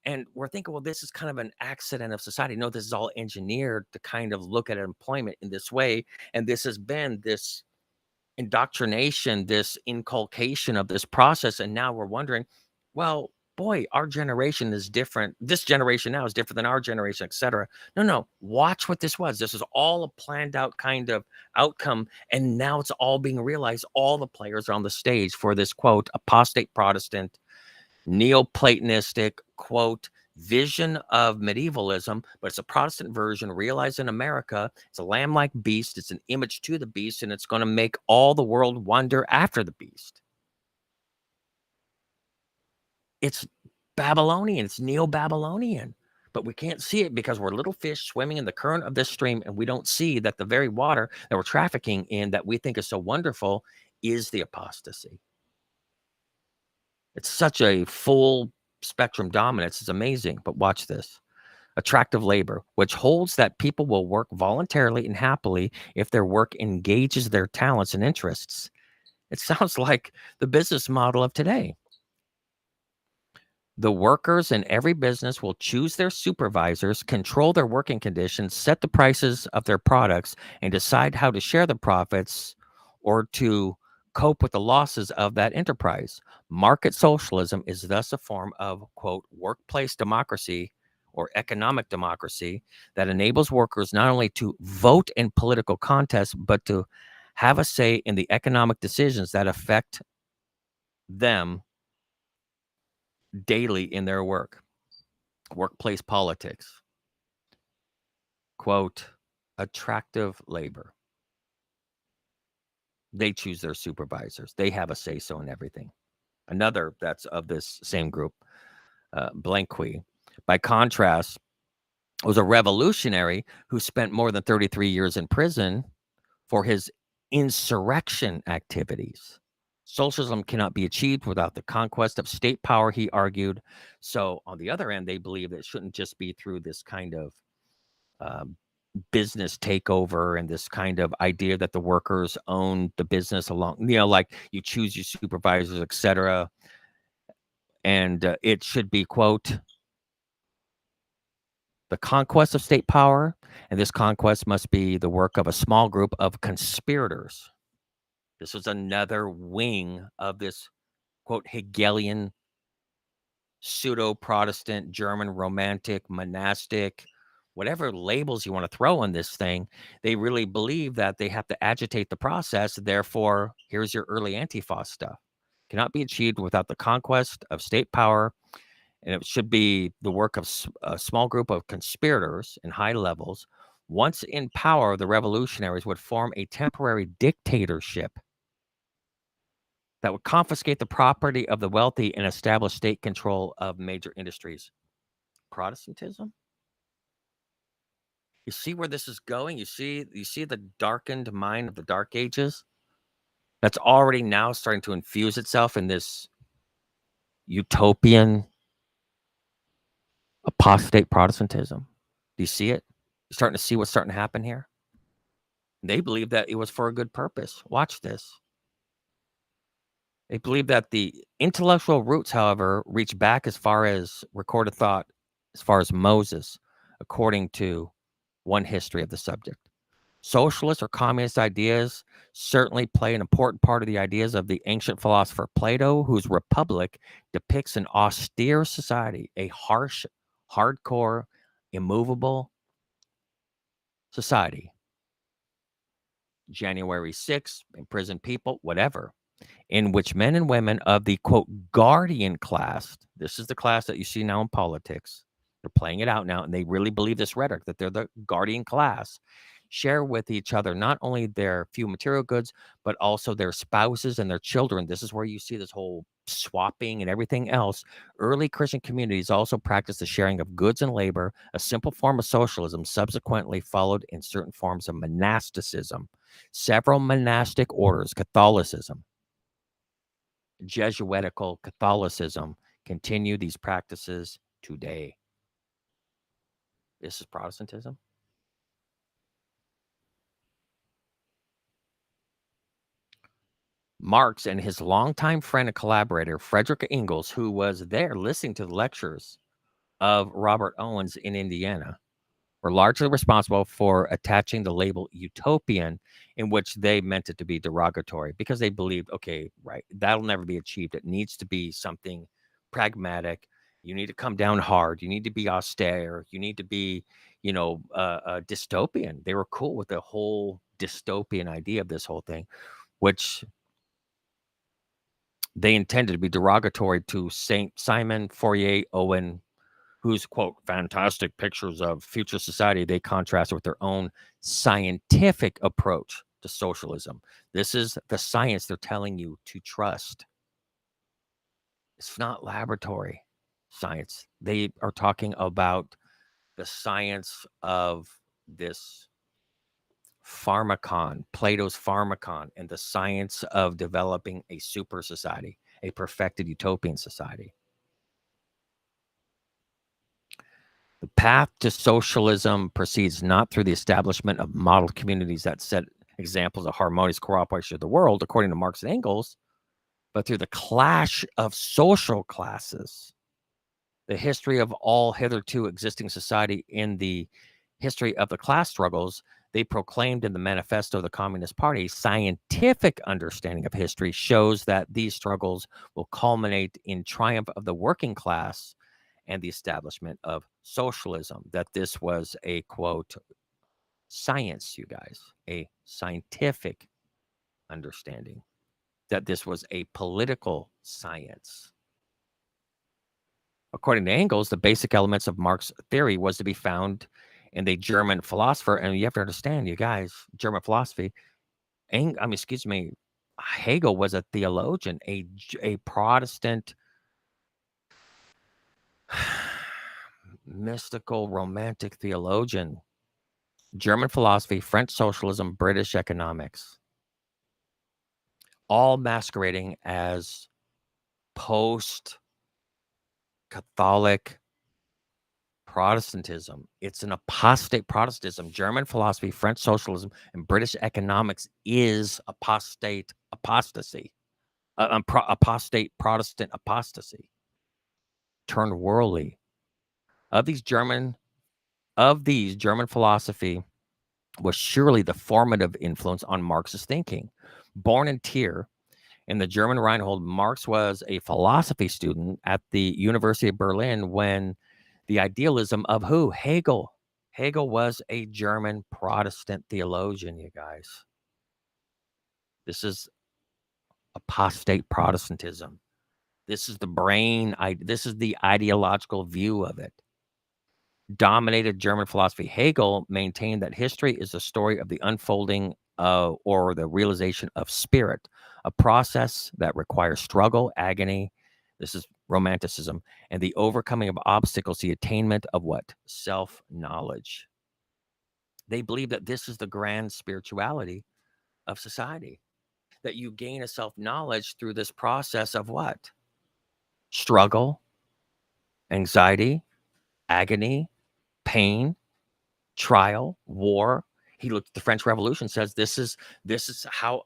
And we're thinking, well, this is kind of an accident of society. No, this is all engineered to kind of look at employment in this way. And this has been this indoctrination, this inculcation of this process. And now we're wondering, well, boy, our generation is different. This generation now is different than our generation, et cetera. No, watch what this was. This is all a planned out kind of outcome. And now it's all being realized. All the players are on the stage for this quote, apostate Protestant, Neoplatonistic quote, vision of medievalism, but it's a Protestant version realized in America. It's a lamb-like beast. It's an image to the beast, and it's going to make all the world wonder after the beast. It's Babylonian. It's Neo-Babylonian. But we can't see it because we're little fish swimming in the current of this stream, and we don't see that the very water that we're trafficking in that we think is so wonderful is the apostasy. It's such a full spectrum dominance. It's amazing. But watch this. Attractive labor, which holds that people will work voluntarily and happily if their work engages their talents and interests. It sounds like the business model of today. The workers in every business will choose their supervisors, control their working conditions, set the prices of their products, and decide how to share the profits or to cope with the losses of that enterprise. Market socialism is thus a form of, quote, workplace democracy or economic democracy that enables workers not only to vote in political contests, but to have a say in the economic decisions that affect them daily in their work. Workplace politics, quote, attractive labor. They choose their supervisors. They have a say so in everything. Another that's of this same group, Blanqui, by contrast, was a revolutionary who spent more than 33 years in prison for his insurrection activities. Socialism cannot be achieved without the conquest of state power, he argued. So, on the other end, they believe that it shouldn't just be through this kind of um, business takeover and this kind of idea that the workers own the business along, like you choose your supervisors, etc. And it should be, quote, the conquest of state power. And this conquest must be the work of a small group of conspirators. This was another wing of this, quote, Hegelian, pseudo-Protestant, German romantic, monastic, whatever labels you want to throw on this thing. They really believe that they have to agitate the process. Therefore, here's your early Antifa stuff. Cannot be achieved without the conquest of state power. And it should be the work of a small group of conspirators in high levels. Once in power, the revolutionaries would form a temporary dictatorship that would confiscate the property of the wealthy and establish state control of major industries. Protestantism? You see where this is going? You see the darkened mind of the dark ages that's already now starting to infuse itself in this utopian apostate Protestantism. Do you see it? You're starting to see what's starting to happen here? They believe that it was for a good purpose. Watch this. They believe that the intellectual roots, however, reach back as far as recorded thought, as far as Moses, according to one history of the subject. Socialist or communist ideas certainly play an important part of the ideas of the ancient philosopher Plato, whose Republic depicts an austere society, a harsh, hardcore, immovable society. January 6th, imprisoned people, whatever. in which men and women of the quote guardian class, this is the class that you see now in politics, they're playing it out now, and they really believe this rhetoric that they're the guardian class, share with each other not only their few material goods, but also their spouses and their children. This is where you see this whole swapping and everything else. Early Christian communities also practiced the sharing of goods and labor, a simple form of socialism subsequently followed in certain forms of monasticism. Several monastic orders, Catholicism, Jesuitical Catholicism, continue these practices today. This is Protestantism. Marx and his longtime friend and collaborator, Frederick Engels, who was there listening to the lectures of Robert Owens in Indiana, were largely responsible for attaching the label utopian, in which they meant it to be derogatory because they believed, okay, right, that'll never be achieved. It needs to be something pragmatic. You need to come down hard. You need to be austere. You need to be, dystopian. They were cool with the whole dystopian idea of this whole thing, which they intended to be derogatory to Saint Simon Fourier Owen, whose quote fantastic pictures of future society they contrast with their own scientific approach to socialism. This is the science they're telling you to trust. It's not laboratory science. They are talking about the science of this pharmacon, Plato's pharmacon, and the science of developing a super society, a perfected utopian society. The path to socialism proceeds not through the establishment of model communities that set examples of harmonious cooperation of the world, according to Marx and Engels, but through the clash of social classes. The history of all hitherto existing society in the history of the class struggles, they proclaimed in the manifesto of the Communist Party, scientific understanding of history shows that these struggles will culminate in triumph of the working class and the establishment of socialism. That this was a quote science, you guys, a scientific understanding, that this was a political science. According to Engels, the basic elements of Marx's theory was to be found in the German philosopher, and you have to understand, you guys, German philosophy, Hegel was a theologian, a Protestant mystical romantic theologian. German philosophy, French socialism, British economics, all masquerading as post-Catholic Protestantism. It's an apostate Protestantism. German philosophy, French socialism, and British economics is apostate apostasy, apostate Protestant apostasy, turned worldly. Of these German philosophy was surely the formative influence on Marx's thinking. Born in Trier in the German Rhineland, Marx was a philosophy student at the University of Berlin when the idealism of who? Hegel. Hegel was a German Protestant theologian, you guys. This is apostate Protestantism. This is the brain. This is the ideological view of it. Dominated German philosophy. Hegel maintained that history is the story of the unfolding or the realization of spirit, a process that requires struggle, agony. This is Romanticism, and the overcoming of obstacles, the attainment of what? Self-knowledge. They believe that this is the grand spirituality of society, that you gain a self-knowledge through this process of what? Struggle, anxiety, agony, pain, trial, war. He looked at the French Revolution, says this is how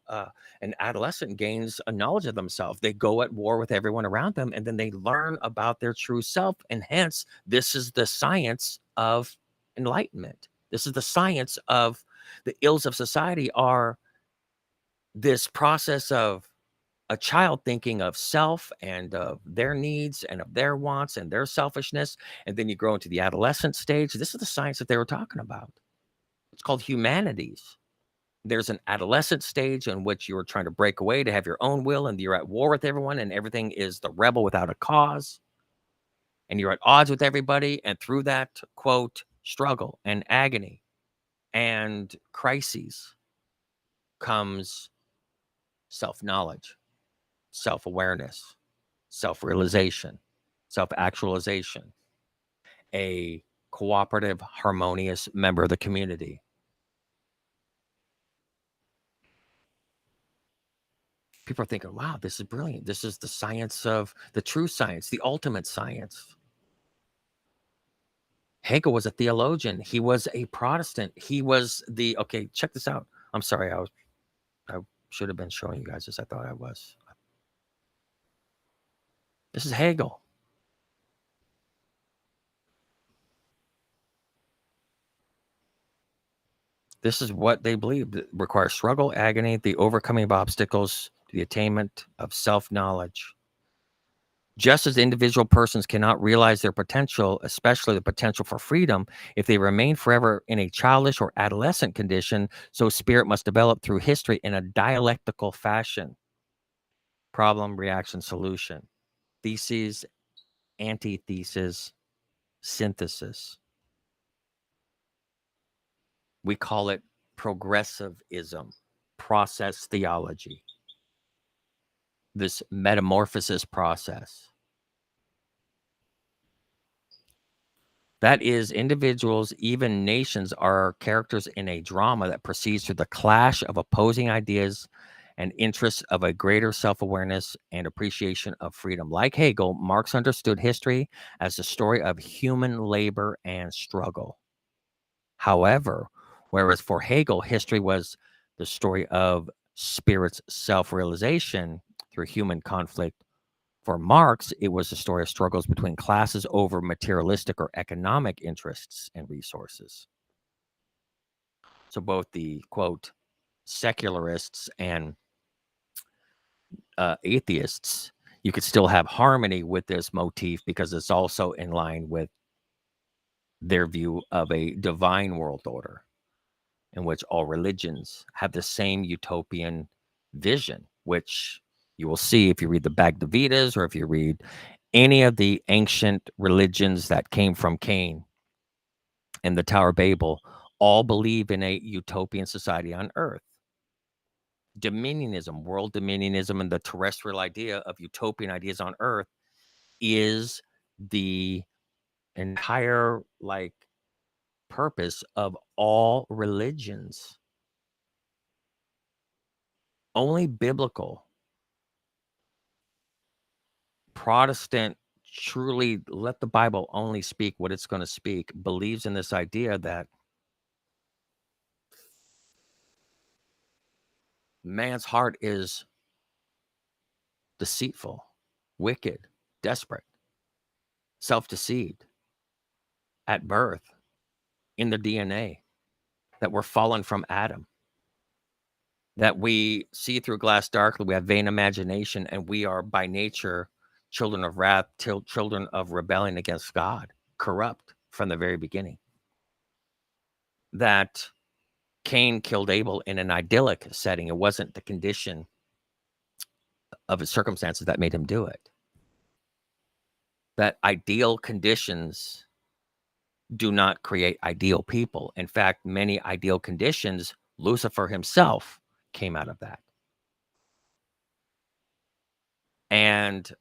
an adolescent gains a knowledge of themselves. They go at war with everyone around them, and then they learn about their true self. And hence, this is the science of enlightenment. This is the science of the ills of society are this process of a child thinking of self and of their needs and of their wants and their selfishness. And then you grow into the adolescent stage. This is the science that they were talking about. It's called humanities, There's an adolescent stage in which you're trying to break away to have your own will, and you're at war with everyone, and everything is the rebel without a cause, and you're at odds with everybody. And through that, quote, struggle and agony and crises comes self knowledge, self awareness, self realization, self actualization, a cooperative, harmonious member of the community. People are thinking, wow, this is brilliant. This is the science of the true science, the ultimate science. Hegel was a theologian. He was a Protestant. He was okay, check this out. I'm sorry, I should have been showing you guys this. I thought I was. This is Hegel. This is what they believed. It requires struggle, agony, the overcoming of obstacles to the attainment of self-knowledge. Just as individual persons cannot realize their potential, especially the potential for freedom, if they remain forever in a childish or adolescent condition, so spirit must develop through history in a dialectical fashion. Problem, reaction, solution. Theses, antithesis, synthesis. We call it progressivism, process theology, this metamorphosis process. That is, individuals, even nations, are characters in a drama that proceeds through the clash of opposing ideas and interests of a greater self-awareness and appreciation of freedom. Like Hegel, Marx understood history as the story of human labor and struggle. However, whereas for Hegel, history was the story of spirit's self-realization through human conflict, for Marx, it was a story of struggles between classes over materialistic or economic interests and resources. So both the, quote, secularists and atheists, you could still have harmony with this motif because it's also in line with their view of a divine world order in which all religions have the same utopian vision, which you will see if you read the Bhagavad Gita's or if you read any of the ancient religions that came from Cain and the Tower of Babel, all believe in a utopian society on earth. Dominionism, world dominionism, and the terrestrial idea of utopian ideas on earth is the entire purpose of all religions. Only biblical Protestant, truly let the Bible only speak what it's going to speak, believes in this idea that man's heart is deceitful, wicked, desperate, self-deceived at birth in the DNA, that we're fallen from Adam, that we see through glass darkly, we have vain imagination, and we are by nature children of wrath, children of rebellion against God, corrupt from the very beginning. That Cain killed Abel in an idyllic setting. It wasn't the condition of his circumstances that made him do it. That ideal conditions do not create ideal people. In fact, many ideal conditions, Lucifer himself came out of that. And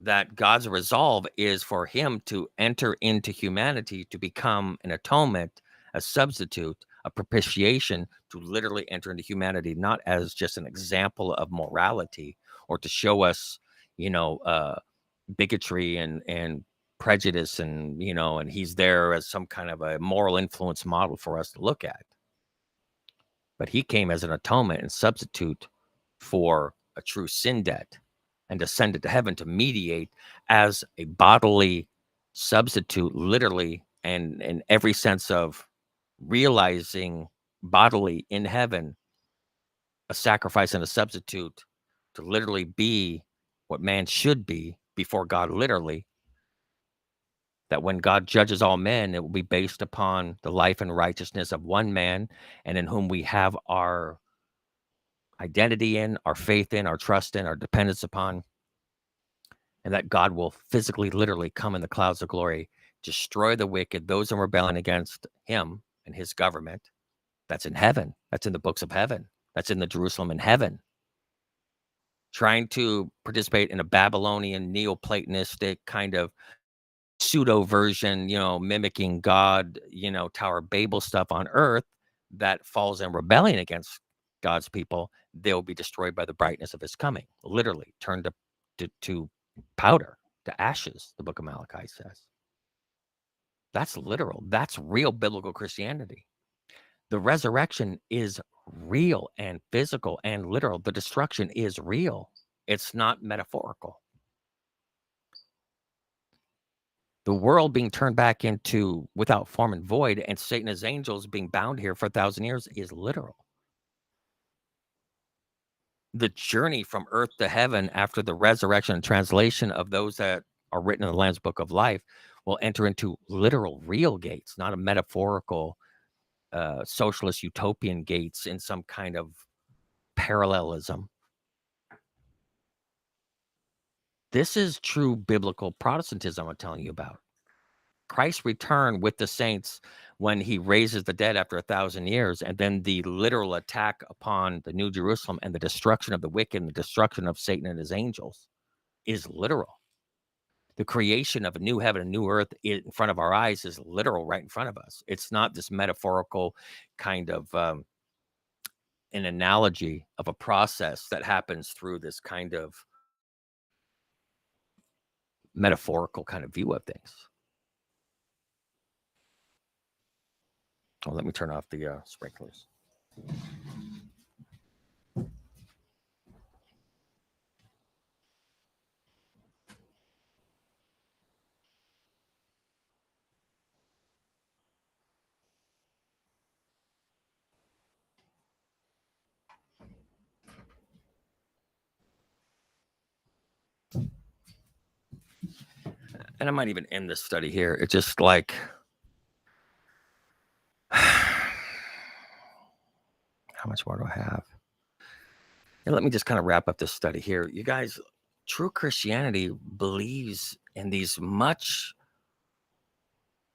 that God's resolve is for him to enter into humanity to become an atonement, a substitute, a propitiation, to literally enter into humanity, not as just an example of morality or to show us, bigotry and prejudice and he's there as some kind of a moral influence model for us to look at. But he came as an atonement and substitute for a true sin debt and descended to heaven to mediate as a bodily substitute, literally, and in every sense of realizing bodily in heaven, a sacrifice and a substitute to literally be what man should be before God, literally, that when God judges all men, it will be based upon the life and righteousness of one man, and in whom we have our identity in, our faith in, our trust in, our dependence upon, and that God will physically, literally come in the clouds of glory, destroy the wicked, those in rebellion against him and his government. That's in heaven. That's in the books of heaven. That's in the Jerusalem in heaven. Trying to participate in a Babylonian, Neoplatonistic kind of pseudo version, mimicking God, Tower of Babel stuff on earth that falls in rebellion against God's people, they'll be destroyed by the brightness of his coming. Literally turned to powder, to ashes, the book of Malachi says. That's literal. That's real biblical Christianity. The resurrection is real and physical and literal. The destruction is real. It's not metaphorical. The world being turned back into without form and void, and Satan and his angels being bound here for 1,000 years is literal. The journey from earth to heaven after the resurrection and translation of those that are written in the Lamb's Book of Life will enter into literal, real gates, not a metaphorical, socialist utopian gates in some kind of parallelism. This is true biblical Protestantism I'm telling you about. Christ's return with the saints when he raises the dead after 1,000 years, and then the literal attack upon the New Jerusalem and the destruction of the wicked and the destruction of Satan and his angels is literal. The creation of a new heaven and new earth in front of our eyes is literal right in front of us. It's not this metaphorical kind of an analogy of a process that happens through this kind of metaphorical kind of view of things. Oh, let me turn off the sprinklers. And I might even end this study here. It's just like, how much more do I have? And let me just kind of wrap up this study here. You guys, true Christianity believes in these much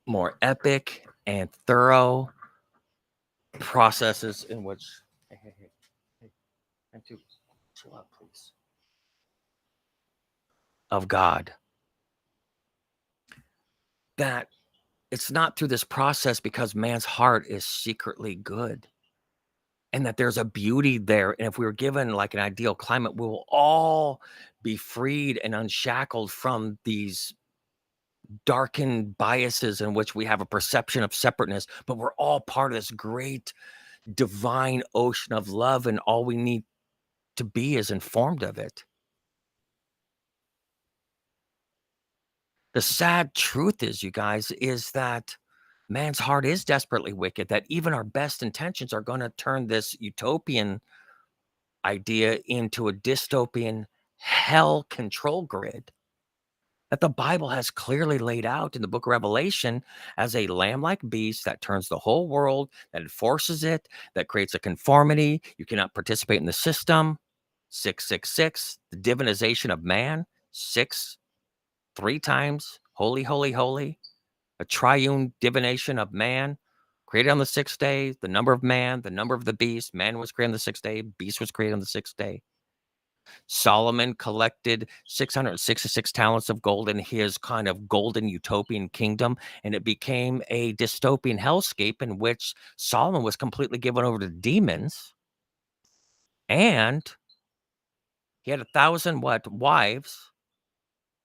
more epic and thorough processes in which, hey, and to chill out, please, of God. That it's not through this process because man's heart is secretly good. And that there's a beauty there. And if we were given like an ideal climate, we will all be freed and unshackled from these darkened biases in which we have a perception of separateness, but we're all part of this great divine ocean of love, and all we need to be is informed of it. The sad truth is, you guys, is that man's heart is desperately wicked, that even our best intentions are going to turn this utopian idea into a dystopian hell control grid that the Bible has clearly laid out in the book of Revelation as a lamb-like beast that turns the whole world, that enforces it, that creates a conformity. You cannot participate in the system. 666, the divinization of man. 6, 3 times. Holy, holy, holy. A triune divination of man. Created on the 6th day, the number of man, the number of the beast. Man was created on the 6th day, beast was created on the 6th day. Solomon collected 666 talents of gold in his kind of golden utopian kingdom, and it became a dystopian hellscape in which Solomon was completely given over to demons, and he had 1,000 wives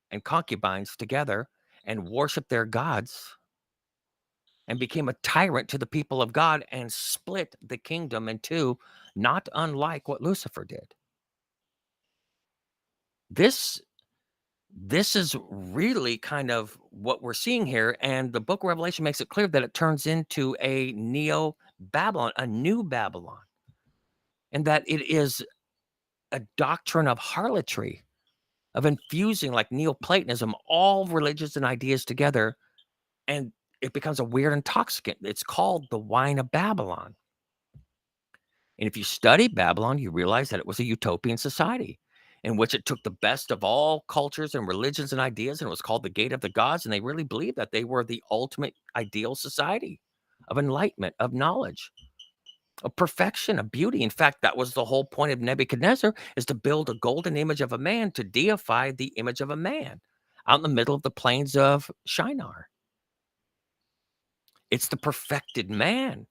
and concubines together and worshiped their gods and became a tyrant to the people of God and split the kingdom in two, not unlike what Lucifer did. This is really kind of what we're seeing here, and the book of Revelation makes it clear that it turns into a neo-Babylon, a new Babylon, and that it is a doctrine of harlotry, of infusing like Neoplatonism, all religions and ideas together and it becomes a weird intoxicant. It's called the wine of Babylon. And if you study Babylon, you realize that it was a utopian society in which it took the best of all cultures and religions and ideas, and it was called the Gate of the Gods. And they really believed that they were the ultimate ideal society of enlightenment, of knowledge, of perfection, of beauty. In fact, that was the whole point of Nebuchadnezzar, is to build a golden image of a man, to deify the image of a man out in the middle of the plains of Shinar. It's the perfected man.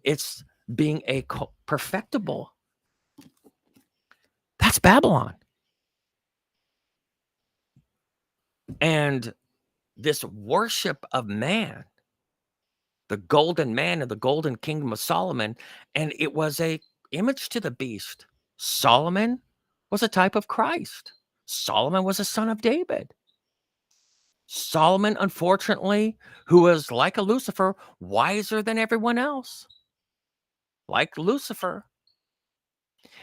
It's being a perfectible. That's Babylon. And this worship of man, the golden man and the golden kingdom of Solomon, and it was a image to the beast. Solomon was a type of Christ. Solomon was a son of David. Solomon, unfortunately, who was like a Lucifer, wiser than everyone else, like Lucifer.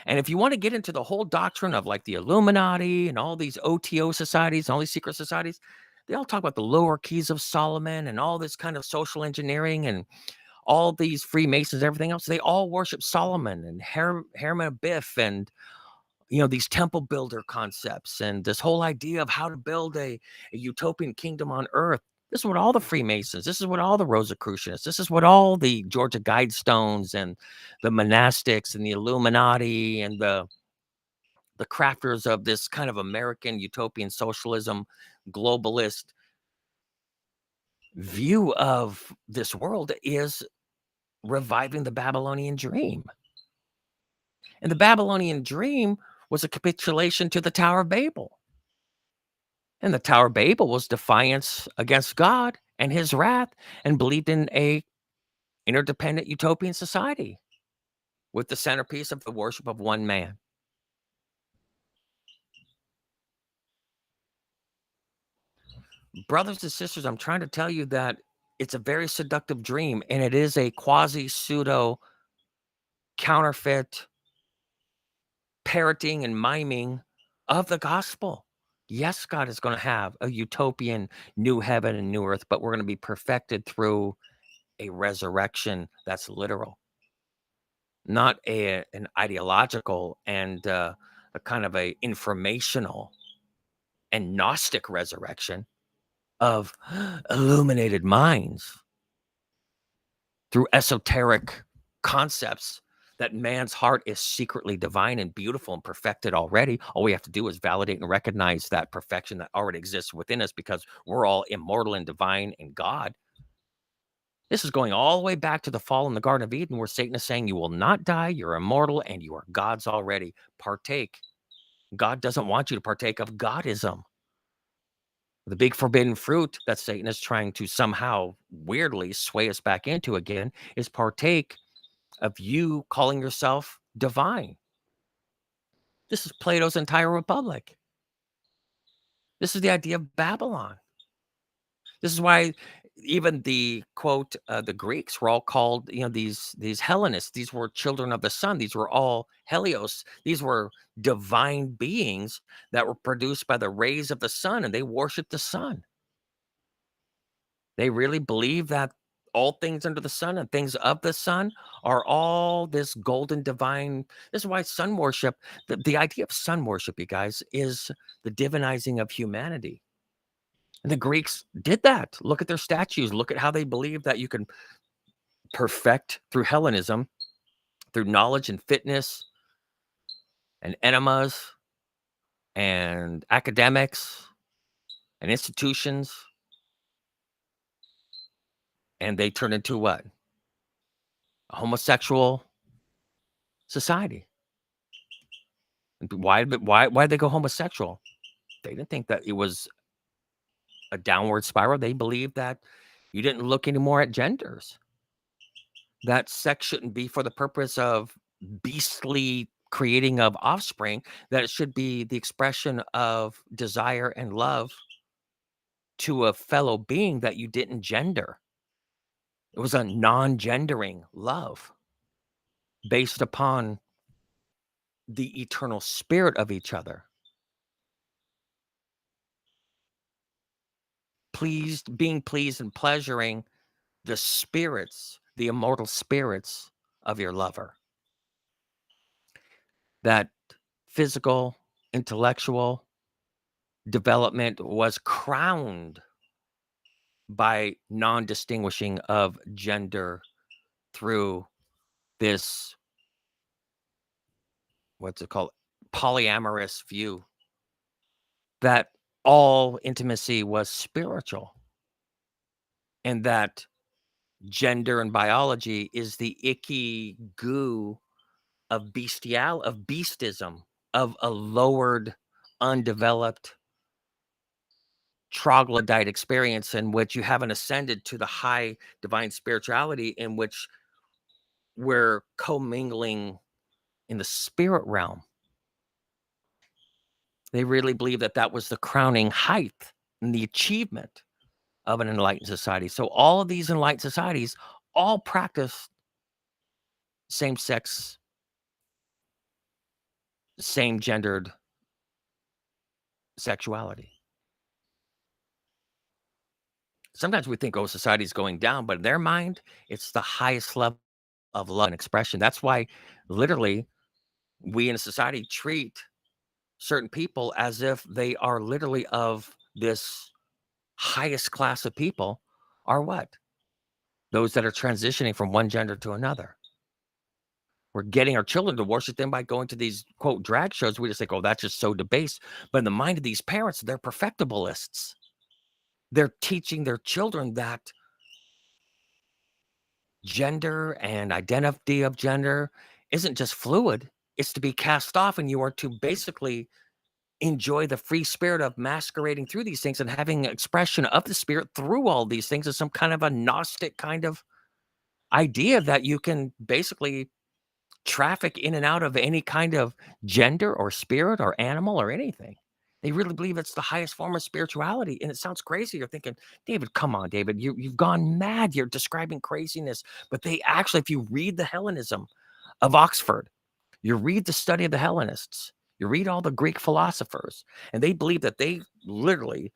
And if you want to get into the whole doctrine of like the Illuminati and all these OTO societies, all these secret societies, they all talk about the lower keys of Solomon and all this kind of social engineering and all these Freemasons, everything else. They all worship Solomon and Herman Biff and these temple builder concepts and this whole idea of how to build a utopian kingdom on earth. This is what all the Freemasons, this is what all the Rosicrucianists, this is what all the Georgia Guidestones and the monastics and the Illuminati and the crafters of this kind of American utopian socialism, globalist view of this world is reviving the Babylonian dream. And the Babylonian dream was a capitulation to the Tower of Babel. And the Tower of Babel was defiance against God and his wrath, and believed in a interdependent utopian society with the centerpiece of the worship of one man. Brothers and sisters, I'm trying to tell you that it's a very seductive dream, and it is a quasi pseudo counterfeit parroting and miming of the gospel. Yes, God is going to have a utopian new heaven and new earth, but we're going to be perfected through a resurrection that's literal, not an ideological and a kind of a informational and Gnostic resurrection of illuminated minds through esoteric concepts that man's heart is secretly divine and beautiful and perfected already. All we have to do is validate and recognize that perfection that already exists within us, because we're all immortal and divine in God. This is going all the way back to the fall in the Garden of Eden, where Satan is saying, you will not die, you're immortal, and you are God's already. Partake. God doesn't want you to partake of Godism. The big forbidden fruit that Satan is trying to somehow weirdly sway us back into again is partake of you calling yourself divine. This is Plato's entire republic. This is the idea of Babylon. This is why even the quote, the Greeks were all called, these Hellenists. These were children of the sun. These were all Helios. These were divine beings that were produced by the rays of the sun, and they worshiped the sun. They really believe that all things under the sun and things of the sun are all this golden divine. This is why sun worship, the idea of sun worship, you guys, is the divinizing of humanity. And the Greeks did that. Look at their statues. Look at how they believe that you can perfect through Hellenism, through knowledge and fitness and enemas and academics and institutions. And they turn into what? A homosexual society. Why did they go homosexual? They didn't think that it was a downward spiral. They believed that you didn't look anymore at genders. That sex shouldn't be for the purpose of beastly creating of offspring, that it should be the expression of desire and love to a fellow being that you didn't gender. It was a non-gendering love based upon the eternal spirit of each other. being pleased and pleasuring the spirits, the immortal spirits of your lover. That physical, intellectual development was crowned by non-distinguishing of gender through this, what's it called, polyamorous view that all intimacy was spiritual, and that gender and biology is the icky goo of beastism, of a lowered, undeveloped troglodyte experience in which you haven't ascended to the high divine spirituality in which we're commingling in the spirit realm. They really believe that that was the crowning height and the achievement of an enlightened society. So all of these enlightened societies all practice same-sex, same-gendered sexuality. Sometimes we think, oh, society's going down, but in their mind, it's the highest level of love and expression. That's why literally we in a society treat certain people as if they are literally of this highest class of people are what? Those that are transitioning from one gender to another. We're getting our children to worship them by going to these quote drag shows. We just think, oh, that's just so debased. But in the mind of these parents, they're perfectibilists. They're teaching their children that gender and identity of gender isn't just fluid, it's to be cast off, and you are to basically enjoy the free spirit of masquerading through these things and having expression of the spirit through all these things as some kind of a Gnostic kind of idea that you can basically traffic in and out of any kind of gender or spirit or animal or anything. They really believe it's the highest form of spirituality. And it sounds crazy. You're thinking, David, come on, David, you've gone mad. You're describing craziness. But they actually, if you read the Hellenism of Oxford, you read the study of the Hellenists, you read all the Greek philosophers, and they believe that they literally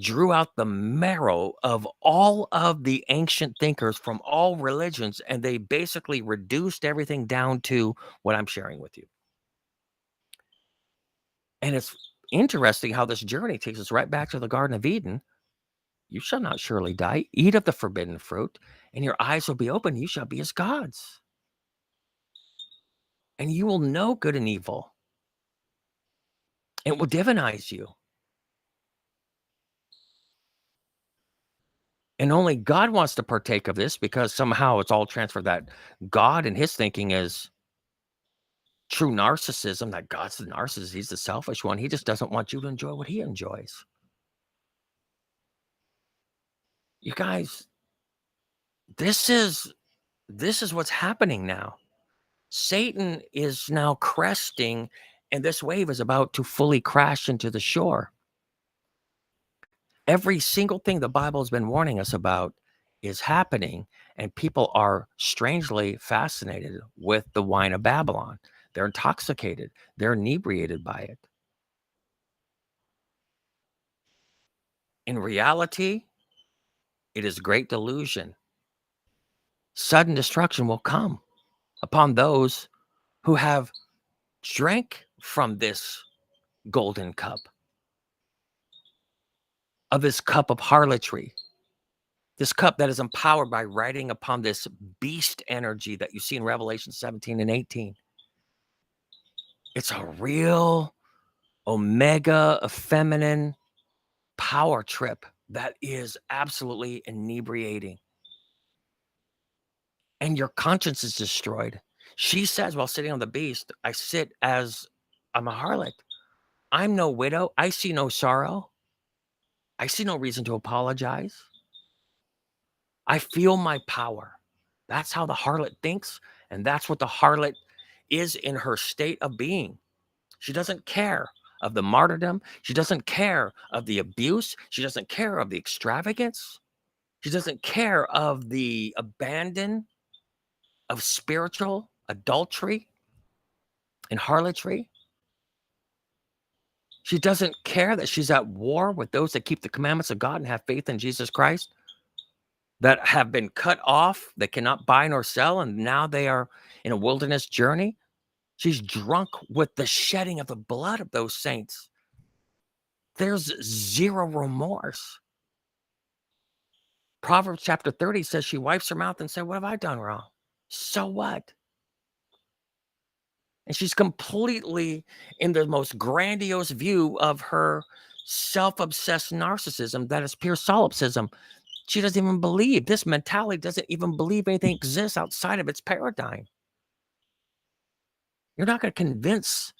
drew out the marrow of all of the ancient thinkers from all religions, and they basically reduced everything down to what I'm sharing with you. And it's interesting how this journey takes us right back to the Garden of Eden. You shall not surely die. Eat of the forbidden fruit, and your eyes will be open. You shall be as gods, and you will know good and evil. It will divinize you. And only God wants to partake of this because somehow it's all transferred that God and his thinking is true narcissism, that God's the narcissist. He's the selfish one. He just doesn't want you to enjoy what he enjoys. You guys, this is what's happening now. Satan is now cresting, and this wave is about to fully crash into the shore. Every single thing the Bible has been warning us about is happening, and people are strangely fascinated with the wine of Babylon. They're intoxicated. They're inebriated by it. In reality, it is great delusion. Sudden destruction will come upon those who have drank from this golden cup, of this cup of harlotry, this cup that is empowered by riding upon this beast energy that you see in Revelation 17 and 18. It's a real omega, feminine power trip that is absolutely inebriating. And your conscience is destroyed. She says, while sitting on the beast, I sit as I'm a harlot. I'm no widow. I see no sorrow. I see no reason to apologize. I feel my power. That's how the harlot thinks. And that's what the harlot is in her state of being. She doesn't care of the martyrdom. She doesn't care of the abuse. She doesn't care of the extravagance. She doesn't care of the abandon of spiritual adultery and harlotry. She doesn't care that she's at war with those that keep the commandments of God and have faith in Jesus Christ, that have been cut off, that cannot buy nor sell, and now they are in a wilderness journey. She's drunk with the shedding of the blood of those saints. There's zero remorse. Proverbs chapter 30 says she wipes her mouth and says, what have I done wrong? So what? And she's completely in the most grandiose view of her self-obsessed narcissism that is pure solipsism. She doesn't even believe, this mentality doesn't even believe anything exists outside of its paradigm. You're not going to convince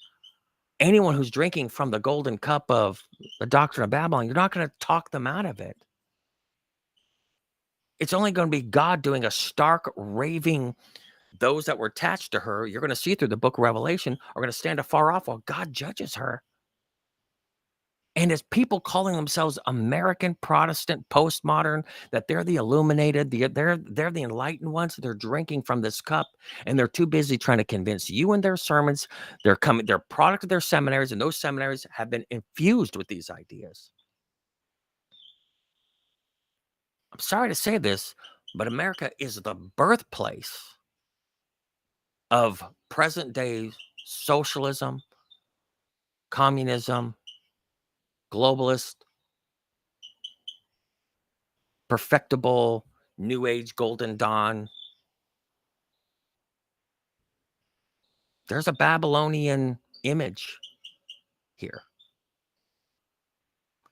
anyone who's drinking from the golden cup of the doctrine of Babylon. You're not going to talk them out of it. It's only going to be God doing a stark raving. Those that were attached to her, you're going to see through the book of Revelation, are going to stand afar off while God judges her. And as people calling themselves American Protestant postmodern, that they're the illuminated, they're the enlightened ones, they're drinking from this cup, and they're too busy trying to convince you in their sermons. They're product of their seminaries, and those seminaries have been infused with these ideas. I'm sorry to say this, but America is the birthplace of present day socialism, communism, globalist, perfectible, new age, golden dawn. There's a Babylonian image here.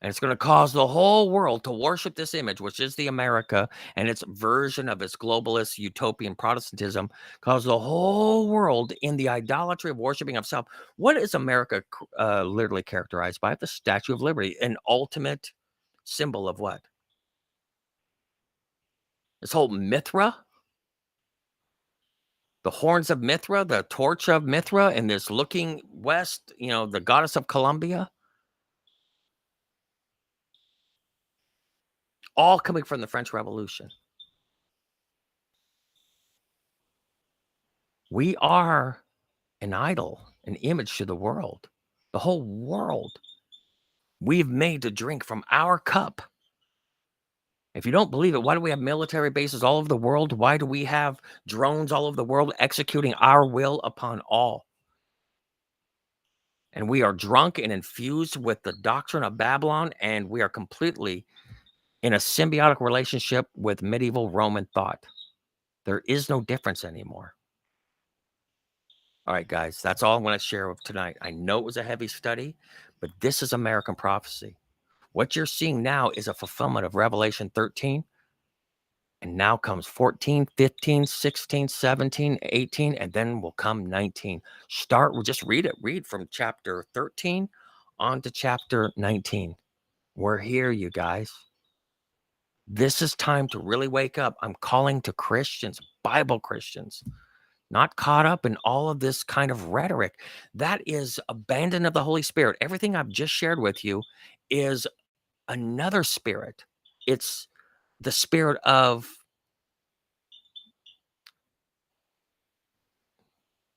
And it's going to cause the whole world to worship this image, which is the America and its version of its globalist utopian Protestantism, cause the whole world in the idolatry of worshiping of self. What is America literally characterized by? The Statue of Liberty, an ultimate symbol of what? This whole Mithra, the horns of Mithra, the torch of Mithra, and this looking west, the goddess of Columbia, all coming from the French Revolution. We are an idol, an image to the world, the whole world. We've made to drink from our cup. If you don't believe it, why do we have military bases all over the world? Why do we have drones all over the world executing our will upon all? And we are drunk and infused with the doctrine of Babylon, and we are completely in a symbiotic relationship with medieval Roman thought. There is no difference anymore. All right, guys, that's all I want to share with tonight. I know it was a heavy study, but this is American prophecy. What you're seeing now is a fulfillment of Revelation 13. And now comes 14, 15, 16, 17, 18, and then will come 19. Just read it. Read from chapter 13 on to chapter 19. We're here, you guys. This is time to really wake up. I'm calling to Christians, Bible Christians, not caught up in all of this kind of rhetoric. That is abandon of the Holy Spirit. Everything I've just shared with you is another spirit. It's the spirit of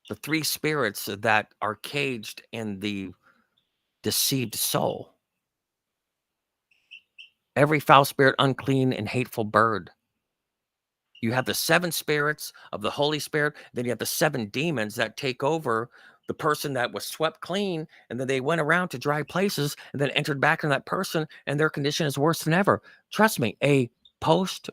the three spirits that are caged in the deceived soul. Every foul spirit, unclean and hateful bird. You have the seven spirits of the Holy Spirit. Then you have the seven demons that take over the person that was swept clean. And then they went around to dry places and then entered back in that person. And their condition is worse than ever. Trust me, a post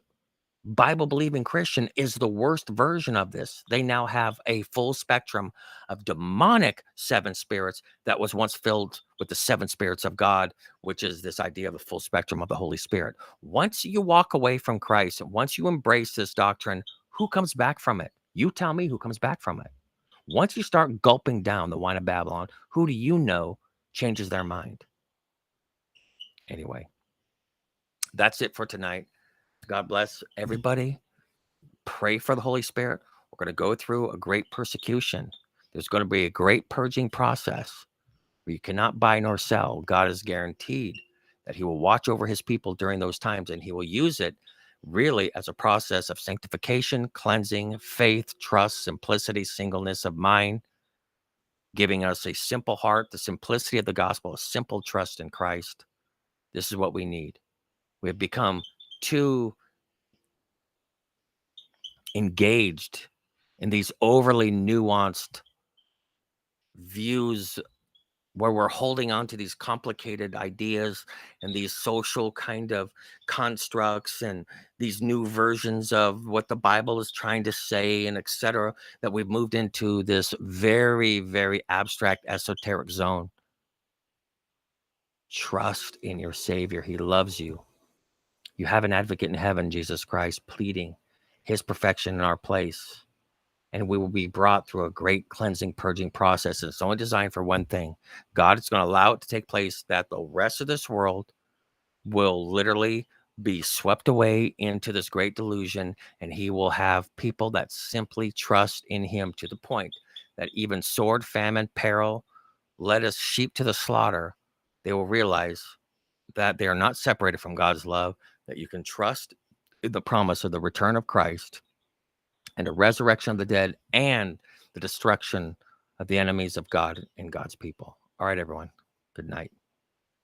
Bible-believing Christian is the worst version of this. They now have a full spectrum of demonic seven spirits that was once filled with the seven spirits of God, which is this idea of the full spectrum of the Holy Spirit. Once you walk away from Christ, once you embrace this doctrine, who comes back from it? You tell me who comes back from it. Once you start gulping down the wine of Babylon, who do you know changes their mind? Anyway, that's it for tonight. God bless everybody. Pray for the Holy Spirit. We're going to go through a great persecution. There's going to be a great purging process where you cannot buy nor sell. God is guaranteed that he will watch over his people during those times, and he will use it really as a process of sanctification, cleansing, faith, trust, simplicity, singleness of mind. giving us a simple heart, the simplicity of the gospel, a simple trust in Christ. This is what we need. We have become too engaged in these overly nuanced views where we're holding on to these complicated ideas and these social kind of constructs and these new versions of what the Bible is trying to say and etc., that we've moved into this very, very abstract esoteric zone. Trust in your Savior. He loves you. You have an advocate in heaven, Jesus Christ, pleading his perfection in our place. And we will be brought through a great cleansing, purging process. And it's only designed for one thing. God is going to allow it to take place, that the rest of this world will literally be swept away into this great delusion. And he will have people that simply trust in him, to the point that even sword, famine, peril, led us sheep to the slaughter, they will realize that they are not separated from God's love, that you can trust in the promise of the return of Christ and the resurrection of the dead and the destruction of the enemies of God and God's people. All right, everyone. Good night.